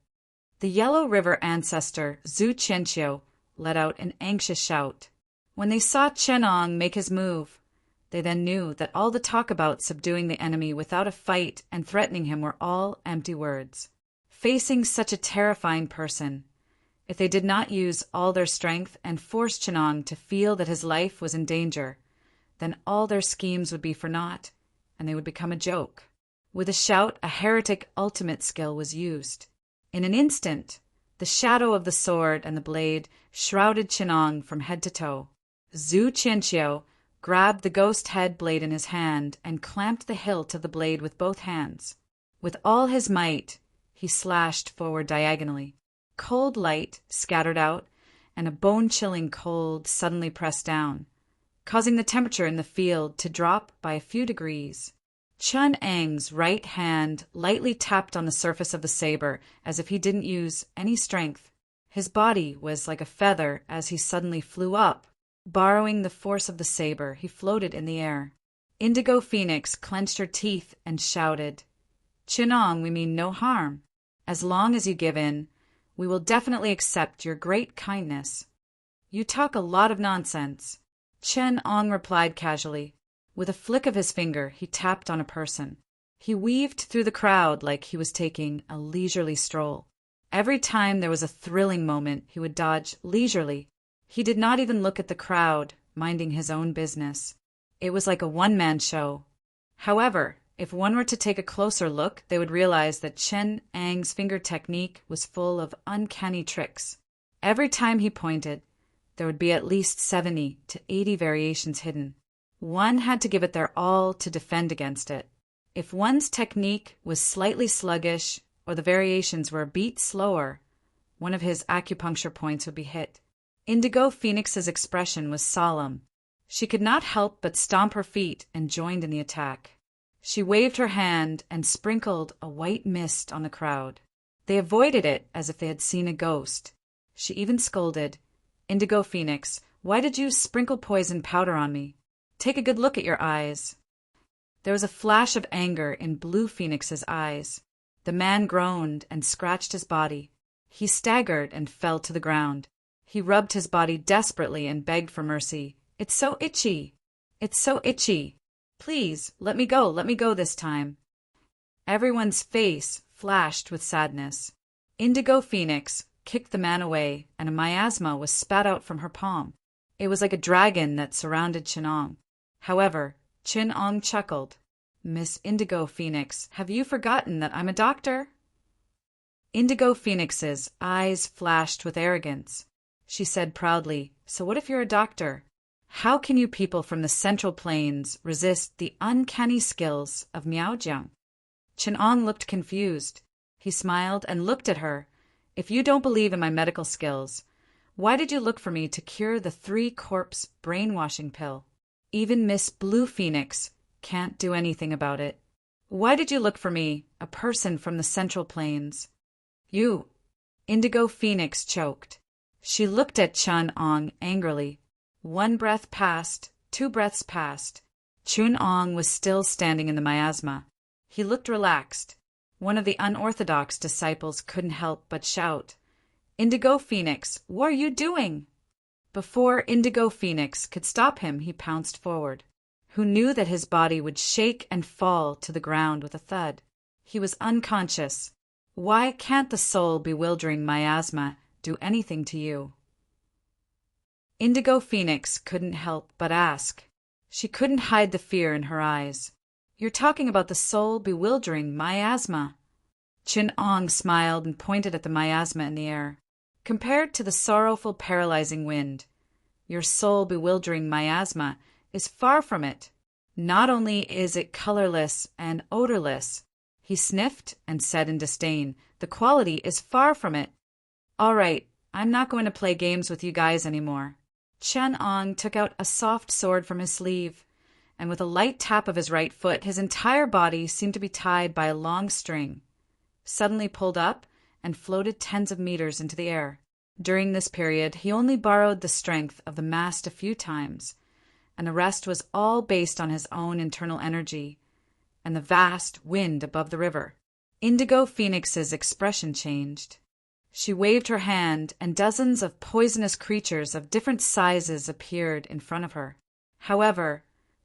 The Yellow River ancestor, Zhu Qianqiu, let out an anxious shout. When they saw Chun-Ong make his move, they then knew that all the talk about subduing the enemy without a fight and threatening him were all empty words. Facing such a terrifying person, if they did not use all their strength and force Chun-Ong to feel that his life was in danger, then all their schemes would be for naught, and they would become a joke. With a shout, a heretic ultimate skill was used. In an instant, the shadow of the sword and the blade shrouded Chun-Ong from head to toe. Zhu Qianqiu grabbed the ghost head blade in his hand and clamped the hilt of the blade with both hands. With all his might, he slashed forward diagonally. Cold light scattered out, and a bone-chilling cold suddenly pressed down, causing the temperature in the field to drop by a few degrees. Chun-Ang's right hand lightly tapped on the surface of the saber as if he didn't use any strength. His body was like a feather as he suddenly flew up. Borrowing the force of the saber, he floated in the air. Indigo Phoenix clenched her teeth and shouted, "Chun-Ong, we mean no harm. As long as you give in, we will definitely accept your great kindness." "You talk a lot of nonsense," Chun-Ong replied casually. With a flick of his finger, he tapped on a person. He weaved through the crowd like he was taking a leisurely stroll. Every time there was a thrilling moment, he would dodge leisurely. He did not even look at the crowd, minding his own business. It was like a one-man show. However, if one were to take a closer look, they would realize that Chun-Ang's finger technique was full of uncanny tricks. Every time he pointed, there would be at least 70 to 80 variations hidden. One had to give it their all to defend against it. If one's technique was slightly sluggish or the variations were a beat slower, one of his acupuncture points would be hit. Indigo Phoenix's expression was solemn. She could not help but stomp her feet and joined in the attack. She waved her hand and sprinkled a white mist on the crowd. They avoided it as if they had seen a ghost. She even scolded, "Indigo Phoenix, why did you sprinkle poison powder on me? Take a good look at your eyes." There was a flash of anger in Blue Phoenix's eyes. The man groaned and scratched his body. He staggered and fell to the ground. He rubbed his body desperately and begged for mercy. It's so itchy. It's so itchy. Please, let me go this time. Everyone's face flashed with sadness. Indigo Phoenix kicked the man away, and a miasma was spat out from her palm. It was like a dragon that surrounded Chinong. However, Chinong chuckled. Miss Indigo Phoenix, have you forgotten that I'm a doctor? Indigo Phoenix's eyes flashed with arrogance. She said proudly, so what if you're a doctor? How can you people from the Central Plains resist the uncanny skills of Miaojiang? Chinong looked confused. He smiled and looked at her. If you don't believe in my medical skills, why did you look for me to cure the 3-corpse brainwashing pill? Even Miss Blue Phoenix can't do anything about it. Why did you look for me, a person from the Central Plains? You. Indigo Phoenix choked. She looked at Chun-Ong angrily. 1 breath passed, 2 breaths passed. Chun-Ong was still standing in the miasma. He looked relaxed. One of the unorthodox disciples couldn't help but shout, Indigo Phoenix, what are you doing? Before Indigo Phoenix could stop him, he pounced forward. Who knew that his body would shake and fall to the ground with a thud? He was unconscious. Why can't the soul-bewildering miasma do anything to you? Indigo Phoenix couldn't help but ask. She couldn't hide the fear in her eyes. You're talking about the soul-bewildering miasma. Chin-Ong smiled and pointed at the miasma in the air. Compared to the sorrowful, paralyzing wind, your soul-bewildering miasma is far from it. Not only is it colorless and odorless, he sniffed and said in disdain, the quality is far from it. All right, I'm not going to play games with you guys anymore. Chen-Ong took out a soft sword from his sleeve, and with a light tap of his right foot, his entire body seemed to be tied by a long string, suddenly pulled up and floated tens of meters into the air. During this period, he only borrowed the strength of the mast a few times, and the rest was all based on his own internal energy and the vast wind above the river. Indigo Phoenix's expression changed. She waved her hand, and dozens of poisonous creatures of different sizes appeared in front of her. However,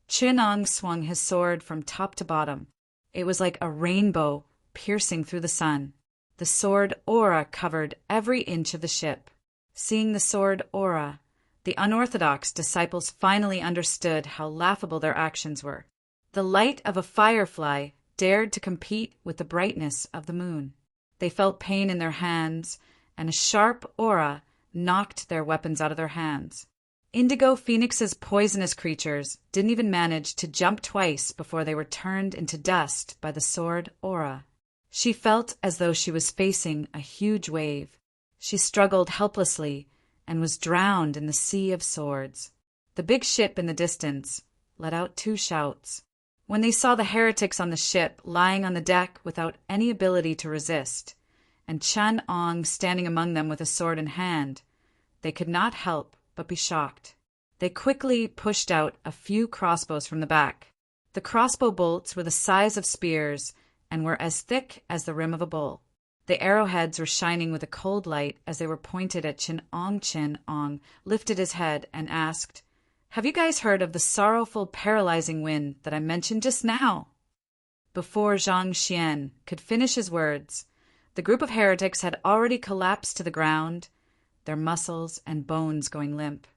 Chin-Ong swung his sword from top to bottom. It was like a rainbow piercing through the sun. The sword aura covered every inch of the ship. Seeing the sword aura, the unorthodox disciples finally understood how laughable their actions were. The light of a firefly dared to compete with the brightness of the moon. They felt pain in their hands, and a sharp aura knocked their weapons out of their hands. Indigo Phoenix's poisonous creatures didn't even manage to jump twice before they were turned into dust by the sword aura. She felt as though she was facing a huge wave. She struggled helplessly and was drowned in the sea of swords. The big ship in the distance let out 2 shouts. When they saw the heretics on the ship lying on the deck without any ability to resist, and Chan-Ong standing among them with a sword in hand, they could not help but be shocked. They quickly pushed out a few crossbows from the back. The crossbow bolts were the size of spears and were as thick as the rim of a bull. The arrowheads were shining with a cold light as they were pointed at Chin-Ong. Chin-Ong lifted his head and asked, Have you guys heard of the sorrowful, paralyzing wind that I mentioned just now? Before Zhang Xian could finish his words, the group of heretics had already collapsed to the ground, their muscles and bones going limp.